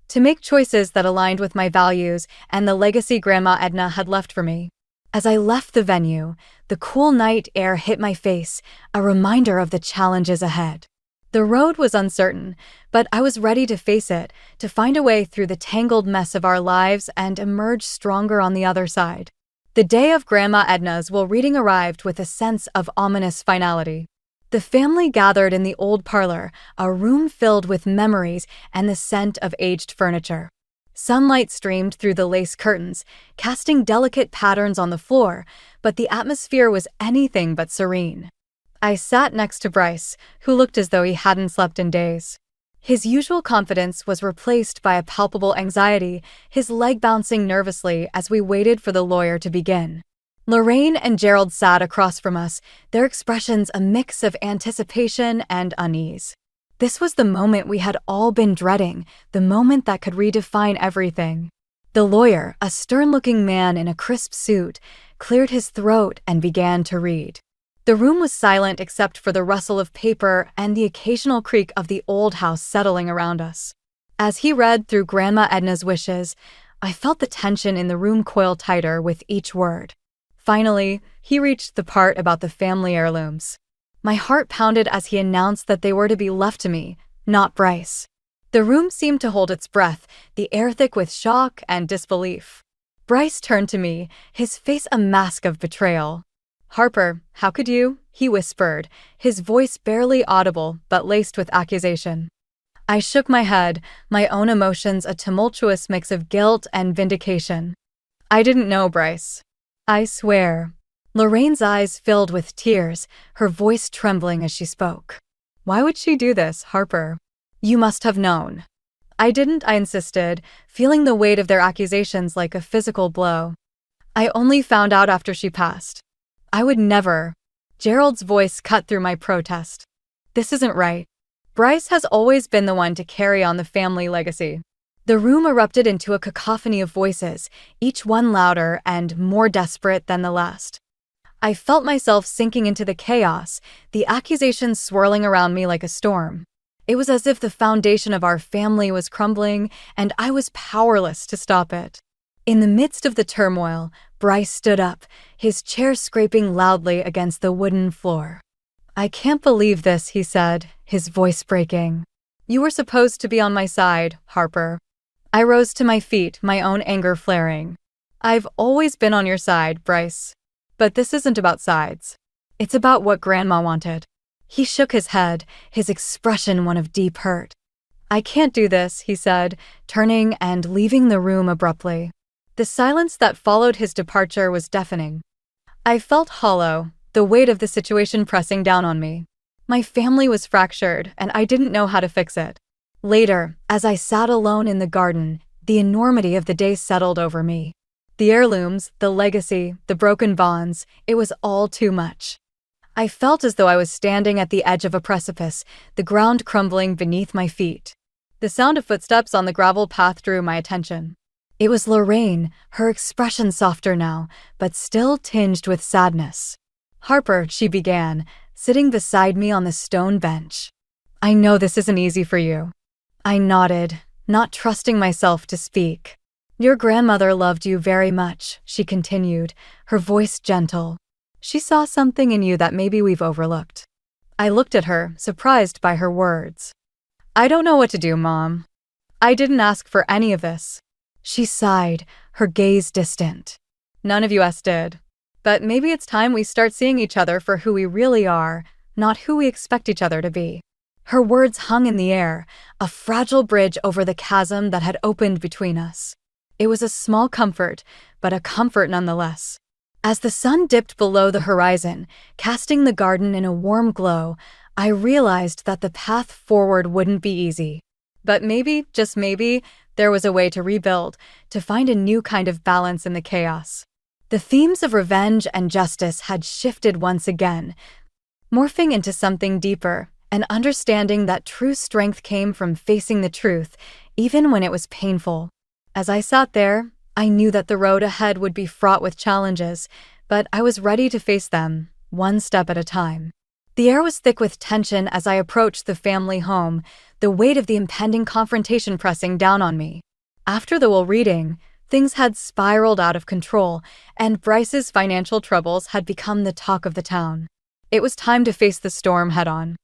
to make choices that aligned with my values and the legacy Grandma Edna had left for me. As I left the venue, the cool night air hit my face, a reminder of the challenges ahead. The road was uncertain, but I was ready to face it, to find a way through the tangled mess of our lives and emerge stronger on the other side. The day of Grandma Edna's will reading arrived with a sense of ominous finality. The family gathered in the old parlor, a room filled with memories and the scent of aged furniture. Sunlight streamed through the lace curtains, casting delicate patterns on the floor, but the atmosphere was anything but serene. I sat next to Bryce, who looked as though he hadn't slept in days. His usual confidence was replaced by a palpable anxiety, his leg bouncing nervously as we waited for the lawyer to begin. Lorraine and Gerald sat across from us, their expressions a mix of anticipation and unease. This was the moment we had all been dreading, the moment that could redefine everything. The lawyer, a stern-looking man in a crisp suit, cleared his throat and began to read. The room was silent except for the rustle of paper and the occasional creak of the old house settling around us. As he read through Grandma Edna's wishes, I felt the tension in the room coil tighter with each word. Finally, he reached the part about the family heirlooms. My heart pounded as he announced that they were to be left to me, not Bryce. The room seemed to hold its breath, the air thick with shock and disbelief. Bryce turned to me, his face a mask of betrayal. "Harper, how could you?" he whispered, his voice barely audible but laced with accusation. I shook my head, my own emotions a tumultuous mix of guilt and vindication. "I didn't know, Bryce. I swear." Lorraine's eyes filled with tears, her voice trembling as she spoke. "Why would she do this, Harper? You must have known." "I didn't," I insisted, feeling the weight of their accusations like a physical blow. "I only found out after she passed. I would never." Gerald's voice cut through my protest. "This isn't right. Bryce has always been the one to carry on the family legacy." The room erupted into a cacophony of voices, each one louder and more desperate than the last. I felt myself sinking into the chaos, the accusations swirling around me like a storm. It was as if the foundation of our family was crumbling, and I was powerless to stop it. In the midst of the turmoil, Bryce stood up, his chair scraping loudly against the wooden floor. "I can't believe this," he said, his voice breaking. "You were supposed to be on my side, Harper." I rose to my feet, my own anger flaring. "I've always been on your side, Bryce. But this isn't about sides. It's about what Grandma wanted." He shook his head, his expression one of deep hurt. "I can't do this," he said, turning and leaving the room abruptly. The silence that followed his departure was deafening. I felt hollow, the weight of the situation pressing down on me. My family was fractured, and I didn't know how to fix it. Later, as I sat alone in the garden, the enormity of the day settled over me. The heirlooms, the legacy, the broken bonds, it was all too much. I felt as though I was standing at the edge of a precipice, the ground crumbling beneath my feet. The sound of footsteps on the gravel path drew my attention. It was Lorraine, her expression softer now, but still tinged with sadness. "Harper," she began, sitting beside me on the stone bench. "I know this isn't easy for you." I nodded, not trusting myself to speak. Your grandmother loved you very much, she continued, her voice gentle. She saw something in you that maybe we've overlooked. I looked at her, surprised by her words. I don't know what to do, Mom. I didn't ask for any of this. She sighed, her gaze distant. None of us did. But maybe it's time we start seeing each other for who we really are, not who we expect each other to be. Her words hung in the air, a fragile bridge over the chasm that had opened between us. It was a small comfort, but a comfort nonetheless. As the sun dipped below the horizon, casting the garden in a warm glow, I realized that the path forward wouldn't be easy. But maybe, just maybe, there was a way to rebuild, to find a new kind of balance in the chaos. The themes of revenge and justice had shifted once again, morphing into something deeper, an understanding that true strength came from facing the truth, even when it was painful. As I sat there, I knew that the road ahead would be fraught with challenges, but I was ready to face them, one step at a time. The air was thick with tension as I approached the family home, the weight of the impending confrontation pressing down on me. After the will reading, things had spiraled out of control, and Bryce's financial troubles had become the talk of the town. It was time to face the storm head-on.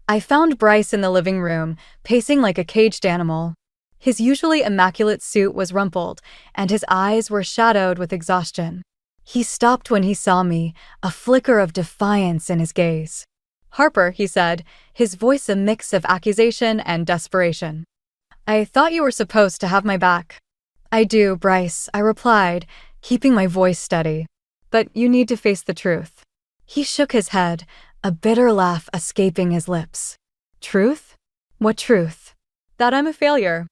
I found Bryce in the living room, pacing like a caged animal. His usually immaculate suit was rumpled, and his eyes were shadowed with exhaustion. He stopped when he saw me, a flicker of defiance in his gaze. Harper, he said, his voice a mix of accusation and desperation. I thought you were supposed to have my back. I do, Bryce, I replied, keeping my voice steady. But you need to face the truth. He shook his head, a bitter laugh escaping his lips. Truth? What truth? That I'm a failure.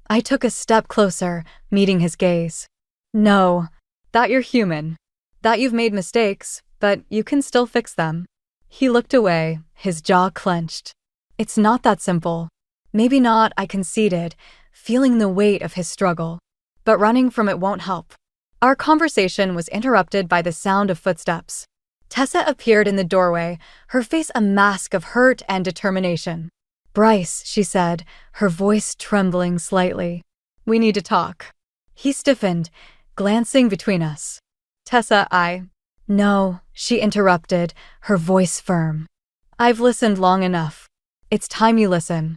I took a step closer, meeting his gaze. No, that you're human. That you've made mistakes, but you can still fix them. He looked away, his jaw clenched. It's not that simple. Maybe not, I conceded, feeling the weight of his struggle. But running from it won't help. Our conversation was interrupted by the sound of footsteps. Tessa appeared in the doorway, her face a mask of hurt and determination. Bryce, she said, her voice trembling slightly. We need to talk. He stiffened, glancing between us. Tessa, No, she interrupted, her voice firm. I've listened long enough. It's time you listen.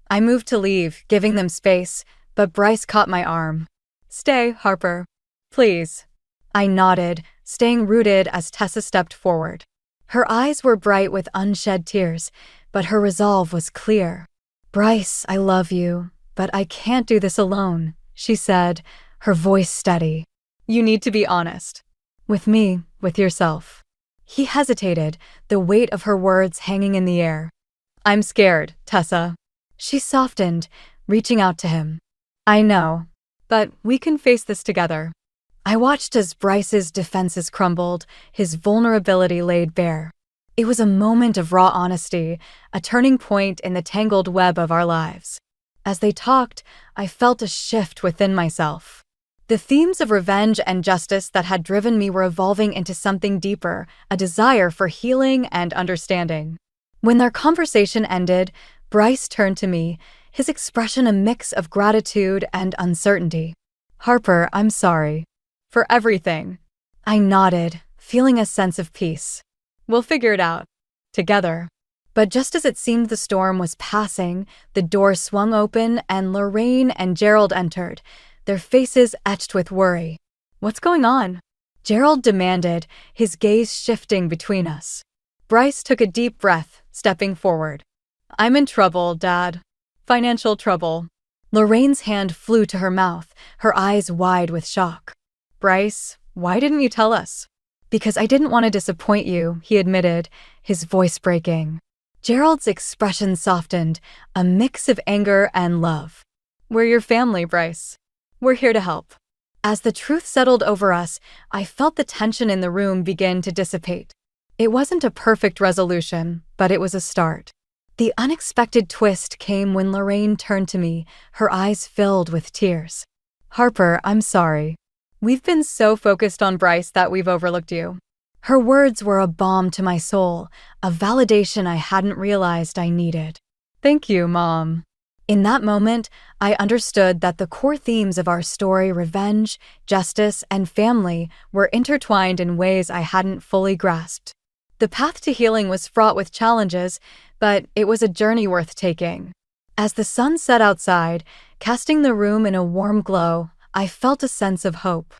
I moved to leave, giving them space, but Bryce caught my arm. Stay, Harper. Please. I nodded, staying rooted as Tessa stepped forward. Her eyes were bright with unshed tears, but her resolve was clear. Bryce, I love you, but I can't do this alone, she said, her voice steady. You need to be honest. With me, with yourself. He hesitated, the weight of her words hanging in the air. I'm scared, Tessa. She softened, reaching out to him. I know, but we can face this together. I watched as Bryce's defenses crumbled, his vulnerability laid bare. It was a moment of raw honesty, a turning point in the tangled web of our lives. As they talked, I felt a shift within myself. The themes of revenge and justice that had driven me were evolving into something deeper, a desire for healing and understanding. When their conversation ended, Bryce turned to me, his expression a mix of gratitude and uncertainty. Harper, I'm sorry. For everything. I nodded, feeling a sense of peace. We'll figure it out. Together. But just as it seemed the storm was passing, the door swung open and Lorraine and Gerald entered, their faces etched with worry. What's going on? Gerald demanded, his gaze shifting between us. Bryce took a deep breath, stepping forward. I'm in trouble, Dad. Financial trouble. Lorraine's hand flew to her mouth, her eyes wide with shock. Bryce, why didn't you tell us? Because I didn't want to disappoint you, he admitted, his voice breaking. Gerald's expression softened, a mix of anger and love. We're your family, Bryce. We're here to help. As the truth settled over us, I felt the tension in the room begin to dissipate. It wasn't a perfect resolution, but it was a start. The unexpected twist came when Lorraine turned to me, her eyes filled with tears. Harper, I'm sorry. We've been so focused on Bryce that we've overlooked you. Her words were a balm to my soul, a validation I hadn't realized I needed. Thank you, Mom. In that moment, I understood that the core themes of our story, revenge, justice, and family, were intertwined in ways I hadn't fully grasped. The path to healing was fraught with challenges, but it was a journey worth taking. As the sun set outside, casting the room in a warm glow, I felt a sense of hope.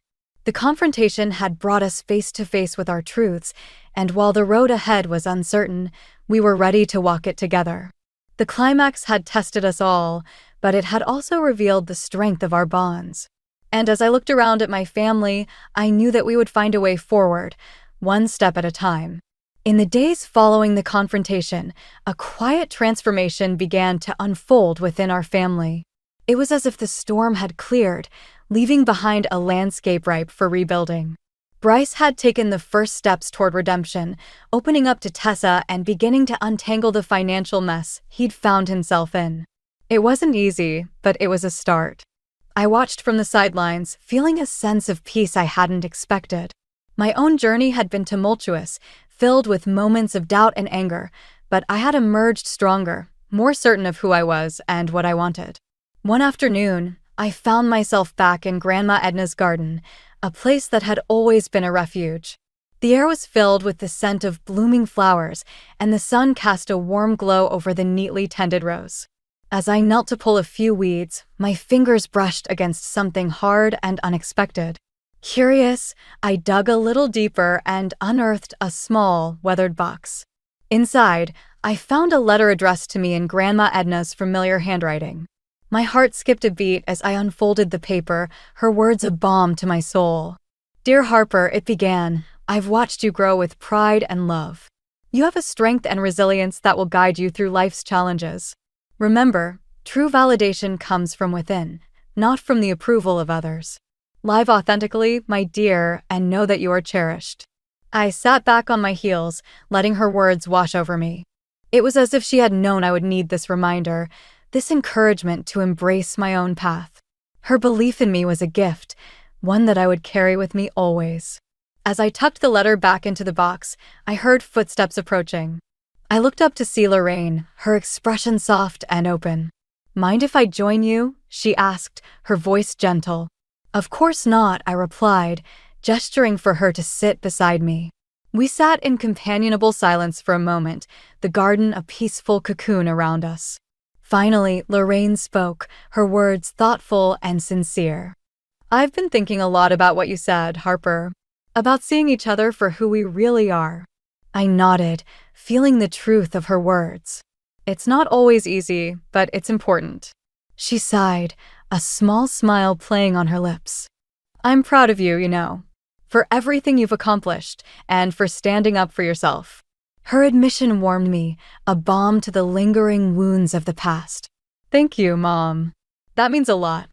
The confrontation had brought us face to face with our truths, and while the road ahead was uncertain, we were ready to walk it together. The climax had tested us all, but it had also revealed the strength of our bonds. And as I looked around at my family, I knew that we would find a way forward, one step at a time. In the days following the confrontation, a quiet transformation began to unfold within our family. It was as if the storm had cleared, leaving behind a landscape ripe for rebuilding. Bryce had taken the first steps toward redemption, opening up to Tessa and beginning to untangle the financial mess he'd found himself in. It wasn't easy, but it was a start. I watched from the sidelines, feeling a sense of peace I hadn't expected. My own journey had been tumultuous, filled with moments of doubt and anger, but I had emerged stronger, more certain of who I was and what I wanted. One afternoon, I found myself back in Grandma Edna's garden, a place that had always been a refuge. The air was filled with the scent of blooming flowers, and the sun cast a warm glow over the neatly tended rows. As I knelt to pull a few weeds, my fingers brushed against something hard and unexpected. Curious, I dug a little deeper and unearthed a small, weathered box. Inside, I found a letter addressed to me in Grandma Edna's familiar handwriting. My heart skipped a beat as I unfolded the paper, her words a balm to my soul. "Dear Harper," it began, "I've watched you grow with pride and love. You have a strength and resilience that will guide you through life's challenges. Remember, true validation comes from within, not from the approval of others. Live authentically, my dear, and know that you are cherished." I sat back on my heels, letting her words wash over me. It was as if she had known I would need this reminder, this encouragement to embrace my own path. Her belief in me was a gift, one that I would carry with me always. As I tucked the letter back into the box, I heard footsteps approaching. I looked up to see Lorraine, her expression soft and open. "Mind if I join you?" she asked, her voice gentle. "Of course not," I replied, gesturing for her to sit beside me. We sat in companionable silence for a moment, the garden a peaceful cocoon around us. Finally, Lorraine spoke, her words thoughtful and sincere. "I've been thinking a lot about what you said, Harper, about seeing each other for who we really are." I nodded, feeling the truth of her words. "It's not always easy, but it's important." She sighed, a small smile playing on her lips. "I'm proud of you, for everything you've accomplished and for standing up for yourself." Her admission warmed me, a balm to the lingering wounds of the past. "Thank you, Mom. That means a lot."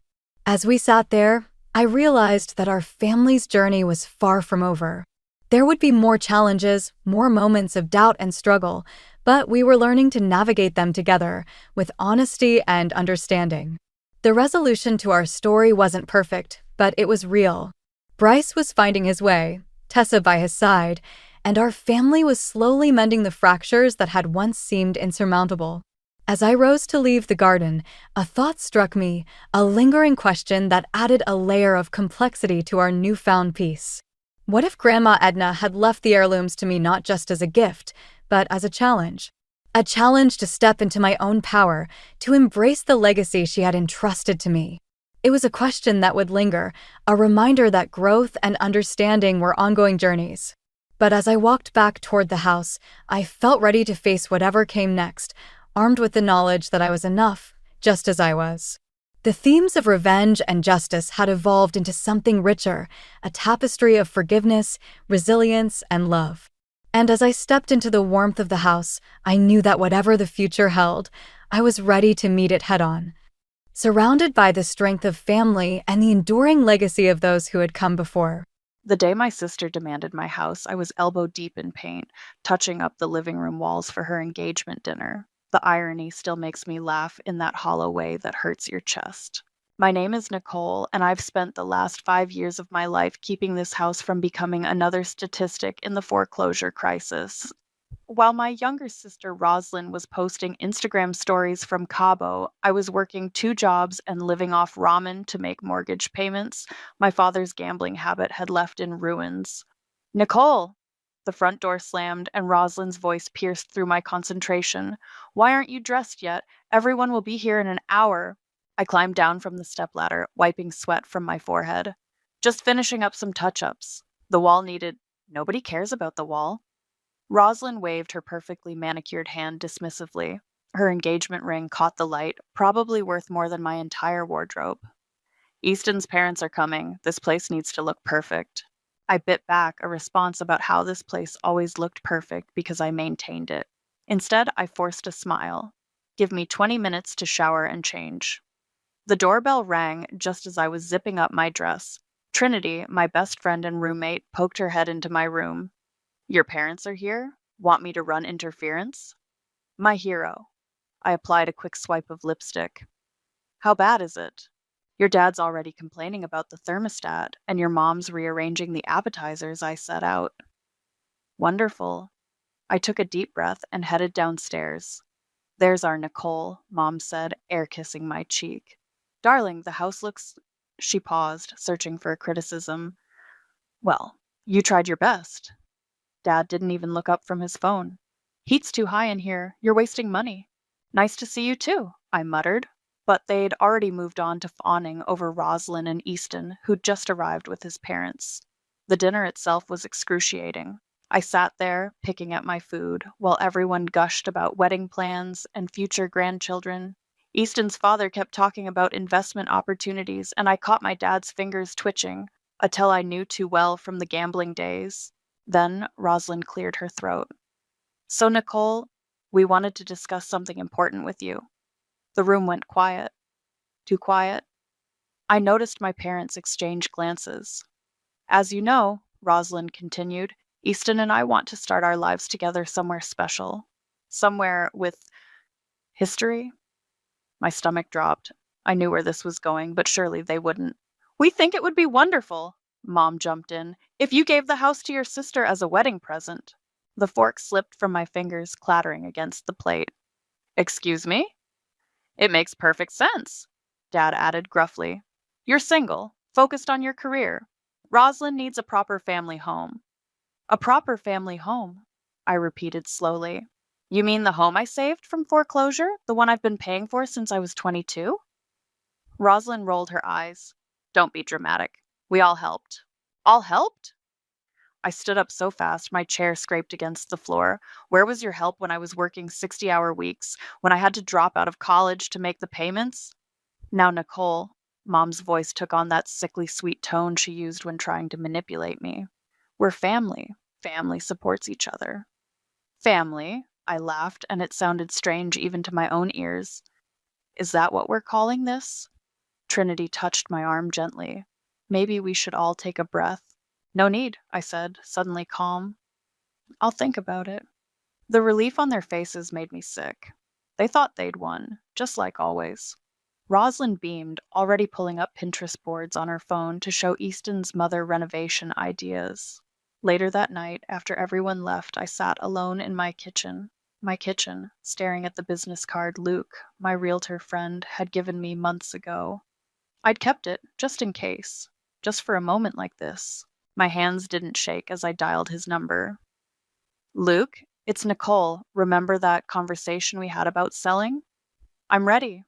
As we sat there, I realized that our family's journey was far from over. There would be more challenges, more moments of doubt and struggle, but we were learning to navigate them together with honesty and understanding. The resolution to our story wasn't perfect, but it was real. Bryce was finding his way, Tessa by his side, and our family was slowly mending the fractures that had once seemed insurmountable. As I rose to leave the garden, a thought struck me, a lingering question that added a layer of complexity to our newfound peace. What if Grandma Edna had left the heirlooms to me not just as a gift, but as a challenge? A challenge to step into my own power, to embrace the legacy she had entrusted to me. It was a question that would linger, a reminder that growth and understanding were ongoing journeys. But as I walked back toward the house, I felt ready to face whatever came next, armed with the knowledge that I was enough, just as I was. The themes of revenge and justice had evolved into something richer, a tapestry of forgiveness, resilience, and love. And as I stepped into the warmth of the house, I knew that whatever the future held, I was ready to meet it head-on. Surrounded by the strength of family and the enduring legacy of those who had come before. The day my sister demanded my house, I was elbow-deep in paint, touching up the living room walls for her engagement dinner. The irony still makes me laugh in that hollow way that hurts your chest. My name is Nicole, and I've spent the last 5 years of my life keeping this house from becoming another statistic in the foreclosure crisis. While my younger sister Roslyn was posting Instagram stories from Cabo, I was working two jobs and living off ramen to make mortgage payments. My father's gambling habit had left in ruins. Nicole! The front door slammed, and Roslyn's voice pierced through my concentration. Why aren't you dressed yet? Everyone will be here in an hour. I climbed down from the stepladder, wiping sweat from my forehead. Just finishing up some touch ups. The wall needed. Nobody cares about the wall. Roslyn waved her perfectly manicured hand dismissively. Her engagement ring caught the light, probably worth more than my entire wardrobe. Easton's parents are coming. This place needs to look perfect. I bit back a response about how this place always looked perfect because I maintained it. Instead, I forced a smile. Give me 20 minutes to shower and change. The doorbell rang just as I was zipping up my dress. Trinity, my best friend and roommate, poked her head into my room. Your parents are here? Want me to run interference? My hero. I applied a quick swipe of lipstick. How bad is it? Your dad's already complaining about the thermostat, and your mom's rearranging the appetizers I set out. Wonderful. I took a deep breath and headed downstairs. There's our Nicole, Mom said, air kissing my cheek. Darling, the house looks. She paused, searching for a criticism. Well, you tried your best. Dad didn't even look up from his phone. Heat's too high in here. You're wasting money. Nice to see you too, I muttered. But they'd already moved on to fawning over Roslyn and Easton, who'd just arrived with his parents. The dinner itself was excruciating. I sat there, picking at my food, while everyone gushed about wedding plans and future grandchildren. Easton's father kept talking about investment opportunities, and I caught my dad's fingers twitching, a tell I knew too well from the gambling days. Then Roslyn cleared her throat. So, Nicole, we wanted to discuss something important with you. The room went quiet. Too quiet. I noticed my parents exchange glances. As you know, Roslyn continued, Easton and I want to start our lives together somewhere special. Somewhere with history. My stomach dropped. I knew where this was going, but surely they wouldn't. We think it would be wonderful, Mom jumped in, if you gave the house to your sister as a wedding present. The fork slipped from my fingers, clattering against the plate. Excuse me? It makes perfect sense, Dad added gruffly. You're single, focused on your career. Roslyn needs a proper family home. A proper family home, I repeated slowly. You mean the home I saved from foreclosure? The one I've been paying for since I was 22? Roslyn rolled her eyes. Don't be dramatic. We all helped. All helped? I stood up so fast my chair scraped against the floor. Where was your help when I was working 60-hour weeks, when I had to drop out of college to make the payments? Now, Nicole, Mom's voice took on that sickly sweet tone she used when trying to manipulate me. We're family. Family supports each other. Family, I laughed, and it sounded strange even to my own ears. Is that what we're calling this? Trinity touched my arm gently. Maybe we should all take a breath. No need, I said, suddenly calm. I'll think about it. The relief on their faces made me sick. They thought they'd won, just like always. Roslyn beamed, already pulling up Pinterest boards on her phone to show Easton's mother renovation ideas. Later that night, after everyone left, I sat alone in my kitchen, staring at the business card Luke, my realtor friend, had given me months ago. I'd kept it, just in case, just for a moment like this. My hands didn't shake as I dialed his number. Luke, it's Nicole. Remember that conversation we had about selling? I'm ready.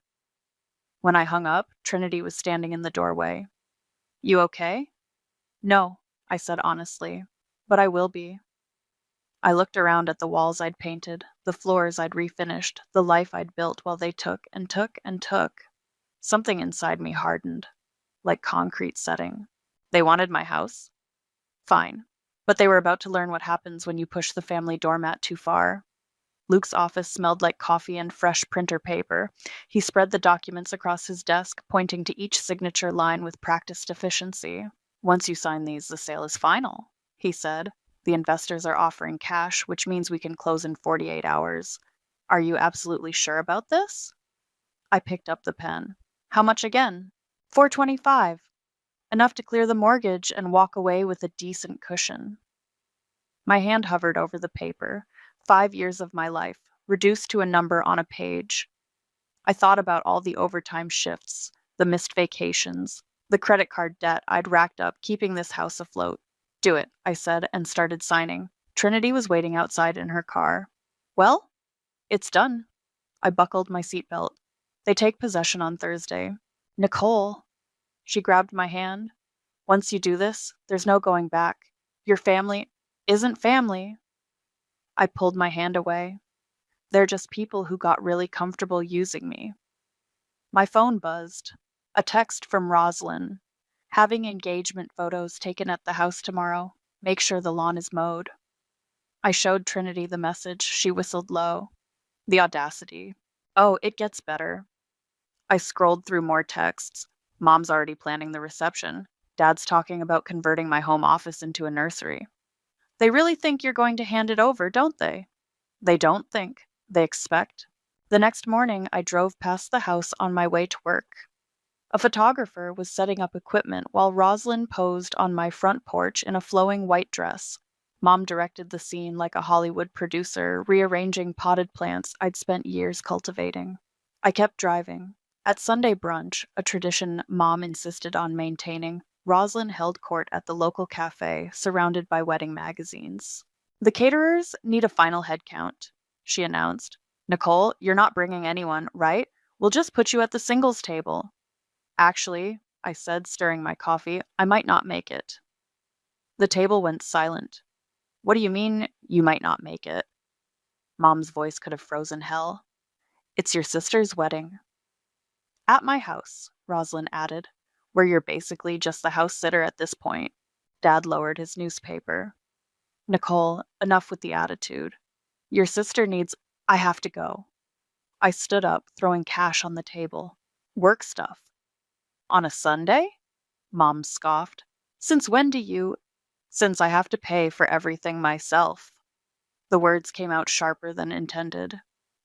When I hung up, Trinity was standing in the doorway. You okay? No, I said honestly, but I will be. I looked around at the walls I'd painted, the floors I'd refinished, the life I'd built while they took and took and took. Something inside me hardened, like concrete setting. They wanted my house? Fine. But they were about to learn what happens when you push the family doormat too far. Luke's office smelled like coffee and fresh printer paper. He spread the documents across his desk, pointing to each signature line with practiced efficiency. Once you sign these, the sale is final, he said. The investors are offering cash, which means we can close in 48 hours. Are you absolutely sure about this? I picked up the pen. How much again? $425. Enough to clear the mortgage and walk away with a decent cushion. My hand hovered over the paper. 5 years of my life, reduced to a number on a page. I thought about all the overtime shifts, the missed vacations, the credit card debt I'd racked up keeping this house afloat. Do it, I said, and started signing. Trinity was waiting outside in her car. Well, it's done. I buckled my seatbelt. They take possession on Thursday. Nicole. She grabbed my hand. Once you do this, there's no going back. Your family isn't family. I pulled my hand away. They're just people who got really comfortable using me. My phone buzzed. A text from Roslyn. Having engagement photos taken at the house tomorrow. Make sure the lawn is mowed. I showed Trinity the message. She whistled low. The audacity. Oh, it gets better. I scrolled through more texts. Mom's already planning the reception. Dad's talking about converting my home office into a nursery. They really think you're going to hand it over, don't they? They don't think. They expect. The next morning, I drove past the house on my way to work. A photographer was setting up equipment while Rosalind posed on my front porch in a flowing white dress. Mom directed the scene like a Hollywood producer, rearranging potted plants I'd spent years cultivating. I kept driving. At Sunday brunch, a tradition Mom insisted on maintaining, Rosalind held court at the local cafe, surrounded by wedding magazines. The caterers need a final head count, she announced. Nicole, you're not bringing anyone, right? We'll just put you at the singles table. Actually, I said, stirring my coffee, I might not make it. The table went silent. What do you mean, you might not make it? Mom's voice could have frozen hell. It's your sister's wedding. At my house, Rosalind added, where you're basically just the house sitter at this point. Dad lowered his newspaper. Nicole, enough with the attitude. Your sister needs... I have to go. I stood up, throwing cash on the table. Work stuff. On a Sunday? Mom scoffed. Since when do you... Since I have to pay for everything myself. The words came out sharper than intended.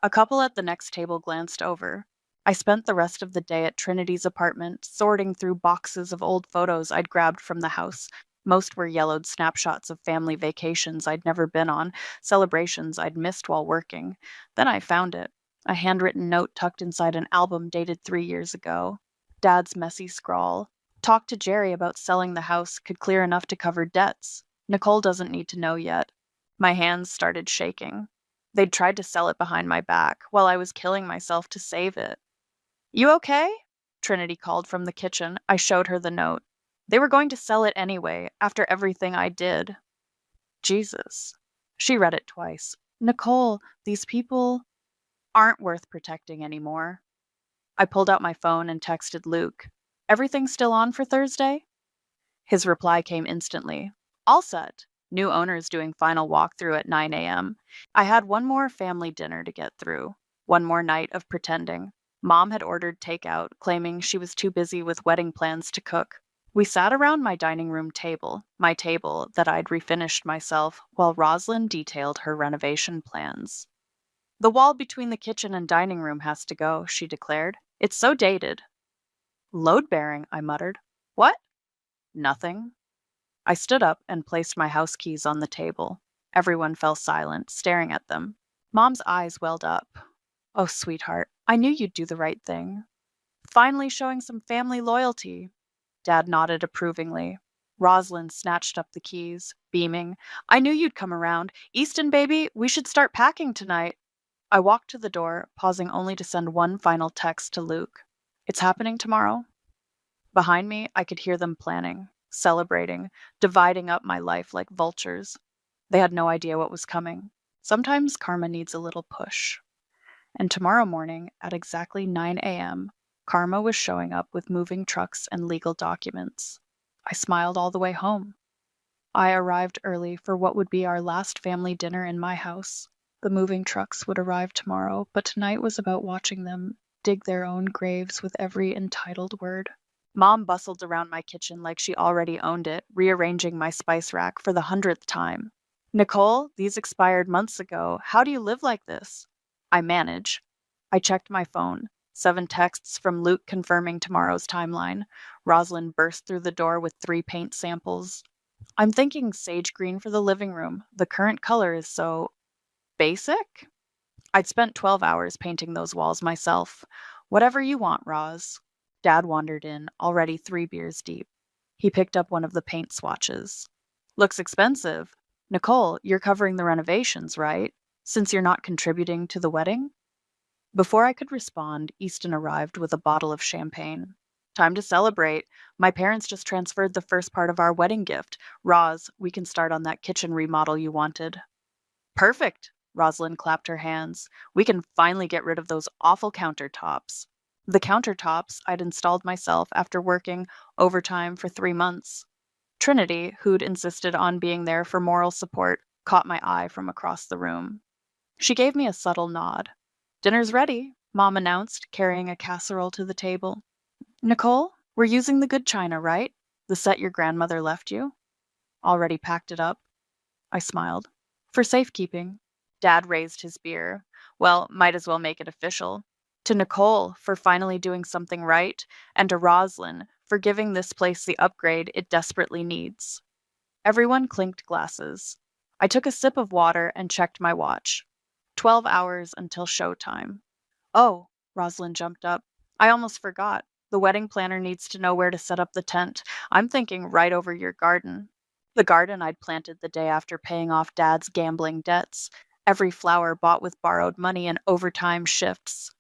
A couple at the next table glanced over. I spent the rest of the day at Trinity's apartment, sorting through boxes of old photos I'd grabbed from the house. Most were yellowed snapshots of family vacations I'd never been on, celebrations I'd missed while working. Then I found it, a handwritten note tucked inside an album dated 3 years ago. Dad's messy scrawl. Talk to Jerry about selling the house could clear enough to cover debts. Nicole doesn't need to know yet. My hands started shaking. They'd tried to sell it behind my back, while I was killing myself to save it. You okay? Trinity called from the kitchen. I showed her the note. They were going to sell it anyway, after everything I did. Jesus. She read it twice. Nicole, these people aren't worth protecting anymore. I pulled out my phone and texted Luke. Everything still on for Thursday? His reply came instantly. All set. New owners doing final walkthrough at 9 a.m. I had one more family dinner to get through. One more night of pretending. Mom had ordered takeout, claiming she was too busy with wedding plans to cook. We sat around my dining room table, my table that I'd refinished myself, while Rosalind detailed her renovation plans. The wall between the kitchen and dining room has to go, she declared. It's so dated. Load-bearing, I muttered. What? Nothing. I stood up and placed my house keys on the table. Everyone fell silent, staring at them. Mom's eyes welled up. Oh, sweetheart, I knew you'd do the right thing. Finally showing some family loyalty. Dad nodded approvingly. Rosalind snatched up the keys, beaming. I knew you'd come around. Easton, baby, we should start packing tonight. I walked to the door, pausing only to send one final text to Luke. It's happening tomorrow. Behind me, I could hear them planning, celebrating, dividing up my life like vultures. They had no idea what was coming. Sometimes karma needs a little push. And tomorrow morning, at exactly 9 a.m., karma was showing up with moving trucks and legal documents. I smiled all the way home. I arrived early for what would be our last family dinner in my house. The moving trucks would arrive tomorrow, but tonight was about watching them dig their own graves with every entitled word. Mom bustled around my kitchen like she already owned it, rearranging my spice rack for the 100th time. Nicole, these expired months ago. How do you live like this? I manage. I checked my phone. 7 texts from Luke confirming tomorrow's timeline. Rosalind burst through the door with 3 paint samples. I'm thinking sage green for the living room. The current color is so... Basic? I'd spent 12 hours painting those walls myself. Whatever you want, Roz. Dad wandered in, already 3 beers deep. He picked up one of the paint swatches. Looks expensive. Nicole, you're covering the renovations, right? Since you're not contributing to the wedding? Before I could respond, Easton arrived with a bottle of champagne. Time to celebrate. My parents just transferred the first part of our wedding gift. Roz, we can start on that kitchen remodel you wanted. Perfect. Rosalind clapped her hands. We can finally get rid of those awful countertops. The countertops I'd installed myself after working overtime for 3 months. Trinity, who'd insisted on being there for moral support, caught my eye from across the room. She gave me a subtle nod. Dinner's ready, Mom announced, carrying a casserole to the table. Nicole, we're using the good china, right? The set your grandmother left you? Already packed it up? I smiled. For safekeeping. Dad raised his beer. Well, might as well make it official. To Nicole for finally doing something right, and to Roslyn for giving this place the upgrade it desperately needs. Everyone clinked glasses. I took a sip of water and checked my watch. 12 hours until showtime. Oh, Roslyn jumped up. I almost forgot. The wedding planner needs to know where to set up the tent. I'm thinking right over your garden. The garden I'd planted the day after paying off Dad's gambling debts. Every flower bought with borrowed money and overtime shifts.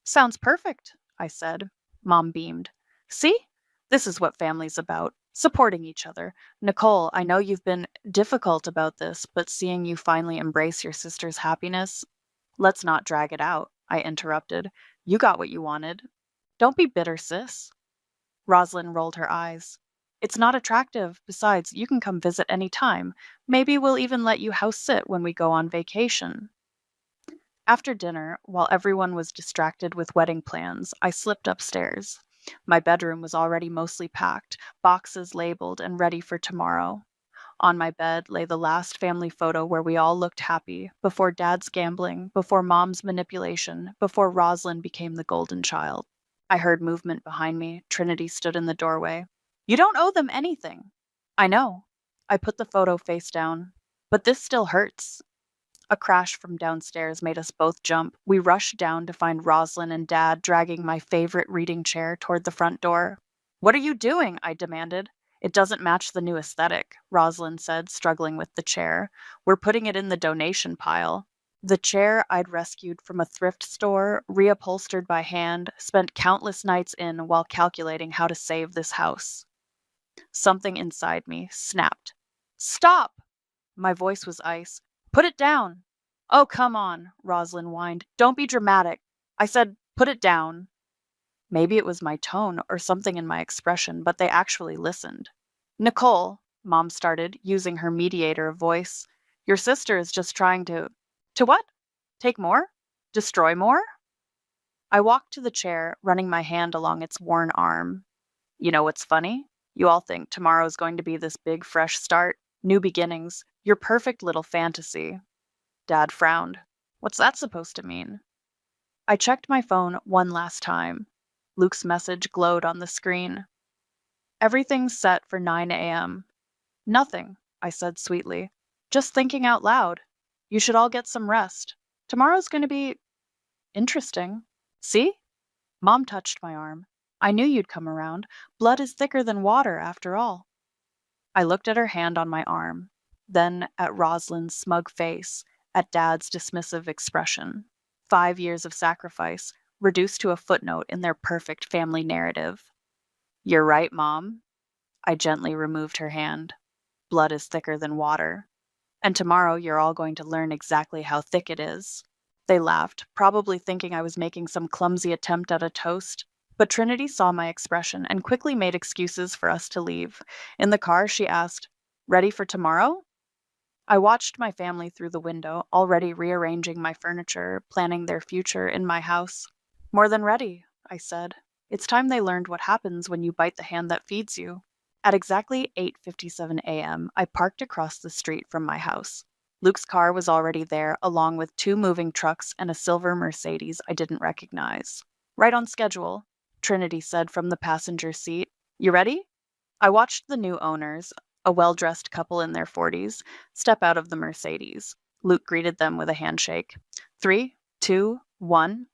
Sounds perfect, I said. Mom beamed. See? This is what family's about. Supporting each other. Nicole, I know you've been difficult about this, but seeing you finally embrace your sister's happiness. Let's not drag it out, I interrupted. You got what you wanted. Don't be bitter, sis. Rosalind rolled her eyes. It's not attractive. Besides, you can come visit any time. Maybe we'll even let you house sit when we go on vacation. After dinner, while everyone was distracted with wedding plans, I slipped upstairs. My bedroom was already mostly packed, boxes labeled and ready for tomorrow. On my bed lay the last family photo where we all looked happy, before Dad's gambling, before Mom's manipulation, before Rosalind became the golden child. I heard movement behind me. Trinity stood in the doorway. You don't owe them anything. I know. I put the photo face down. But this still hurts. A crash from downstairs made us both jump. We rushed down to find Rosalind and Dad dragging my favorite reading chair toward the front door. What are you doing? I demanded. It doesn't match the new aesthetic, Rosalind said, struggling with the chair. We're putting it in the donation pile. The chair I'd rescued from a thrift store, reupholstered by hand, spent countless nights in while calculating how to save this house. Something inside me snapped. Stop! My voice was ice. Put it down. Oh, come on, Rosalind whined. Don't be dramatic. I said, put it down. Maybe it was my tone or something in my expression, but they actually listened. Nicole, Mom started, using her mediator voice, your sister is just trying to... To what? Take more? Destroy more? I walked to the chair, running my hand along its worn arm. You know what's funny? You all think tomorrow's going to be this big, fresh start, new beginnings, your perfect little fantasy. Dad frowned. What's that supposed to mean? I checked my phone one last time. Luke's message glowed on the screen. Everything's set for 9 a.m. Nothing, I said sweetly. Just thinking out loud. You should all get some rest. Tomorrow's going to be interesting. See? Mom touched my arm. I knew you'd come around. Blood is thicker than water, after all. I looked at her hand on my arm, then at Rosalind's smug face, at Dad's dismissive expression. 5 years of sacrifice, reduced to a footnote in their perfect family narrative. You're right, Mom. I gently removed her hand. Blood is thicker than water. And tomorrow you're all going to learn exactly how thick it is. They laughed, probably thinking I was making some clumsy attempt at a toast. But Trinity saw my expression and quickly made excuses for us to leave. In the car, she asked, Ready for tomorrow? I watched my family through the window, already rearranging my furniture, planning their future in my house. More than ready, I said. It's time they learned what happens when you bite the hand that feeds you. At exactly 8:57 a.m., I parked across the street from my house. Luke's car was already there, along with 2 moving trucks and a silver Mercedes I didn't recognize. Right on schedule, Trinity said from the passenger seat. You ready? I watched the new owners, a well-dressed couple in their 40s, step out of the Mercedes. Luke greeted them with a handshake. 3, 2, 1.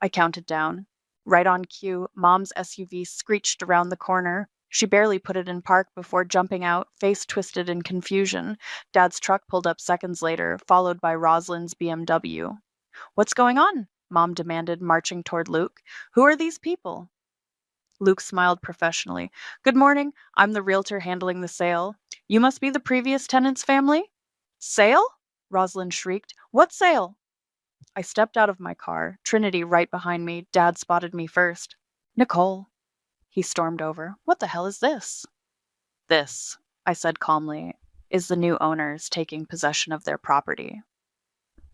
I counted down. Right on cue, Mom's SUV screeched around the corner. She barely put it in park before jumping out, face twisted in confusion. Dad's truck pulled up seconds later, followed by Rosalind's BMW. What's going on? Mom demanded, marching toward Luke. Who are these people? Luke smiled professionally. Good morning. I'm the realtor handling the sale. You must be the previous tenant's family? Sale? Rosalind shrieked. What sale? I stepped out of my car, Trinity right behind me. Dad spotted me first. Nicole. He stormed over. What the hell is this? This, I said calmly, is the new owners taking possession of their property.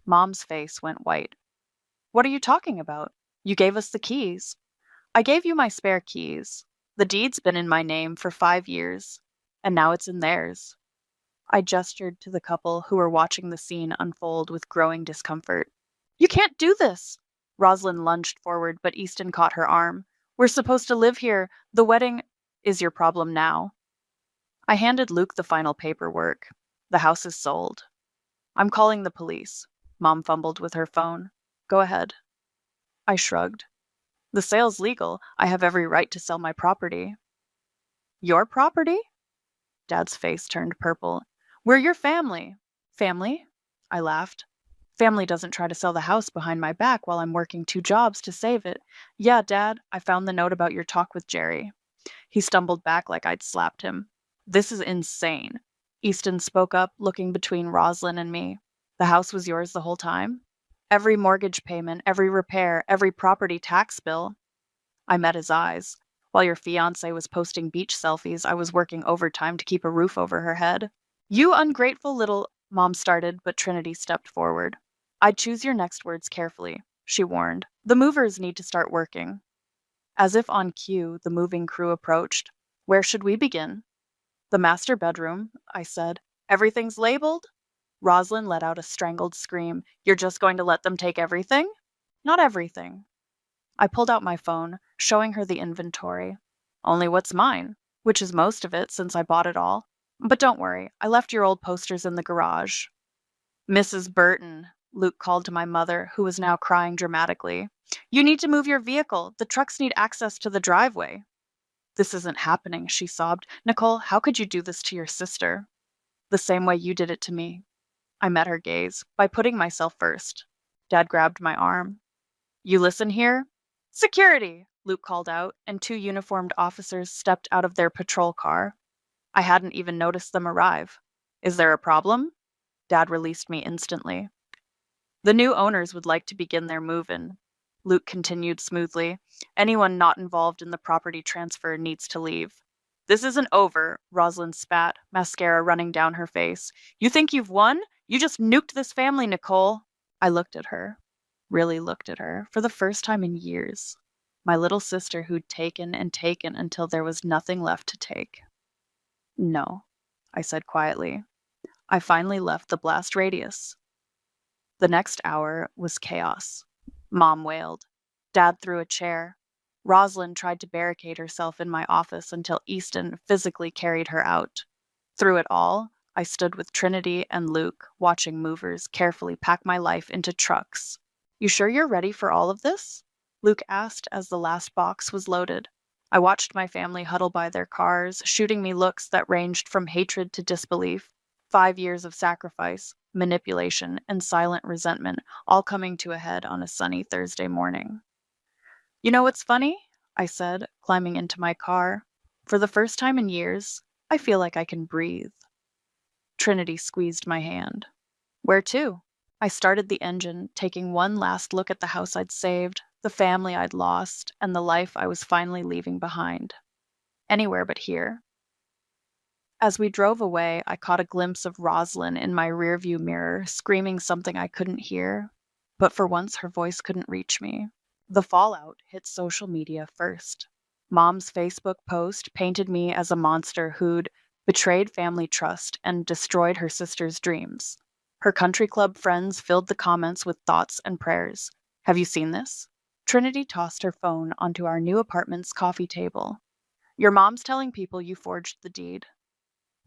Mom's face went white. What are you talking about? You gave us the keys. I gave you my spare keys. The deed's been in my name for 5 years, and now it's in theirs. I gestured to the couple who were watching the scene unfold with growing discomfort. You can't do this! Rosalind lunged forward, but Easton caught her arm. We're supposed to live here. The wedding is your problem now. I handed Luke the final paperwork. The house is sold. I'm calling the police. Mom fumbled with her phone. Go ahead. I shrugged. The sale's legal. I have every right to sell my property. Your property? Dad's face turned purple. We're your family. Family? I laughed. Family doesn't try to sell the house behind my back while I'm working 2 jobs to save it. Yeah, Dad, I found the note about your talk with Jerry. He stumbled back like I'd slapped him. This is insane. Easton spoke up, looking between Rosalind and me. The house was yours the whole time? Every mortgage payment, every repair, every property tax bill. I met his eyes. While your fiancé was posting beach selfies, I was working overtime to keep a roof over her head. You ungrateful little... Mom started, but Trinity stepped forward. I'd choose your next words carefully, she warned. The movers need to start working. As if on cue, the moving crew approached. Where should we begin? The master bedroom, I said. Everything's labeled? Rosalind let out a strangled scream. You're just going to let them take everything? Not everything. I pulled out my phone, showing her the inventory. Only what's mine, which is most of it since I bought it all. But don't worry, I left your old posters in the garage. Mrs. Burton, Luke called to my mother, who was now crying dramatically. You need to move your vehicle. The trucks need access to the driveway. This isn't happening, she sobbed. Nicole, how could you do this to your sister? The same way you did it to me. I met her gaze, by putting myself first. Dad grabbed my arm. You listen here? Security, Luke called out, and 2 uniformed officers stepped out of their patrol car. I hadn't even noticed them arrive. Is there a problem? Dad released me instantly. The new owners would like to begin their move-in. Luke continued smoothly. Anyone not involved in the property transfer needs to leave. This isn't over, Rosalind spat, mascara running down her face. You think you've won? You just nuked this family, Nicole. I looked at her. Really looked at her, for the first time in years. My little sister who'd taken and taken until there was nothing left to take. No, I said quietly. I finally left the blast radius. The next hour was chaos. Mom wailed. Dad threw a chair. Rosalind tried to barricade herself in my office until Easton physically carried her out. Through it all, I stood with Trinity and Luke, watching movers carefully pack my life into trucks. You sure you're ready for all of this? Luke asked as the last box was loaded. I watched my family huddle by their cars, shooting me looks that ranged from hatred to disbelief. 5 years of sacrifice, manipulation, and silent resentment, all coming to a head on a sunny Thursday morning. You know what's funny? I said, climbing into my car. For the first time in years, I feel like I can breathe. Trinity squeezed my hand. Where to? I started the engine, taking one last look at the house I'd saved, the family I'd lost, and the life I was finally leaving behind. Anywhere but here. As we drove away, I caught a glimpse of Rosalind in my rearview mirror, screaming something I couldn't hear. But for once, her voice couldn't reach me. The fallout hit social media first. Mom's Facebook post painted me as a monster who'd betrayed family trust and destroyed her sister's dreams. Her country club friends filled the comments with thoughts and prayers. Have you seen this? Trinity tossed her phone onto our new apartment's coffee table. Your mom's telling people you forged the deed.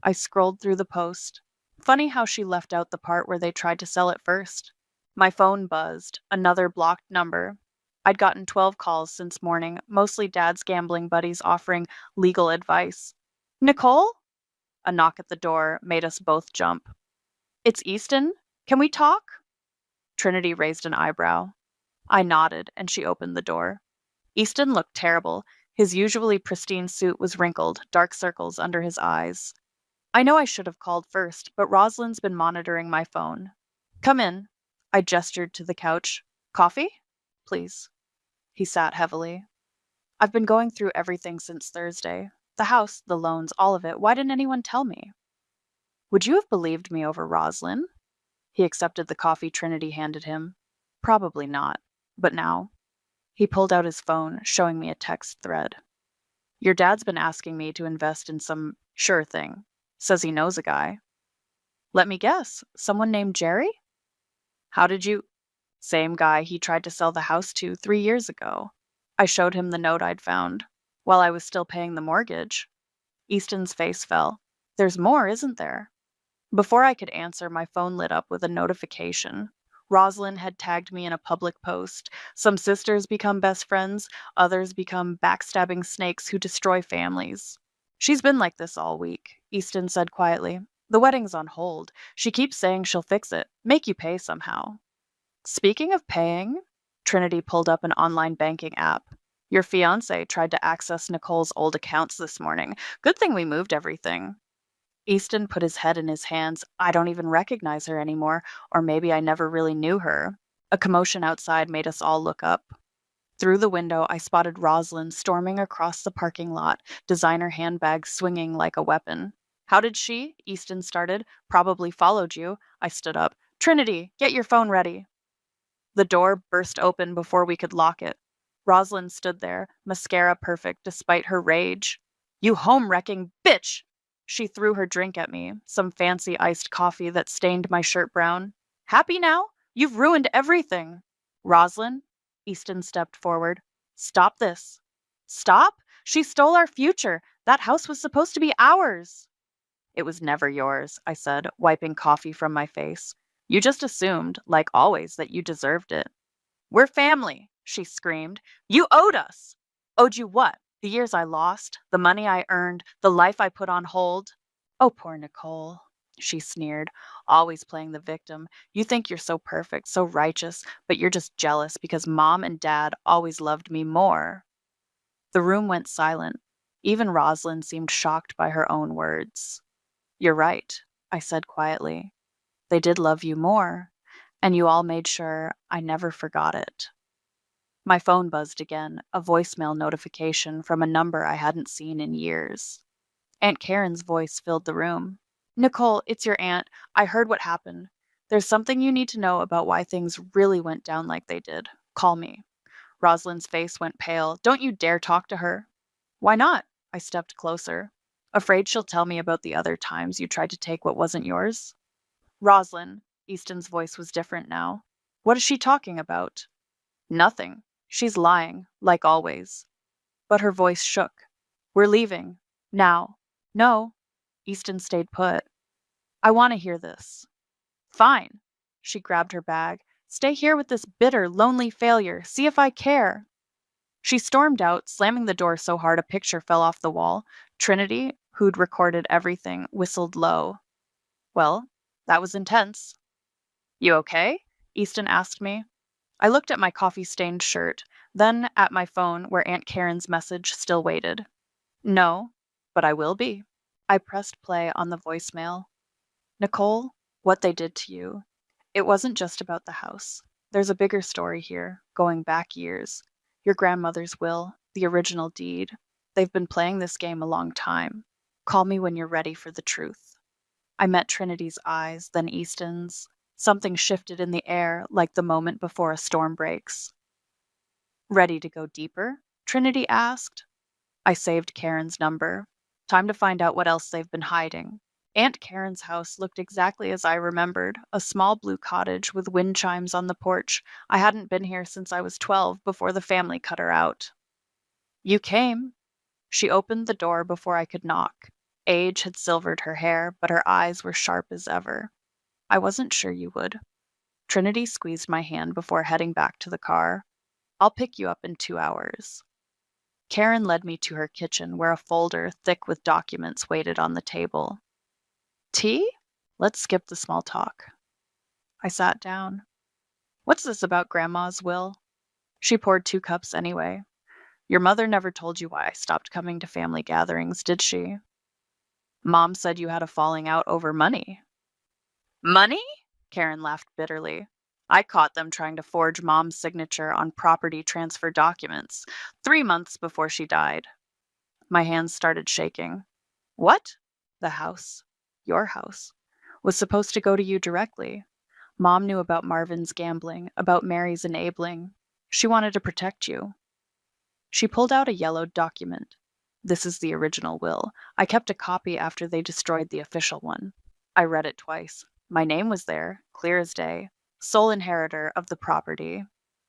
I scrolled through the post. Funny how she left out the part where they tried to sell it first. My phone buzzed, another blocked number. I'd gotten 12 calls since morning, mostly Dad's gambling buddies offering legal advice. Nicole? A knock at the door made us both jump. It's Easton. Can we talk? Trinity raised an eyebrow. I nodded, and she opened the door. Easton looked terrible. His usually pristine suit was wrinkled, dark circles under his eyes. I know I should have called first, but Rosalind's been monitoring my phone. Come in. I gestured to the couch. Coffee? Please. He sat heavily. I've been going through everything since Thursday. The house, the loans, all of it. Why didn't anyone tell me? Would you have believed me over Rosalind? He accepted the coffee Trinity handed him. Probably not. But now? He pulled out his phone, showing me a text thread. Your dad's been asking me to invest in some sure thing. Says he knows a guy. Let me guess. Someone named Jerry? How did you... Same guy he tried to sell the house to 3 years ago. I showed him the note I'd found, while I was still paying the mortgage. Easton's face fell. There's more, isn't there? Before I could answer, my phone lit up with a notification. Rosalind had tagged me in a public post. Some sisters become best friends, others become backstabbing snakes who destroy families. She's been like this all week, Easton said quietly. The wedding's on hold. She keeps saying she'll fix it, make you pay somehow. Speaking of paying, Trinity pulled up an online banking app. Your fiancé tried to access Nicole's old accounts this morning. Good thing we moved everything. Easton put his head in his hands. I don't even recognize her anymore, or maybe I never really knew her. A commotion outside made us all look up. Through the window, I spotted Rosalind storming across the parking lot, designer handbag swinging like a weapon. How did she? Easton started. Probably followed you. I stood up. Trinity, get your phone ready. The door burst open before we could lock it. Rosalind stood there, mascara perfect despite her rage. You home-wrecking bitch! She threw her drink at me, some fancy iced coffee that stained my shirt brown. Happy now? You've ruined everything. Rosalind? Easton stepped forward. Stop this. Stop? She stole our future. That house was supposed to be ours. It was never yours, I said, wiping coffee from my face. You just assumed, like always, that you deserved it. We're family, she screamed. You owed us. Owed you what? The years I lost, the money I earned, the life I put on hold. Oh, poor Nicole, she sneered, always playing the victim. You think you're so perfect, so righteous, but you're just jealous because Mom and Dad always loved me more. The room went silent. Even Rosalind seemed shocked by her own words. You're right, I said quietly. They did love you more, and you all made sure I never forgot it. My phone buzzed again, a voicemail notification from a number I hadn't seen in years. Aunt Karen's voice filled the room. Nicole, it's your aunt. I heard what happened. There's something you need to know about why things really went down like they did. Call me. Rosalind's face went pale. Don't you dare talk to her. Why not? I stepped closer. Afraid she'll tell me about the other times you tried to take what wasn't yours? Rosalind, Easton's voice was different now. What is she talking about? Nothing. She's lying, like always. But her voice shook. We're leaving. Now. No. Easton stayed put. I want to hear this. Fine. She grabbed her bag. Stay here with this bitter, lonely failure. See if I care. She stormed out, slamming the door so hard a picture fell off the wall. Trinity, who'd recorded everything, whistled low. Well, that was intense. You okay? Easton asked me. I looked at my coffee-stained shirt, then at my phone where Aunt Karen's message still waited. No, but I will be. I pressed play on the voicemail. Nicole, what they did to you. It wasn't just about the house. There's a bigger story here, going back years. Your grandmother's will, the original deed. They've been playing this game a long time. Call me when you're ready for the truth. I met Trinity's eyes, then Easton's. Something shifted in the air, like the moment before a storm breaks. Ready to go deeper? Trinity asked. I saved Karen's number. Time to find out what else they've been hiding. Aunt Karen's house looked exactly as I remembered, a small blue cottage with wind chimes on the porch. I hadn't been here since I was 12, before the family cut her out. You came. She opened the door before I could knock. Age had silvered her hair, but her eyes were sharp as ever. I wasn't sure you would. Trinity squeezed my hand before heading back to the car. I'll pick you up in 2 hours. Karen led me to her kitchen where a folder thick with documents waited on the table. Tea? Let's skip the small talk. I sat down. What's this about Grandma's will? She poured 2 cups anyway. Your mother never told you why I stopped coming to family gatherings, did she? Mom said you had a falling out over money. Money? Karen laughed bitterly. I caught them trying to forge Mom's signature on property transfer documents 3 months before she died. My hands started shaking. What? The house, your house, was supposed to go to you directly. Mom knew about Marvin's gambling, about Mary's enabling. She wanted to protect you. She pulled out a yellowed document. This is the original will. I kept a copy after they destroyed the official one. I read it twice. My name was there, clear as day, sole inheritor of the property.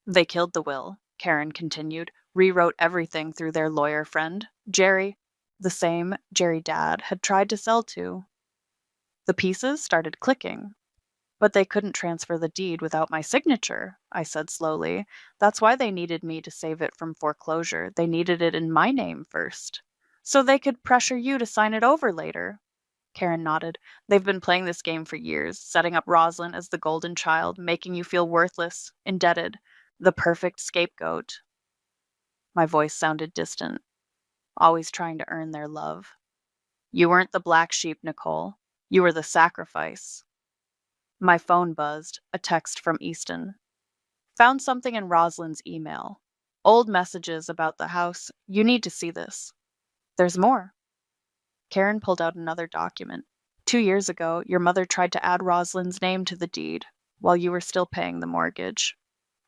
They killed the will, Karen continued, rewrote everything through their lawyer friend, Jerry, the same Jerry Dad had tried to sell to. The pieces started clicking. But they couldn't transfer the deed without my signature, I said slowly. That's why they needed me to save it from foreclosure. They needed it in my name first. So they could pressure you to sign it over later. Karen nodded. They've been playing this game for years, setting up Rosalind as the golden child, making you feel worthless, indebted, the perfect scapegoat. My voice sounded distant, always trying to earn their love. You weren't the black sheep, Nicole. You were the sacrifice. My phone buzzed, a text from Easton. Found something in Rosalind's email. Old messages about the house. You need to see this. There's more. Karen pulled out another document. 2 years ago, your mother tried to add Rosalind's name to the deed, while you were still paying the mortgage.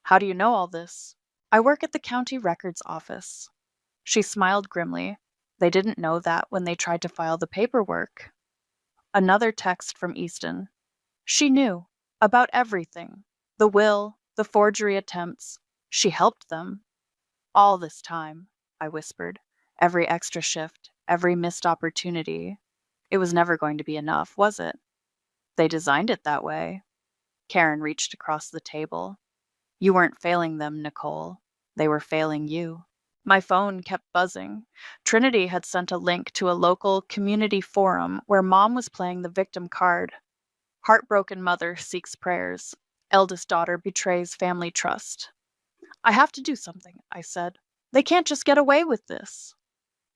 How do you know all this? I work at the county records office. She smiled grimly. They didn't know that when they tried to file the paperwork. Another text from Easton. She knew about everything. The will, the forgery attempts. She helped them. All this time, I whispered. Every extra shift, every missed opportunity. It was never going to be enough, was it? They designed it that way. Karen reached across the table. You weren't failing them, Nicole. They were failing you. My phone kept buzzing. Trinity had sent a link to a local community forum where Mom was playing the victim card. Heartbroken mother seeks prayers. Eldest daughter betrays family trust. I have to do something, I said. They can't just get away with this.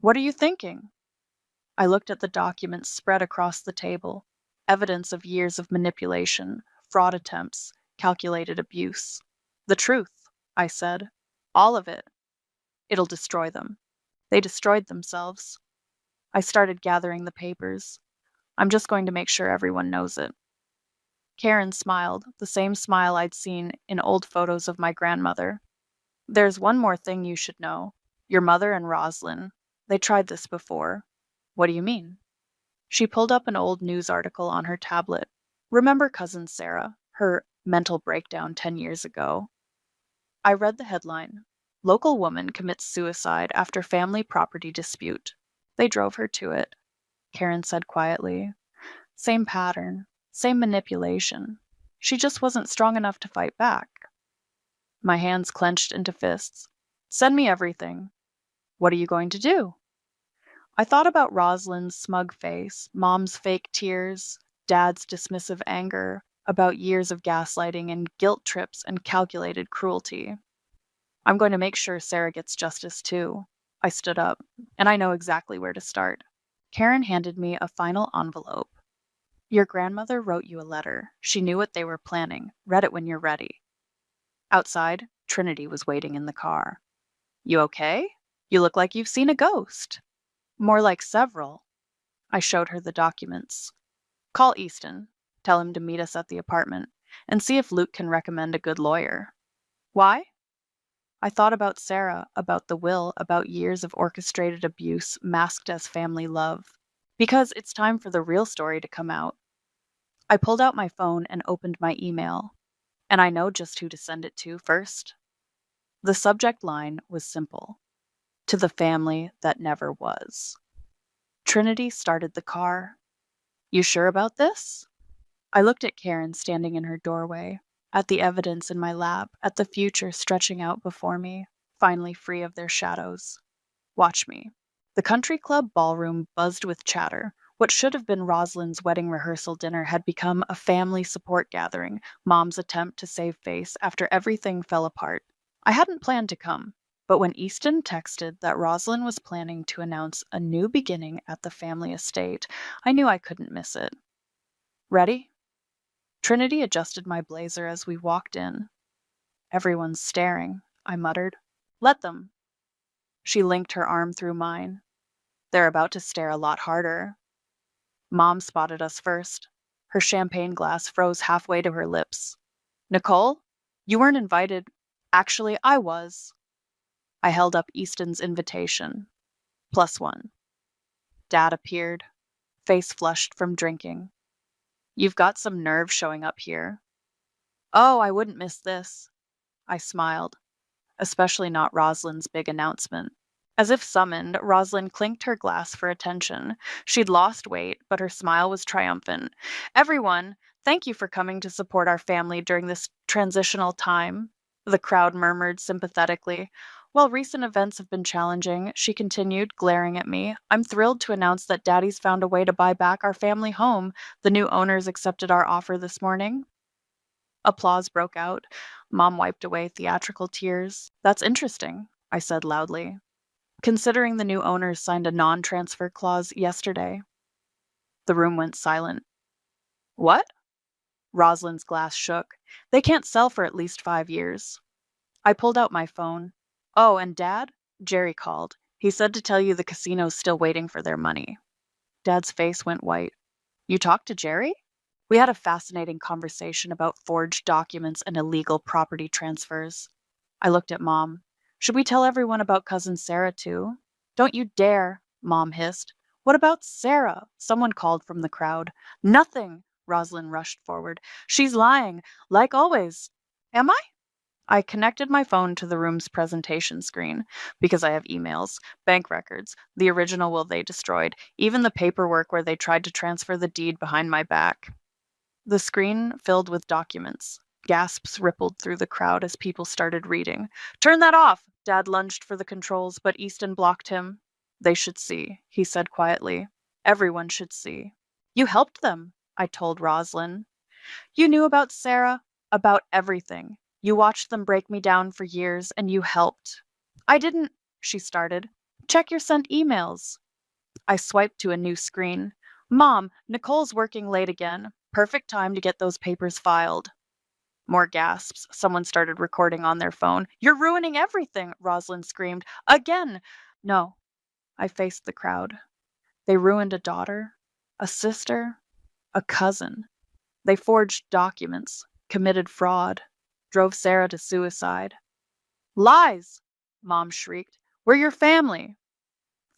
What are you thinking? I looked at the documents spread across the table. Evidence of years of manipulation, fraud attempts, calculated abuse. The truth, I said. All of it. It'll destroy them. They destroyed themselves. I started gathering the papers. I'm just going to make sure everyone knows it. Karen smiled, the same smile I'd seen in old photos of my grandmother. There's one more thing you should know. Your mother and Rosalind. They tried this before. What do you mean? She pulled up an old news article on her tablet. Remember cousin Sarah, her mental breakdown 10 years ago? I read the headline. Local woman commits suicide after family property dispute. They drove her to it, Karen said quietly. Same pattern. Same manipulation. She just wasn't strong enough to fight back. My hands clenched into fists. Send me everything. What are you going to do? I thought about Rosalind's smug face, Mom's fake tears, Dad's dismissive anger, about years of gaslighting and guilt trips and calculated cruelty. I'm going to make sure Sarah gets justice too. I stood up, and I know exactly where to start. Karen handed me a final envelope. Your grandmother wrote you a letter. She knew what they were planning. Read it when you're ready. Outside, Trinity was waiting in the car. You okay? You look like you've seen a ghost. More like several. I showed her the documents. Call Easton. Tell him to meet us at the apartment, and see if Luke can recommend a good lawyer. Why? I thought about Sarah, about the will, about years of orchestrated abuse masked as family love. Because it's time for the real story to come out. I pulled out my phone and opened my email, and I know just who to send it to first. The subject line was simple. To the family that never was. Trinity started the car. You sure about this? I looked at Karen standing in her doorway, at the evidence in my lap, at the future stretching out before me, finally free of their shadows. Watch me. The country club ballroom buzzed with chatter. What should have been Rosalind's wedding rehearsal dinner had become a family support gathering, Mom's attempt to save face after everything fell apart. I hadn't planned to come, but when Easton texted that Rosalind was planning to announce a new beginning at the family estate, I knew I couldn't miss it. Ready? Trinity adjusted my blazer as we walked in. Everyone's staring, I muttered. Let them. She linked her arm through mine. They're about to stare a lot harder. Mom spotted us first. Her champagne glass froze halfway to her lips. Nicole, you weren't invited. Actually, I was. I held up Easton's invitation. +1. Dad appeared, face flushed from drinking. You've got some nerve showing up here. Oh, I wouldn't miss this. I smiled, especially not Rosalind's big announcement. As if summoned, Rosalind clinked her glass for attention. She'd lost weight, but her smile was triumphant. Everyone, thank you for coming to support our family during this transitional time, the crowd murmured sympathetically. While recent events have been challenging, she continued, glaring at me, I'm thrilled to announce that Daddy's found a way to buy back our family home. The new owners accepted our offer this morning. Applause broke out. Mom wiped away theatrical tears. That's interesting, I said loudly, considering the new owners signed a non-transfer clause yesterday. The room went silent. What? Rosalind's glass shook. They can't sell for at least 5 years. I pulled out my phone. Oh, and Dad? Jerry called. He said to tell you the casino's still waiting for their money. Dad's face went white. You talked to Jerry? We had a fascinating conversation about forged documents and illegal property transfers. I looked at Mom. Should we tell everyone about Cousin Sarah, too? Don't you dare, Mom hissed. What about Sarah? Someone called from the crowd. Nothing, Rosalind rushed forward. She's lying, like always. Am I? I connected my phone to the room's presentation screen because I have emails, bank records, the original will they destroyed, even the paperwork where they tried to transfer the deed behind my back. The screen filled with documents. Gasps rippled through the crowd as people started reading. Turn that off! Dad lunged for the controls, but Easton blocked him. They should see, he said quietly. Everyone should see. You helped them, I told Rosalind. You knew about Sarah, about everything. You watched them break me down for years, and you helped. I didn't, she started. Check your sent emails. I swiped to a new screen. Mom, Nicole's working late again. Perfect time to get those papers filed. More gasps. Someone started recording on their phone. You're ruining everything, Rosalind screamed. Again! No. I faced the crowd. They ruined a daughter, a sister, a cousin. They forged documents, committed fraud, drove Sarah to suicide. Lies! Mom shrieked. We're your family.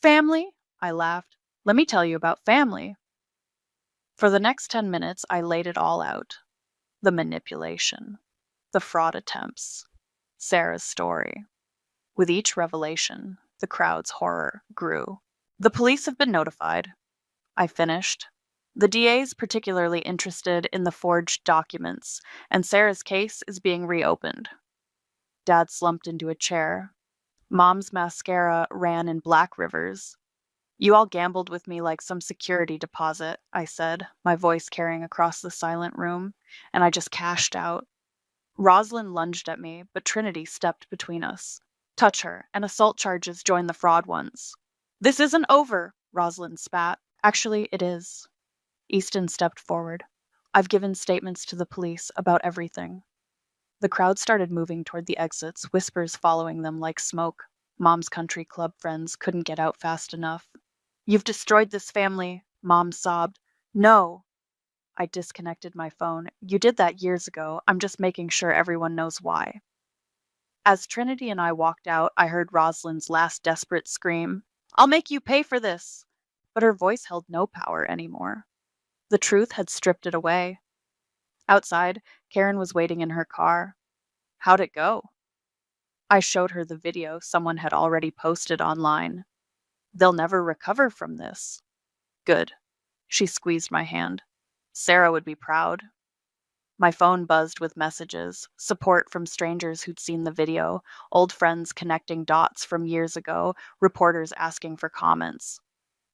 Family? I laughed. Let me tell you about family. For the next 10 minutes, I laid it all out. The manipulation, the fraud attempts, Sarah's story. With each revelation, the crowd's horror grew. The police have been notified. I finished. The DA's particularly interested in the forged documents, and Sarah's case is being reopened. Dad slumped into a chair. Mom's mascara ran in black rivers. You all gambled with me like some security deposit, I said, my voice carrying across the silent room, and I just cashed out. Rosalind lunged at me, but Trinity stepped between us. Touch her, and assault charges join the fraud ones. This isn't over, Rosalind spat. Actually, it is. Easton stepped forward. I've given statements to the police about everything. The crowd started moving toward the exits, whispers following them like smoke. Mom's country club friends couldn't get out fast enough. You've destroyed this family, Mom sobbed. No. I disconnected my phone. You did that years ago. I'm just making sure everyone knows why. As Trinity and I walked out, I heard Rosalind's last desperate scream. I'll make you pay for this. But her voice held no power anymore. The truth had stripped it away. Outside, Karen was waiting in her car. How'd it go? I showed her the video someone had already posted online. They'll never recover from this, Good. She squeezed my hand. Sarah would be proud. My phone buzzed with messages, support from strangers who'd seen the video, old friends connecting dots from years ago, reporters asking for comments.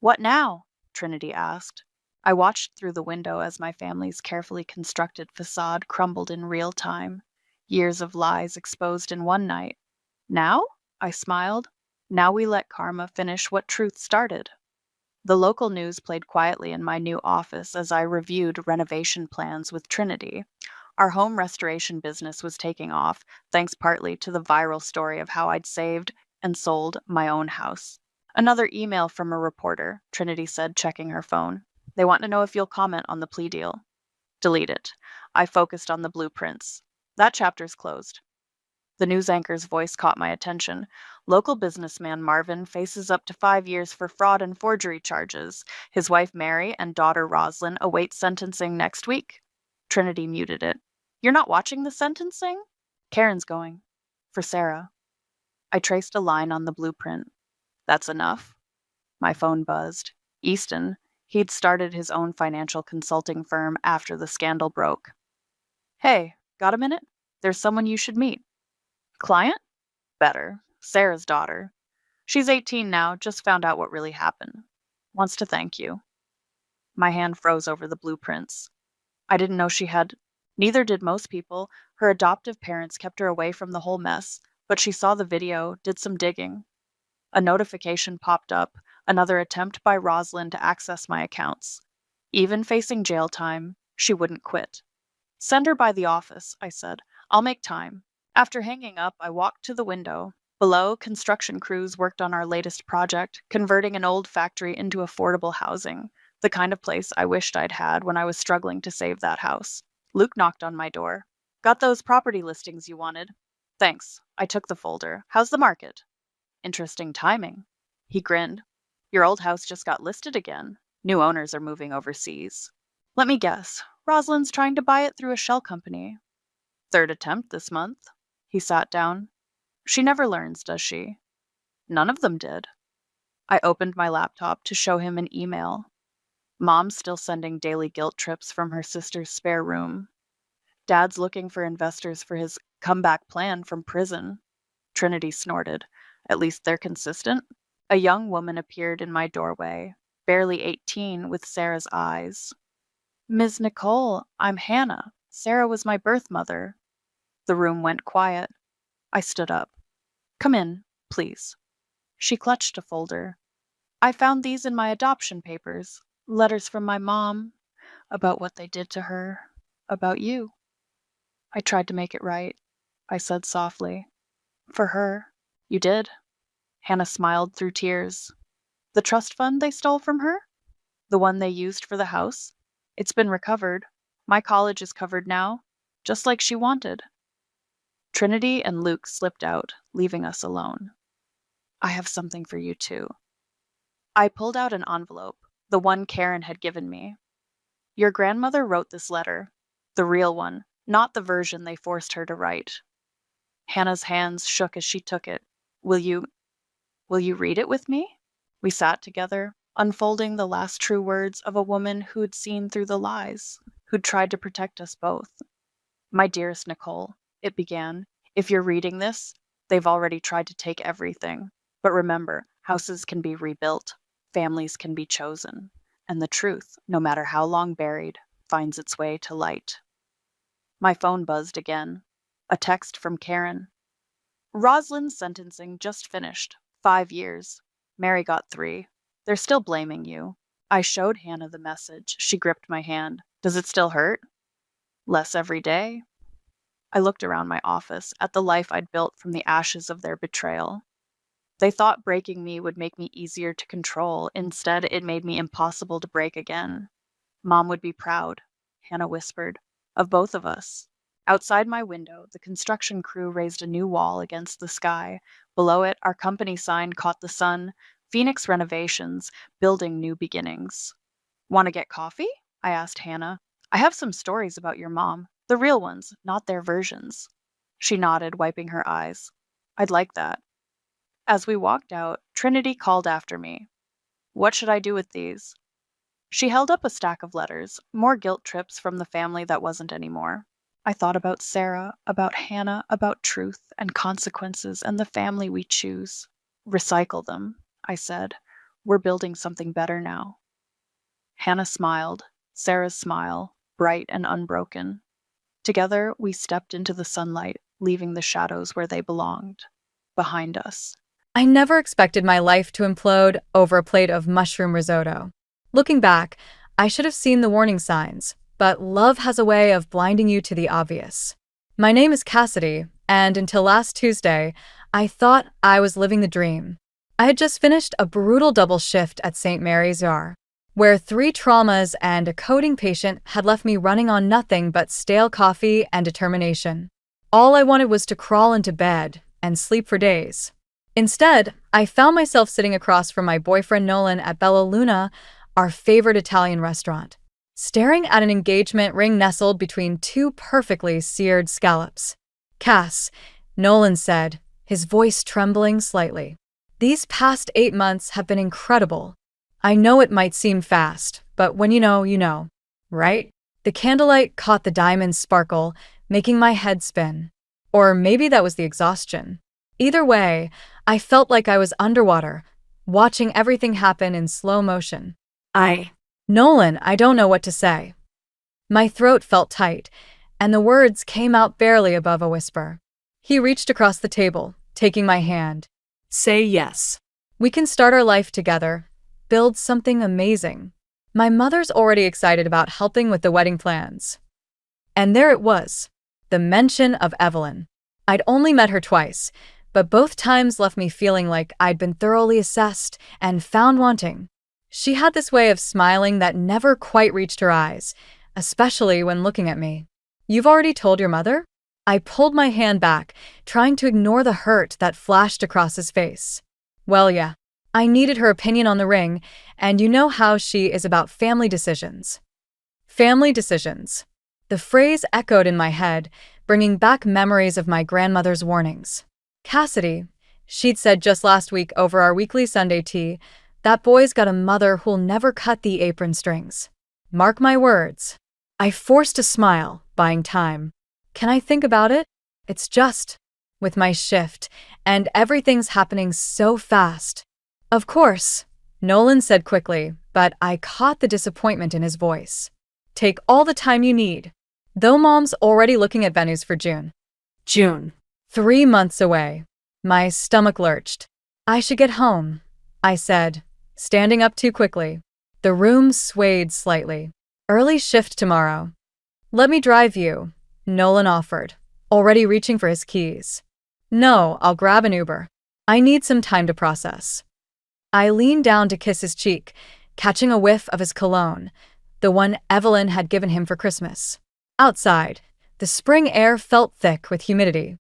What now? Trinity asked. I watched through the window as my family's carefully constructed facade crumbled in real time. Years of lies exposed in one night. Now? I smiled. Now we let karma finish what truth started. The local news played quietly in my new office as I reviewed renovation plans with Trinity. Our home restoration business was taking off, thanks partly to the viral story of how I'd saved and sold my own house. Another email from a reporter, Trinity said, checking her phone. They want to know if you'll comment on the plea deal. Delete it. I focused on the blueprints. That chapter's closed. The news anchor's voice caught my attention. Local businessman Marvin faces up to 5 years for fraud and forgery charges. His wife Mary and daughter Roslyn await sentencing next week. Trinity muted it. You're not watching the sentencing? Karen's going. For Sarah. I traced a line on the blueprint. That's enough. My phone buzzed. Easton. He'd started his own financial consulting firm after the scandal broke. Hey, got a minute? There's someone you should meet. Client? Better. Sarah's daughter. She's 18 now, just found out what really happened. Wants to thank you. My hand froze over the blueprints. I didn't know she had. Neither did most people. Her adoptive parents kept her away from the whole mess, but she saw the video, did some digging. A notification popped up, another attempt by Roslyn to access my accounts. Even facing jail time, she wouldn't quit. Send her by the office, I said. I'll make time. After hanging up, I walked to the window. Below, construction crews worked on our latest project, converting an old factory into affordable housing, the kind of place I wished I'd had when I was struggling to save that house. Luke knocked on my door. Got those property listings you wanted? Thanks. I took the folder. How's the market? Interesting timing. He grinned. Your old house just got listed again. New owners are moving overseas. Let me guess. Rosalind's trying to buy it through a shell company. Third attempt this month. He sat down. She never learns, does she? None of them did. I opened my laptop to show him an email. Mom's still sending daily guilt trips from her sister's spare room. Dad's looking for investors for his comeback plan from prison. Trinity snorted. At least they're consistent. A young woman appeared in my doorway, barely 18, with Sarah's eyes. Ms. Nicole, I'm Hannah. Sarah was my birth mother. The room went quiet. I stood up. Come in, please. She clutched a folder. I found these in my adoption papers. Letters from my mom. About what they did to her. About you. I tried to make it right. I said softly. For her. You did. Hannah smiled through tears. The trust fund they stole from her? The one they used for the house? It's been recovered. My college is covered now, just like she wanted. Trinity and Luke slipped out, leaving us alone. I have something for you too. I pulled out an envelope, the one Karen had given me. Your grandmother wrote this letter, the real one, not the version they forced her to write. Hannah's hands shook as she took it. Will you read it with me? We sat together, unfolding the last true words of a woman who'd seen through the lies, who'd tried to protect us both. My dearest Nicole, it began, if you're reading this, they've already tried to take everything. But remember, houses can be rebuilt, families can be chosen, and the truth, no matter how long buried, finds its way to light. My phone buzzed again. A text from Karen. Rosalind's sentencing just finished. 5 years. Mary got 3. They're still blaming you. I showed Hannah the message. She gripped my hand. Does it still hurt? Less every day. I looked around my office at the life I'd built from the ashes of their betrayal. They thought breaking me would make me easier to control. Instead, it made me impossible to break again. Mom would be proud, Hannah whispered, of both of us. Outside my window, the construction crew raised a new wall against the sky. Below it, our company sign caught the sun. Phoenix Renovations, building new beginnings. Want to get coffee? I asked Hannah. I have some stories about your mom. The real ones, not their versions. She nodded, wiping her eyes. I'd like that. As we walked out, Trinity called after me. What should I do with these? She held up a stack of letters, more guilt trips from the family that wasn't anymore. I thought about Sarah, about Hannah, about truth and consequences and the family we choose. Recycle them, I said. We're building something better now. Hannah smiled, Sarah's smile, bright and unbroken. Together, we stepped into the sunlight, leaving the shadows where they belonged, behind us. I never expected my life to implode over a plate of mushroom risotto. Looking back, I should have seen the warning signs, but love has a way of blinding you to the obvious. My name is Cassidy, and until last Tuesday, I thought I was living the dream. I had just finished a brutal double shift at St. Mary's ER, where 3 traumas and a coding patient had left me running on nothing but stale coffee and determination. All I wanted was to crawl into bed and sleep for days. Instead, I found myself sitting across from my boyfriend Nolan at Bella Luna, our favorite Italian restaurant, staring at an engagement ring nestled between 2 perfectly seared scallops. "Cass," Nolan said, his voice trembling slightly. "These past 8 months have been incredible. I know it might seem fast, but when you know, right?" The candlelight caught the diamond sparkle, making my head spin. Or maybe that was the exhaustion. Either way, I felt like I was underwater, watching everything happen in slow motion. Nolan, I don't know what to say. My throat felt tight, and the words came out barely above a whisper. He reached across the table, taking my hand. "Say yes. We can start our life together, build something amazing." My mother's already excited about helping with the wedding plans. And there it was, the mention of Evelyn. I'd only met her twice, but both times left me feeling like I'd been thoroughly assessed and found wanting. She had this way of smiling that never quite reached her eyes, especially when looking at me. "You've already told your mother?" I pulled my hand back, trying to ignore the hurt that flashed across his face. "Well, yeah. I needed her opinion on the ring, and you know how she is about family decisions." Family decisions. The phrase echoed in my head, bringing back memories of my grandmother's warnings. "Cassidy," she'd said just last week over our weekly Sunday tea, "that boy's got a mother who'll never cut the apron strings. Mark my words." I forced a smile, buying time. Can I think about it? It's just, with my shift, and everything's happening so fast. "Of course," Nolan said quickly, but I caught the disappointment in his voice. "Take all the time you need. Though Mom's already looking at venues for June. 3 months away." My stomach lurched. "I should get home," I said, standing up too quickly. The room swayed slightly. "Early shift tomorrow." "Let me drive you," Nolan offered, already reaching for his keys. "No, I'll grab an Uber. I need some time to process." I leaned down to kiss his cheek, catching a whiff of his cologne, the one Evelyn had given him for Christmas. Outside, the spring air felt thick with humidity.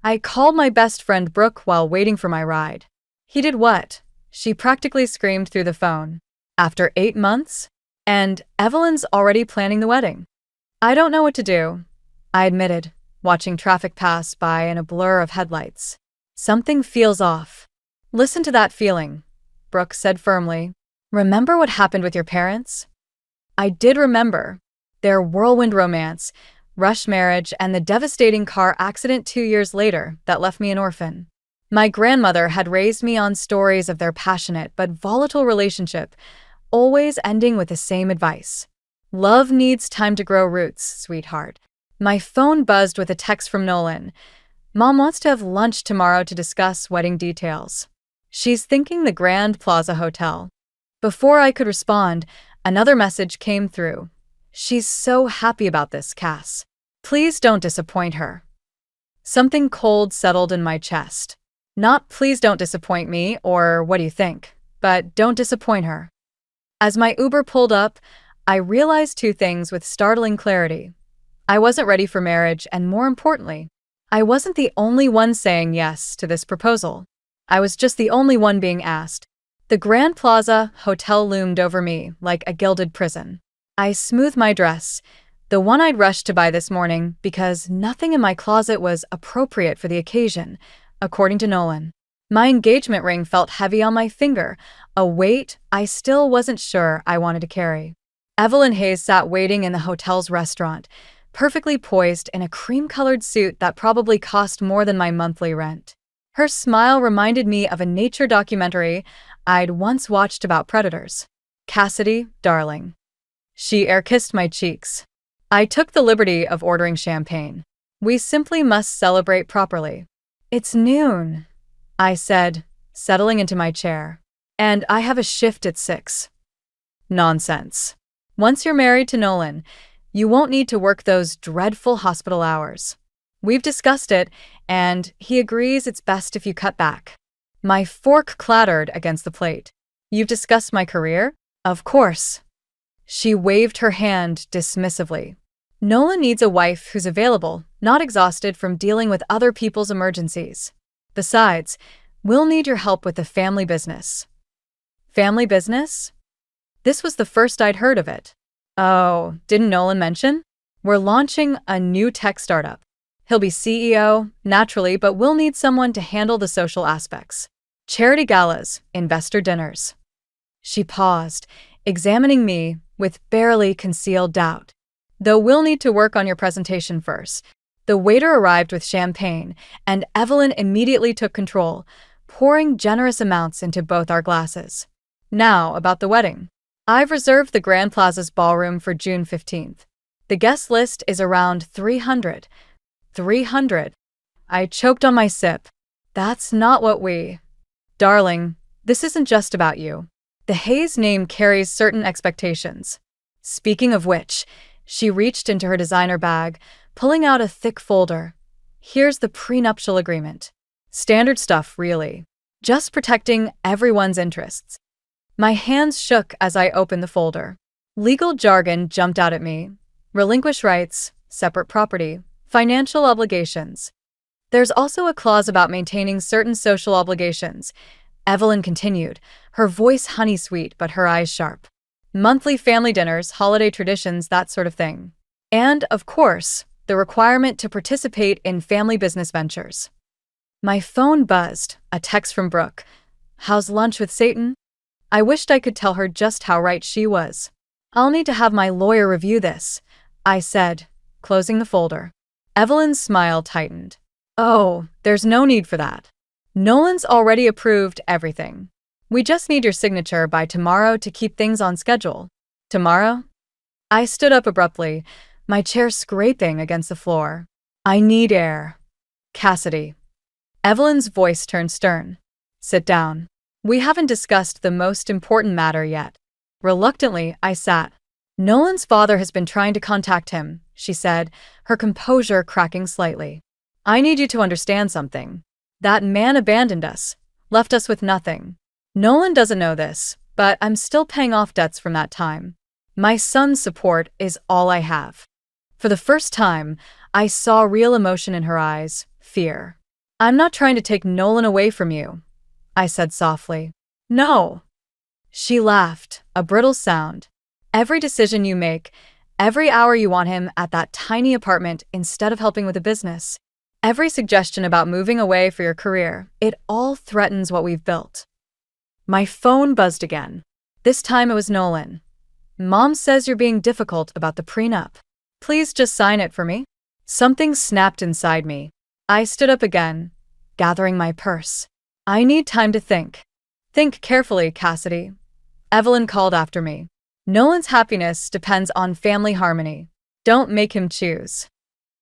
I called my best friend Brooke while waiting for my ride. "He did what?" she practically screamed through the phone. "After 8 months? And Evelyn's already planning the wedding." "I don't know what to do," I admitted, watching traffic pass by in a blur of headlights. "Something feels off." "Listen to that feeling," Brooke said firmly. "Remember what happened with your parents?" I did remember. Their whirlwind romance, rush marriage, and the devastating car accident 2 years later that left me an orphan. My grandmother had raised me on stories of their passionate but volatile relationship, always ending with the same advice. "Love needs time to grow roots, sweetheart." My phone buzzed with a text from Nolan. "Mom wants to have lunch tomorrow to discuss wedding details. She's thinking the Grand Plaza Hotel." Before I could respond, another message came through. "She's so happy about this, Cass. Please don't disappoint her." Something cold settled in my chest. Not "please don't disappoint me" or "what do you think," but "don't disappoint her." As my Uber pulled up, I realized 2 things with startling clarity. I wasn't ready for marriage, and more importantly, I wasn't the only one saying yes to this proposal. I was just the only one being asked. The Grand Plaza Hotel loomed over me like a gilded prison. I smoothed my dress, the one I'd rushed to buy this morning because nothing in my closet was appropriate for the occasion, according to Nolan. My engagement ring felt heavy on my finger, a weight I still wasn't sure I wanted to carry. Evelyn Hayes sat waiting in the hotel's restaurant, perfectly poised in a cream-colored suit that probably cost more than my monthly rent. Her smile reminded me of a nature documentary I'd once watched about predators. "Cassidy, darling." She air-kissed my cheeks. I took the liberty of ordering champagne. "We simply must celebrate properly." "It's noon," I said, settling into my chair. "And I have a shift at 6. "Nonsense. Once you're married to Nolan, you won't need to work those dreadful hospital hours. We've discussed it, and he agrees it's best if you cut back." My fork clattered against the plate. "You've discussed my career?" "Of course." She waved her hand dismissively. "Nolan needs a wife who's available, not exhausted from dealing with other people's emergencies. Besides, we'll need your help with the family business." "Family business?" This was the first I'd heard of it. "Oh, didn't Nolan mention? We're launching a new tech startup. He'll be CEO, naturally, but we'll need someone to handle the social aspects. Charity galas, investor dinners." She paused, examining me with barely concealed doubt. "Though we'll need to work on your presentation first." The waiter arrived with champagne, and Evelyn immediately took control, pouring generous amounts into both our glasses. "Now, about the wedding. I've reserved the Grand Plaza's ballroom for June 15th. The guest list is around 300. 300. I choked on my sip. "That's not what we—" "Darling, this isn't just about you. The Hayes name carries certain expectations. Speaking of which," she reached into her designer bag, pulling out a thick folder. "Here's the prenuptial agreement. Standard stuff, really. Just protecting everyone's interests." My hands shook as I opened the folder. Legal jargon jumped out at me. Relinquish rights, separate property, financial obligations. "There's also a clause about maintaining certain social obligations," Evelyn continued, her voice honey-sweet but her eyes sharp. "Monthly family dinners, holiday traditions, that sort of thing. And, of course, the requirement to participate in family business ventures." My phone buzzed, a text from Brooke. "How's lunch with Satan?" I wished I could tell her just how right she was. "I'll need to have my lawyer review this," I said, closing the folder. Evelyn's smile tightened. "Oh, there's no need for that. Nolan's already approved everything. We just need your signature by tomorrow to keep things on schedule." "Tomorrow?" I stood up abruptly, my chair scraping against the floor. "I need air." "Cassidy." Evelyn's voice turned stern. "Sit down. We haven't discussed the most important matter yet." Reluctantly, I sat. "Nolan's father has been trying to contact him," she said, her composure cracking slightly. "I need you to understand something. That man abandoned us, left us with nothing. Nolan doesn't know this, but I'm still paying off debts from that time. My son's support is all I have." For the first time, I saw real emotion in her eyes, fear. "I'm not trying to take Nolan away from you," I said softly. "No." She laughed, a brittle sound. "Every decision you make, every hour you want him at that tiny apartment instead of helping with the business, every suggestion about moving away for your career, it all threatens what we've built." My phone buzzed again. This time it was Nolan. "Mom says you're being difficult about the prenup. Please just sign it for me." Something snapped inside me. I stood up again, gathering my purse. "I need time to think." "Think carefully, Cassidy," Evelyn called after me. "Nolan's happiness depends on family harmony. Don't make him choose."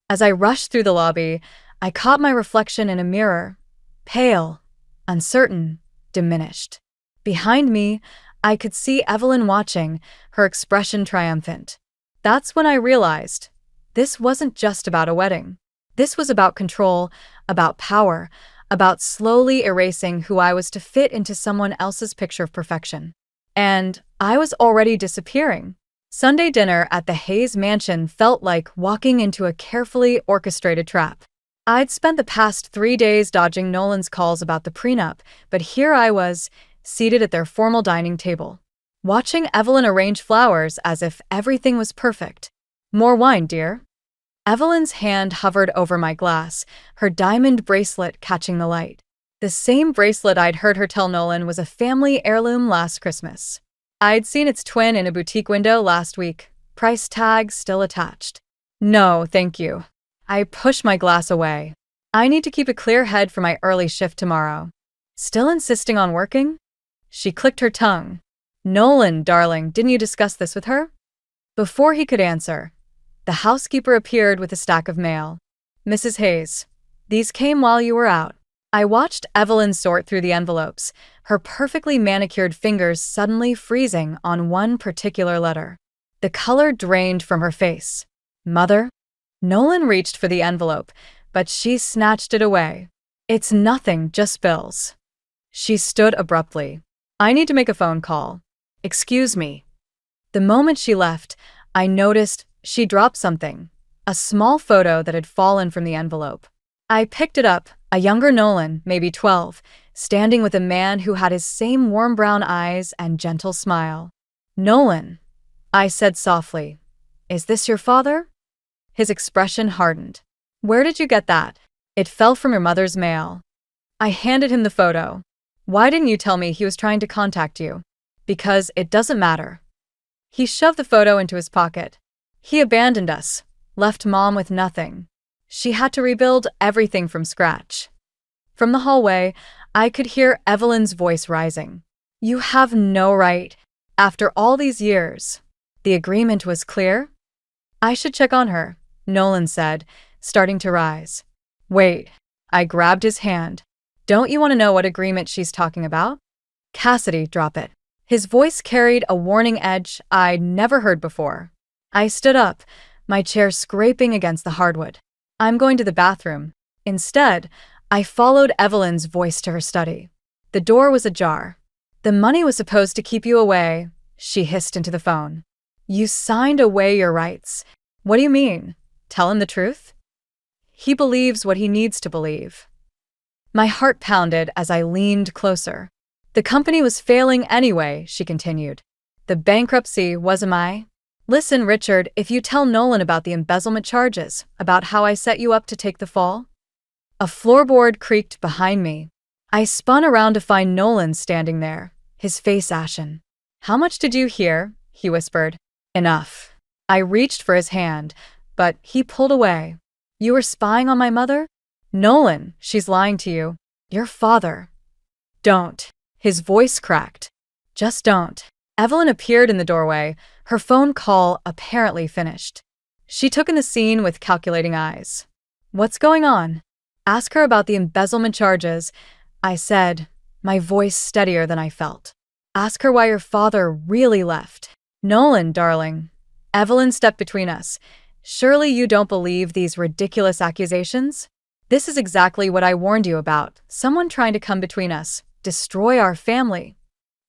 As I rushed through the lobby, I caught my reflection in a mirror, pale, uncertain, diminished. Behind me, I could see Evelyn watching, her expression triumphant. That's when I realized this wasn't just about a wedding. This was about control, about power, about slowly erasing who I was to fit into someone else's picture of perfection. And I was already disappearing. Sunday dinner at the Hayes mansion felt like walking into a carefully orchestrated trap. I'd spent the past 3 days dodging Nolan's calls about the prenup, but here I was, seated at their formal dining table, watching Evelyn arrange flowers as if everything was perfect. "More wine, dear?" Evelyn's hand hovered over my glass, her diamond bracelet catching the light. The same bracelet I'd heard her tell Nolan was a family heirloom last Christmas. I'd seen its twin in a boutique window last week, price tag still attached. No, thank you. I push my glass away. I need to keep a clear head for my early shift tomorrow. Still insisting on working? She clicked her tongue. Nolan, darling, didn't you discuss this with her? Before he could answer, the housekeeper appeared with a stack of mail. Mrs. Hayes, these came while you were out. I watched Evelyn sort through the envelopes, her perfectly manicured fingers suddenly freezing on one particular letter. The color drained from her face. Mother? Nolan reached for the envelope, but she snatched it away. It's nothing, just bills. She stood abruptly. I need to make a phone call. Excuse me. The moment she left, I noticed she dropped something, a small photo that had fallen from the envelope. I picked it up, a younger Nolan, maybe 12, standing with a man who had his same warm brown eyes and gentle smile. Nolan, I said softly, is this your father? His expression hardened. Where did you get that? It fell from your mother's mail. I handed him the photo. Why didn't you tell me he was trying to contact you? Because it doesn't matter. He shoved the photo into his pocket. He abandoned us, left Mom with nothing. She had to rebuild everything from scratch. From the hallway, I could hear Evelyn's voice rising. You have no right. After all these years, the agreement was clear? I should check on her, Nolan said, starting to rise. Wait. I grabbed his hand. Don't you want to know what agreement she's talking about? Cassidy, drop it. His voice carried a warning edge I'd never heard before. I stood up, my chair scraping against the hardwood. I'm going to the bathroom. Instead, I followed Evelyn's voice to her study. The door was ajar. The money was supposed to keep you away, she hissed into the phone. You signed away your rights. What do you mean? Tell him the truth? He believes what he needs to believe. My heart pounded as I leaned closer. The company was failing anyway, she continued. The bankruptcy was I. Listen, Richard, if you tell Nolan about the embezzlement charges, about how I set you up to take the fall. A floorboard creaked behind me. I spun around to find Nolan standing there, his face ashen. How much did you hear? He whispered. Enough. I reached for his hand, but he pulled away. You were spying on my mother? Nolan, she's lying to you. Your father. Don't. His voice cracked. Just don't. Evelyn appeared in the doorway, her phone call apparently finished. She took in the scene with calculating eyes. What's going on? Ask her about the embezzlement charges, I said, my voice steadier than I felt. Ask her why your father really left. Nolan, darling. Evelyn stepped between us. Surely you don't believe these ridiculous accusations? This is exactly what I warned you about. Someone trying to come between us, destroy our family.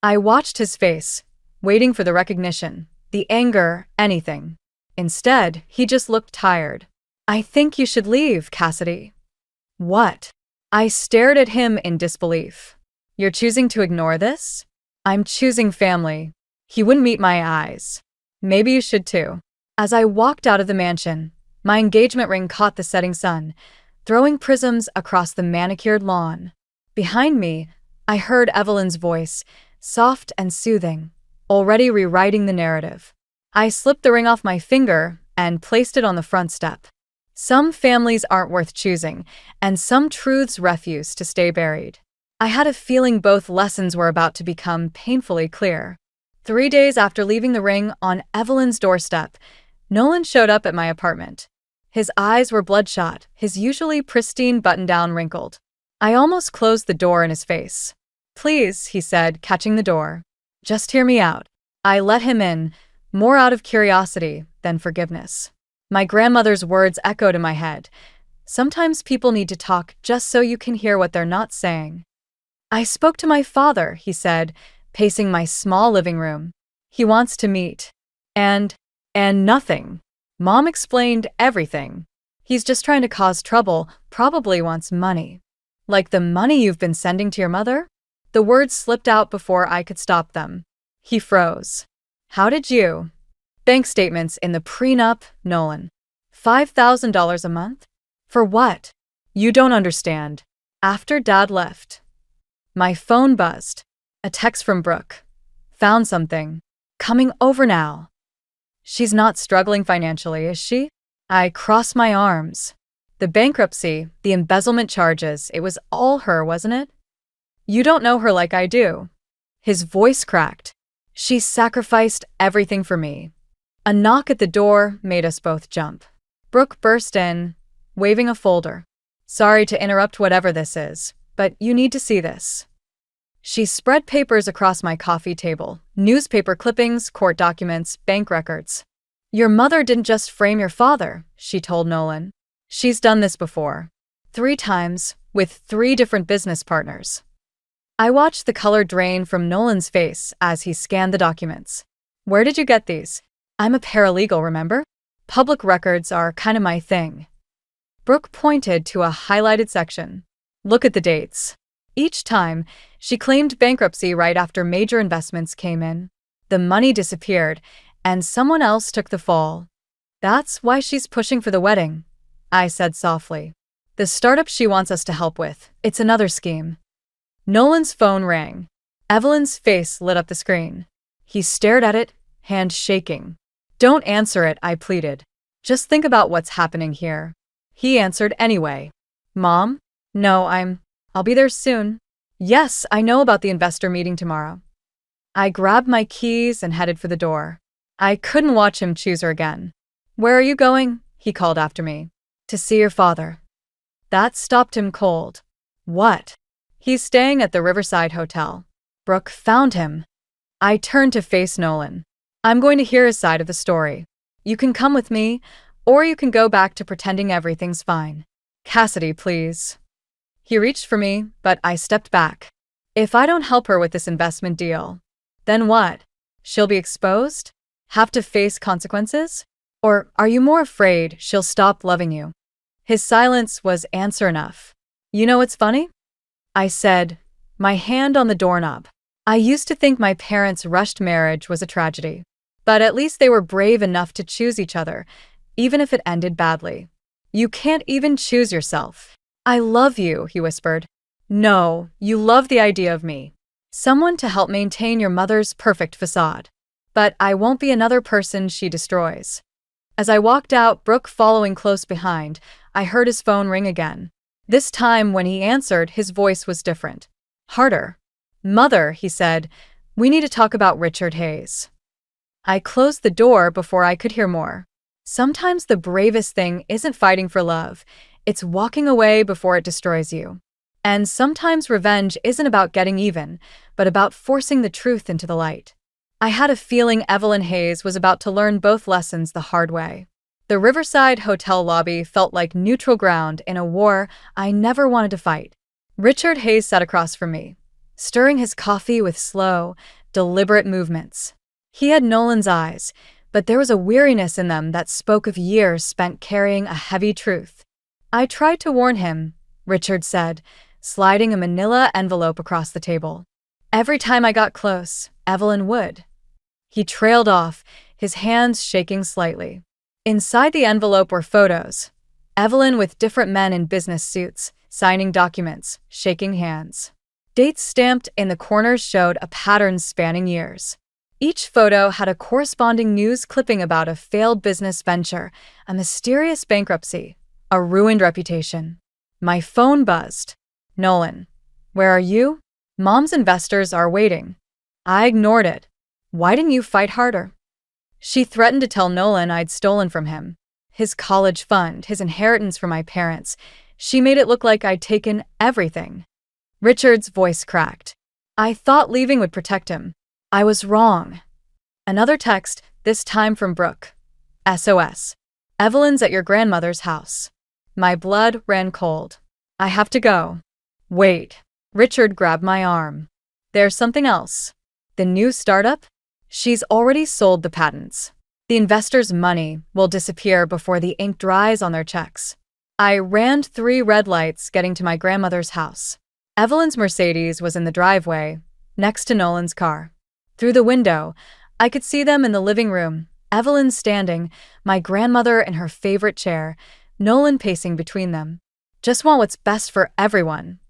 I watched his face, waiting for the recognition, the anger, anything. Instead, he just looked tired. I think you should leave, Cassidy. What? I stared at him in disbelief. You're choosing to ignore this? I'm choosing family. He wouldn't meet my eyes. Maybe you should too. As I walked out of the mansion, my engagement ring caught the setting sun, throwing prisms across the manicured lawn. Behind me, I heard Evelyn's voice, soft and soothing, already rewriting the narrative. I slipped the ring off my finger and placed it on the front step. Some families aren't worth choosing, and some truths refuse to stay buried. I had a feeling both lessons were about to become painfully clear. 3 days after leaving the ring on Evelyn's doorstep, Nolan showed up at my apartment. His eyes were bloodshot, his usually pristine button-down wrinkled. I almost closed the door in his face. Please, he said, catching the door. Just hear me out. I let him in, more out of curiosity than forgiveness. My grandmother's words echoed in my head. Sometimes people need to talk just so you can hear what they're not saying. I spoke to my father, he said, pacing my small living room. He wants to meet. And nothing. Mom explained everything. He's just trying to cause trouble, probably wants money. Like the money you've been sending to your mother? The words slipped out before I could stop them. He froze. How did you? Bank statements in the prenup, Nolan. $5,000 a month? For what? You don't understand. After Dad left, my phone buzzed. A text from Brooke. Found something. Coming over now. She's not struggling financially, is she? I crossed my arms. The bankruptcy, the embezzlement charges, it was all her, wasn't it? You don't know her like I do. His voice cracked. She sacrificed everything for me. A knock at the door made us both jump. Brooke burst in, waving a folder. Sorry to interrupt whatever this is, but you need to see this. She spread papers across my coffee table, newspaper clippings, court documents, bank records. Your mother didn't just frame your father, she told Nolan. She's done this before. 3 times, with 3 different business partners. I watched the color drain from Nolan's face as he scanned the documents. Where did you get these? I'm a paralegal, remember? Public records are kind of my thing. Brooke pointed to a highlighted section. Look at the dates. Each time, she claimed bankruptcy right after major investments came in. The money disappeared, and someone else took the fall. That's why she's pushing for the wedding, I said softly. The startup she wants us to help with, it's another scheme. Nolan's phone rang. Evelyn's face lit up the screen. He stared at it, hand shaking. Don't answer it, I pleaded. Just think about what's happening here. He answered anyway. Mom? No, I'll be there soon. Yes, I know about the investor meeting tomorrow. I grabbed my keys and headed for the door. I couldn't watch him choose her again. Where are you going? He called after me. To see your father. That stopped him cold. What? He's staying at the Riverside Hotel. Brooke found him. I turned to face Nolan. I'm going to hear his side of the story. You can come with me, or you can go back to pretending everything's fine. Cassidy, please. He reached for me, but I stepped back. If I don't help her with this investment deal, then what? She'll be exposed? Have to face consequences? Or are you more afraid she'll stop loving you? His silence was answer enough. You know what's funny? I said, my hand on the doorknob. I used to think my parents' rushed marriage was a tragedy. But at least they were brave enough to choose each other, even if it ended badly. You can't even choose yourself. I love you, he whispered. No, you love the idea of me. Someone to help maintain your mother's perfect facade. But I won't be another person she destroys. As I walked out, Brooke following close behind, I heard his phone ring again. This time, when he answered, his voice was different. Harder. Mother, he said, we need to talk about Richard Hayes. I closed the door before I could hear more. Sometimes the bravest thing isn't fighting for love, it's walking away before it destroys you. And sometimes revenge isn't about getting even, but about forcing the truth into the light. I had a feeling Evelyn Hayes was about to learn both lessons the hard way. The Riverside Hotel lobby felt like neutral ground in a war I never wanted to fight. Richard Hayes sat across from me, stirring his coffee with slow, deliberate movements. He had Nolan's eyes, but there was a weariness in them that spoke of years spent carrying a heavy truth. I tried to warn him, Richard said, sliding a manila envelope across the table. Every time I got close, Evelyn would. He trailed off, his hands shaking slightly. Inside the envelope were photos. Evelyn with different men in business suits, signing documents, shaking hands. Dates stamped in the corners showed a pattern spanning years. Each photo had a corresponding news clipping about a failed business venture, a mysterious bankruptcy, a ruined reputation. My phone buzzed. Nolan, where are you? Mom's investors are waiting. I ignored it. Why didn't you fight harder? She threatened to tell Nolan I'd stolen from him. His college fund, his inheritance from my parents. She made it look like I'd taken everything. Richard's voice cracked. I thought leaving would protect him. I was wrong. Another text, this time from Brooke. SOS. Evelyn's at your grandmother's house. My blood ran cold. I have to go. Wait. Richard grabbed my arm. There's something else. The new startup? She's already sold the patents. The investors' money will disappear before the ink dries on their checks. I ran 3 red lights getting to my grandmother's house. Evelyn's Mercedes was in the driveway, next to Nolan's car. Through the window, I could see them in the living room, Evelyn standing, my grandmother in her favorite chair, Nolan pacing between them. Just want what's best for everyone,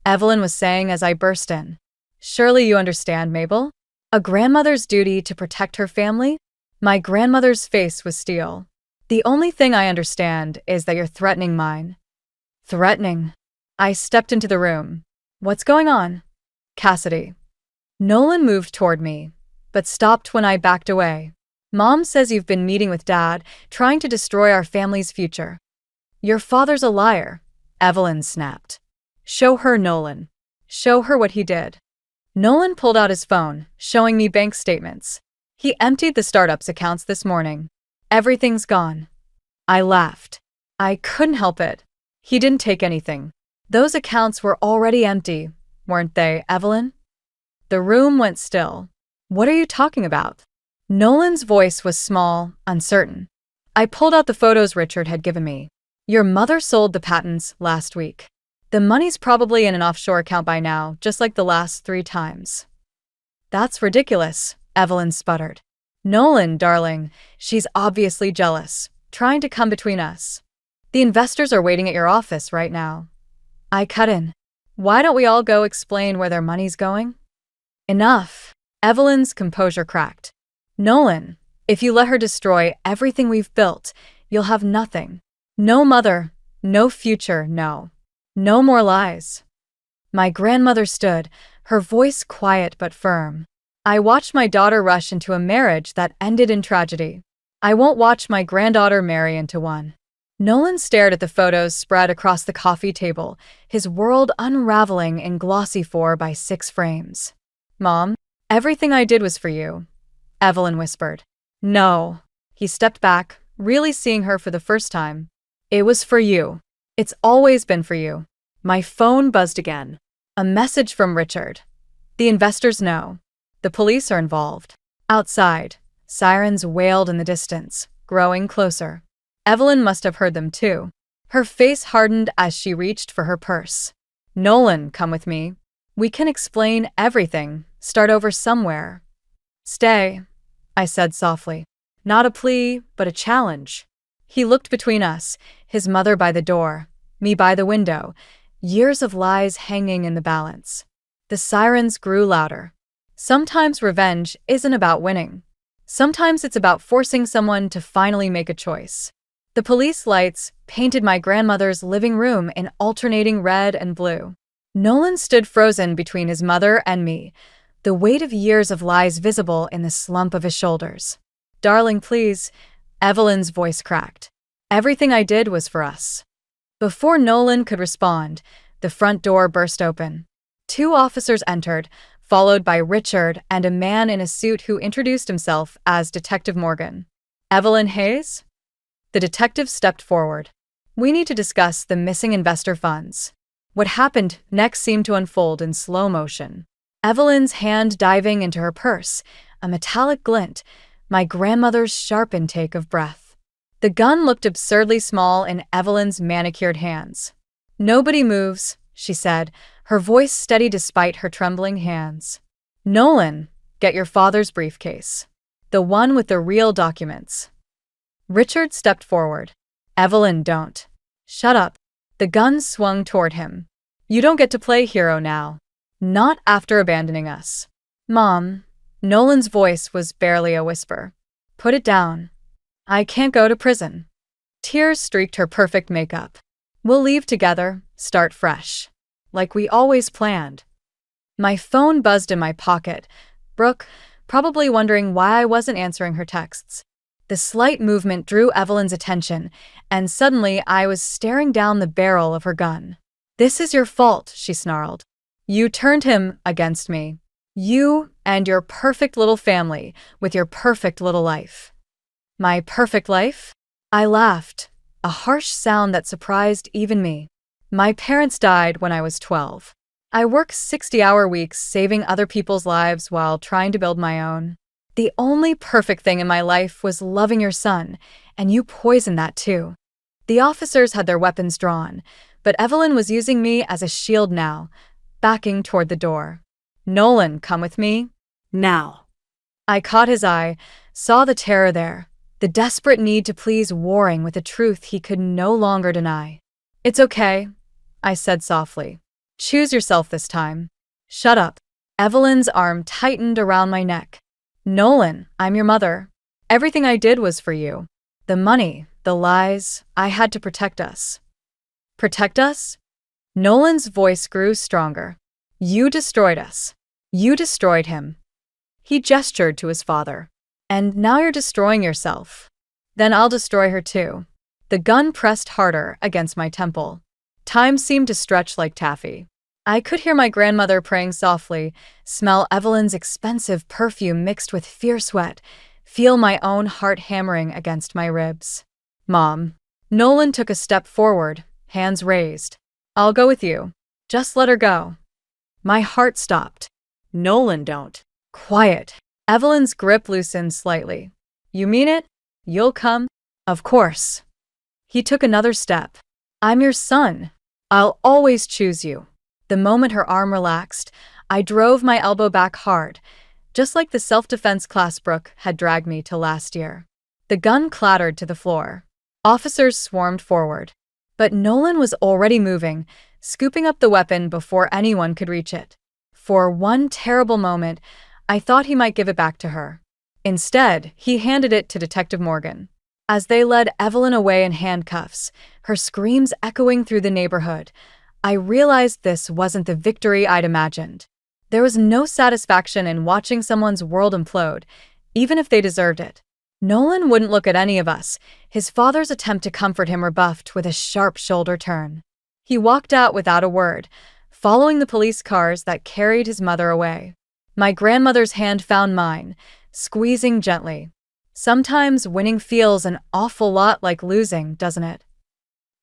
Evelyn was saying as I burst in. Surely you understand, Mabel? A grandmother's duty to protect her family? My grandmother's face was steel. The only thing I understand is that you're threatening mine. Threatening? I stepped into the room. What's going on? Cassidy. Nolan moved toward me, but stopped when I backed away. Mom says you've been meeting with Dad, trying to destroy our family's future. Your father's a liar, Evelyn snapped. Show her, Nolan. Show her what he did. Nolan pulled out his phone, showing me bank statements. He emptied the startup's accounts this morning. Everything's gone. I laughed. I couldn't help it. He didn't take anything. Those accounts were already empty, weren't they, Evelyn? The room went still. What are you talking about? Nolan's voice was small, uncertain. I pulled out the photos Richard had given me. Your mother sold the patents last week. The money's probably in an offshore account by now, just like the last 3 times. That's ridiculous, Evelyn sputtered. Nolan, darling, she's obviously jealous, trying to come between us. The investors are waiting at your office right now. I cut in. Why don't we all go explain where their money's going? Enough. Evelyn's composure cracked. Nolan, if you let her destroy everything we've built, you'll have nothing. No mother, no future, no. No more lies. My grandmother stood, her voice quiet but firm. I watched my daughter rush into a marriage that ended in tragedy. I won't watch my granddaughter marry into one. Nolan stared at the photos spread across the coffee table, his world unraveling in glossy 4x6 frames. Mom, everything I did was for you, Evelyn whispered. No. He stepped back, really seeing her for the first time. It was for you. It's always been for you. My phone buzzed again. A message from Richard. The investors know. The police are involved. Outside, sirens wailed in the distance, growing closer. Evelyn must have heard them too. Her face hardened as she reached for her purse. Nolan, come with me. We can explain everything, start over somewhere. Stay, I said softly. Not a plea, but a challenge. He looked between us, his mother by the door, me by the window, years of lies hanging in the balance. The sirens grew louder. Sometimes revenge isn't about winning. Sometimes it's about forcing someone to finally make a choice. The police lights painted my grandmother's living room in alternating red and blue. Nolan stood frozen between his mother and me, the weight of years of lies visible in the slump of his shoulders. Darling, please, Evelyn's voice cracked. Everything I did was for us. Before Nolan could respond, the front door burst open. 2 officers entered, followed by Richard and a man in a suit who introduced himself as Detective Morgan. Evelyn Hayes? The detective stepped forward. We need to discuss the missing investor funds. What happened next seemed to unfold in slow motion. Evelyn's hand diving into her purse, a metallic glint, my grandmother's sharp intake of breath. The gun looked absurdly small in Evelyn's manicured hands. Nobody moves, she said, her voice steady despite her trembling hands. Nolan, get your father's briefcase. The one with the real documents. Richard stepped forward. Evelyn, don't. Shut up. The gun swung toward him. You don't get to play hero now. Not after abandoning us. Mom. Nolan's voice was barely a whisper. Put it down. I can't go to prison. Tears streaked her perfect makeup. We'll leave together, start fresh. Like we always planned. My phone buzzed in my pocket. Brooke, probably wondering why I wasn't answering her texts. The slight movement drew Evelyn's attention, and suddenly I was staring down the barrel of her gun. This is your fault, she snarled. You turned him against me. You and your perfect little family with your perfect little life. My perfect life? I laughed, a harsh sound that surprised even me. My parents died when I was 12. I worked 60-hour weeks saving other people's lives while trying to build my own. The only perfect thing in my life was loving your son, and you poisoned that too. The officers had their weapons drawn, but Evelyn was using me as a shield now, backing toward the door. Nolan, come with me. Now. I caught his eye, saw the terror there, the desperate need to please warring with a truth he could no longer deny. It's okay, I said softly. Choose yourself this time. Shut up. Evelyn's arm tightened around my neck. Nolan, I'm your mother. Everything I did was for you. The money, the lies, I had to protect us. Protect us? Nolan's voice grew stronger. You destroyed us. You destroyed him. He gestured to his father. And now you're destroying yourself. Then I'll destroy her too. The gun pressed harder against my temple. Time seemed to stretch like taffy. I could hear my grandmother praying softly, smell Evelyn's expensive perfume mixed with fierce sweat, feel my own heart hammering against my ribs. Mom. Nolan took a step forward, hands raised. I'll go with you. Just let her go. My heart stopped. Nolan, don't. Quiet. Evelyn's grip loosened slightly. You mean it? You'll come? Of course. He took another step. I'm your son. I'll always choose you. The moment her arm relaxed, I drove my elbow back hard, just like the self-defense class Brooke had dragged me to last year. The gun clattered to the floor. Officers swarmed forward. But Nolan was already moving, scooping up the weapon before anyone could reach it. For one terrible moment, I thought he might give it back to her. Instead, he handed it to Detective Morgan. As they led Evelyn away in handcuffs, her screams echoing through the neighborhood, I realized this wasn't the victory I'd imagined. There was no satisfaction in watching someone's world implode, even if they deserved it. Nolan wouldn't look at any of us, his father's attempt to comfort him rebuffed with a sharp shoulder turn. He walked out without a word, following the police cars that carried his mother away. My grandmother's hand found mine, squeezing gently. Sometimes winning feels an awful lot like losing, doesn't it?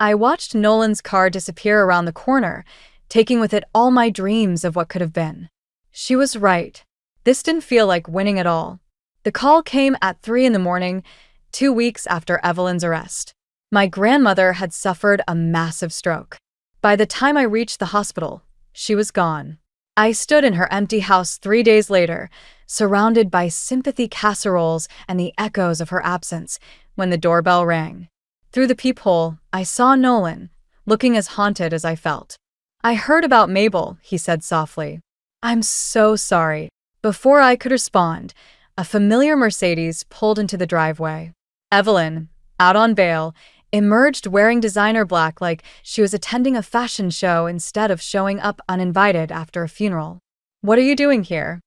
I watched Nolan's car disappear around the corner, taking with it all my dreams of what could have been. She was right. This didn't feel like winning at all. The call came at 3 a.m, 2 weeks after Evelyn's arrest. My grandmother had suffered a massive stroke. By the time I reached the hospital, she was gone. I stood in her empty house 3 days later, surrounded by sympathy casseroles and the echoes of her absence, when the doorbell rang. Through the peephole, I saw Nolan, looking as haunted as I felt. I heard about Mabel, he said softly. I'm so sorry. Before I could respond, a familiar Mercedes pulled into the driveway. Evelyn, out on bail, emerged wearing designer black like she was attending a fashion show instead of showing up uninvited after a funeral. What are you doing here?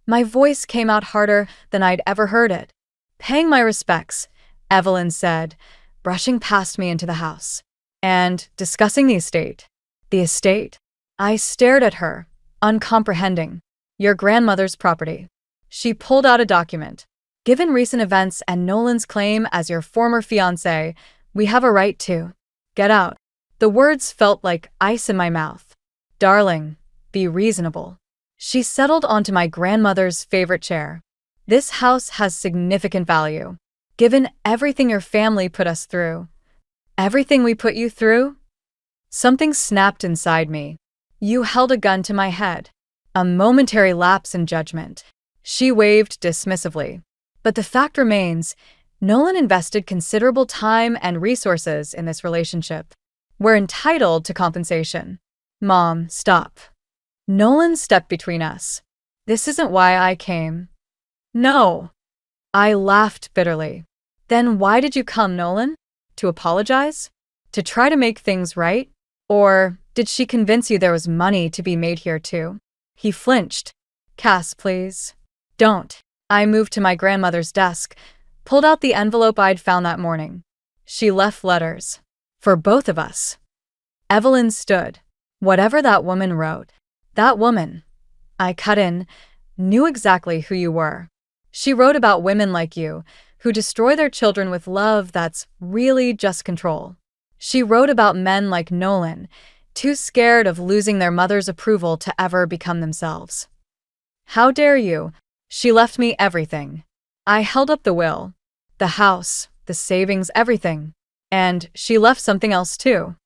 My voice came out harder than I'd ever heard it. Paying my respects, Evelyn said, brushing past me into the house. And discussing the estate. The estate? I stared at her, uncomprehending. Your grandmother's property. She pulled out a document. Given recent events and Nolan's claim as your former fiancé, we have a right to. Get out. The words felt like ice in my mouth. Darling, be reasonable. She settled onto my grandmother's favorite chair. This house has significant value. Given everything your family put us through. Everything we put you through? Something snapped inside me. You held a gun to my head. A momentary lapse in judgment. She waved dismissively. But the fact remains, Nolan invested considerable time and resources in this relationship. We're entitled to compensation. Mom, stop. Nolan stepped between us. This isn't why I came. No. I laughed bitterly. Then why did you come, Nolan? To apologize? To try to make things right? Or did she convince you there was money to be made here too? He flinched. Cass, please. Don't. I moved to my grandmother's desk, pulled out the envelope I'd found that morning. She left letters. For both of us. Evelyn stood. Whatever that woman wrote. That woman, I cut in, knew exactly who you were. She wrote about women like you, who destroy their children with love that's really just control. She wrote about men like Nolan, too scared of losing their mother's approval to ever become themselves. How dare you? She left me everything. I held up the will. The house, the savings, everything. And she left something else too.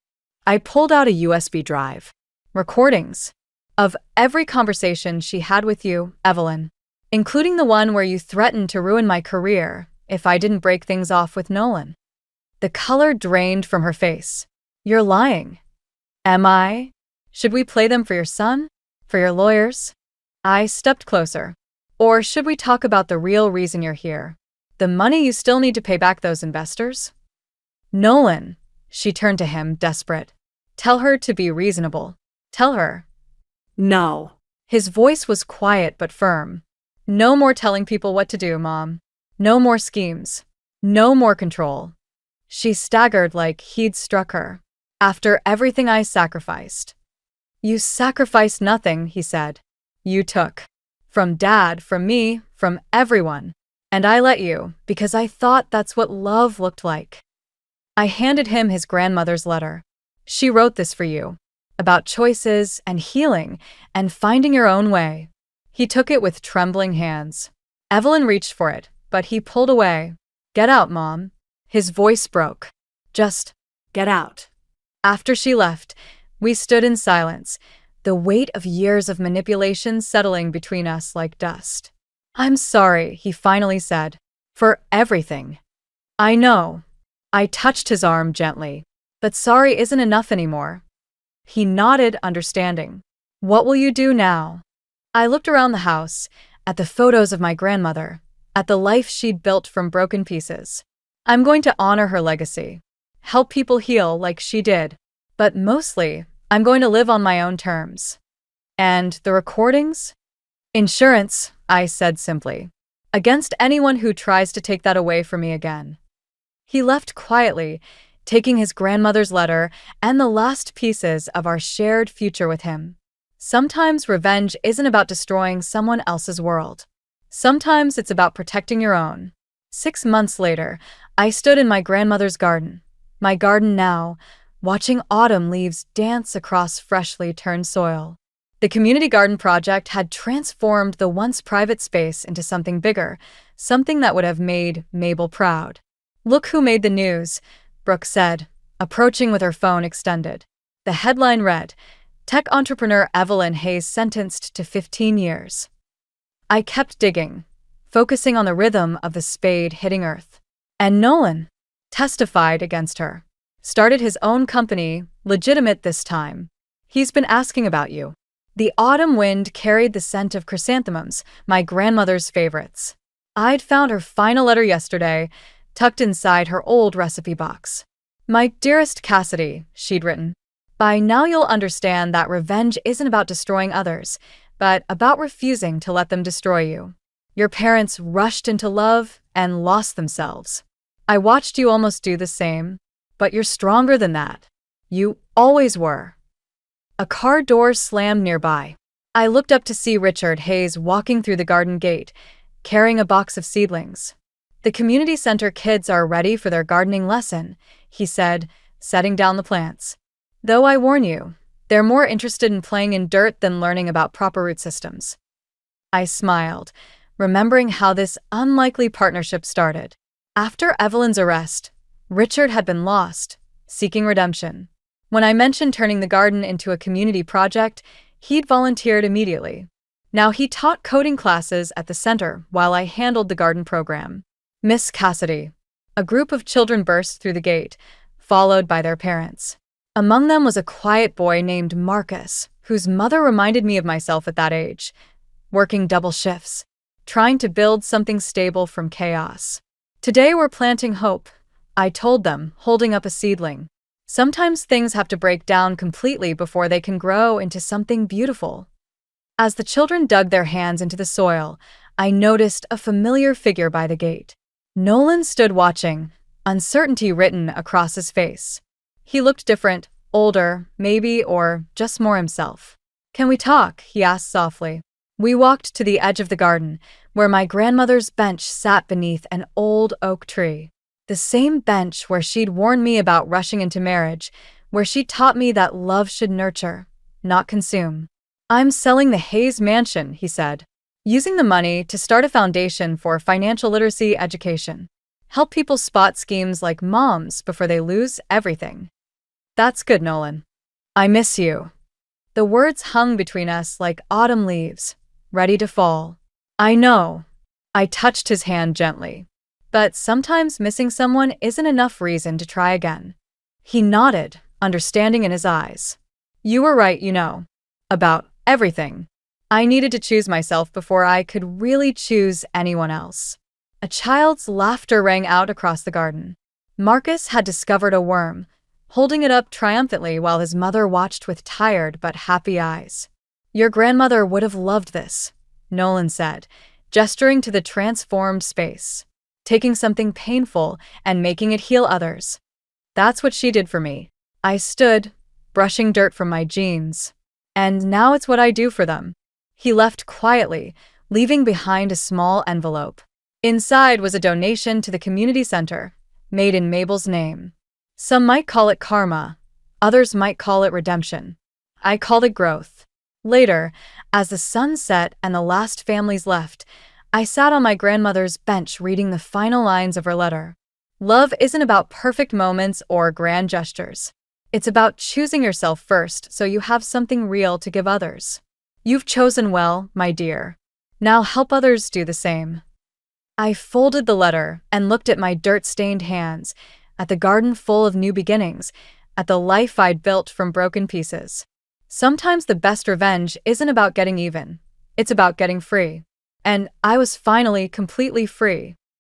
I pulled out a USB drive. Recordings. Of every conversation she had with you, Evelyn. Including the one where you threatened to ruin my career if I didn't break things off with Nolan. The color drained from her face. You're lying. Am I? Should we play them for your son? For your lawyers? I stepped closer. Or should we talk about the real reason you're here? The money you still need to pay back those investors? Nolan, she turned to him, desperate. Tell her to be reasonable. Tell her. No. His voice was quiet but firm. No more telling people what to do, Mom. No more schemes. No more control. She staggered like he'd struck her. After everything I sacrificed. You sacrificed nothing, he said. You took. From Dad, from me, from everyone. And I let you, because I thought that's what love looked like. I handed him his grandmother's letter. She wrote this for you. About choices and healing and finding your own way. He took it with trembling hands. Evelyn reached for it, but he pulled away. Get out, Mom. His voice broke. Just Get out. After she left, we stood in silence, the weight of years of manipulation settling between us like dust. I'm sorry, he finally said, for everything. I know. I touched his arm gently. But sorry isn't enough anymore. He nodded, understanding. What will you do now? I looked around the house, at the photos of my grandmother, at the life she'd built from broken pieces. I'm going to honor her legacy, help people heal like she did, but mostly, I'm going to live on my own terms. And the recordings? Insurance, I said simply, against anyone who tries to take that away from me again. He left quietly, taking his grandmother's letter and the last pieces of our shared future with him. Sometimes revenge isn't about destroying someone else's world. Sometimes it's about protecting your own. 6 months later, I stood in my grandmother's garden, my garden now, watching autumn leaves dance across freshly turned soil. The community garden project had transformed the once private space into something bigger, something that would have made Mabel proud. Look who made the news, Brooke said, approaching with her phone extended. The headline read, Tech entrepreneur Evelyn Hayes sentenced to 15 years. I kept digging, focusing on the rhythm of the spade hitting earth. And Nolan testified against her. Started his own company, legitimate this time. He's been asking about you. The autumn wind carried the scent of chrysanthemums, my grandmother's favorites. I'd found her final letter yesterday, tucked inside her old recipe box. My dearest Cassidy, she'd written. By now you'll understand that revenge isn't about destroying others, but about refusing to let them destroy you. Your parents rushed into love and lost themselves. I watched you almost do the same, but you're stronger than that. You always were. A car door slammed nearby. I looked up to see Richard Hayes walking through the garden gate, carrying a box of seedlings. The community center kids are ready for their gardening lesson, he said, setting down the plants. Though I warn you, they're more interested in playing in dirt than learning about proper root systems. I smiled, remembering how this unlikely partnership started. After Evelyn's arrest, Richard had been lost, seeking redemption. When I mentioned turning the garden into a community project, he'd volunteered immediately. Now he taught coding classes at the center while I handled the garden program. Miss Cassidy. A group of children burst through the gate, followed by their parents. Among them was a quiet boy named Marcus, whose mother reminded me of myself at that age, working double shifts, trying to build something stable from chaos. Today we're planting hope, I told them, holding up a seedling. Sometimes things have to break down completely before they can grow into something beautiful. As the children dug their hands into the soil, I noticed a familiar figure by the gate. Nolan stood watching, uncertainty written across his face. He looked different, older, maybe, or just more himself. Can we talk? He asked softly. We walked to the edge of the garden, where my grandmother's bench sat beneath an old oak tree. The same bench where she'd warned me about rushing into marriage, where she taught me that love should nurture, not consume. I'm selling the Hayes mansion, he said, using the money to start a foundation for financial literacy education. Help people spot schemes like moms before they lose everything. That's good, Nolan. I miss you. The words hung between us like autumn leaves, ready to fall. I know. I touched his hand gently. But sometimes missing someone isn't enough reason to try again. He nodded, understanding in his eyes. You were right, about everything. I needed to choose myself before I could really choose anyone else. A child's laughter rang out across the garden. Marcus had discovered a worm, holding it up triumphantly while his mother watched with tired but happy eyes. Your grandmother would have loved this, Nolan said, gesturing to the transformed space, taking something painful and making it heal others. That's what she did for me. I stood, brushing dirt from my jeans. And now it's what I do for them. He left quietly, leaving behind a small envelope. Inside was a donation to the community center, made in Mabel's name. Some might call it karma, others might call it redemption. I called it growth. Later, as the sun set and the last families left, I sat on my grandmother's bench reading the final lines of her letter. Love isn't about perfect moments or grand gestures. It's about choosing yourself first so you have something real to give others. You've chosen well, my dear. Now help others do the same. I folded the letter and looked at my dirt-stained hands, at the garden full of new beginnings, at the life I'd built from broken pieces. Sometimes the best revenge isn't about getting even. It's about getting free. And I was finally completely free.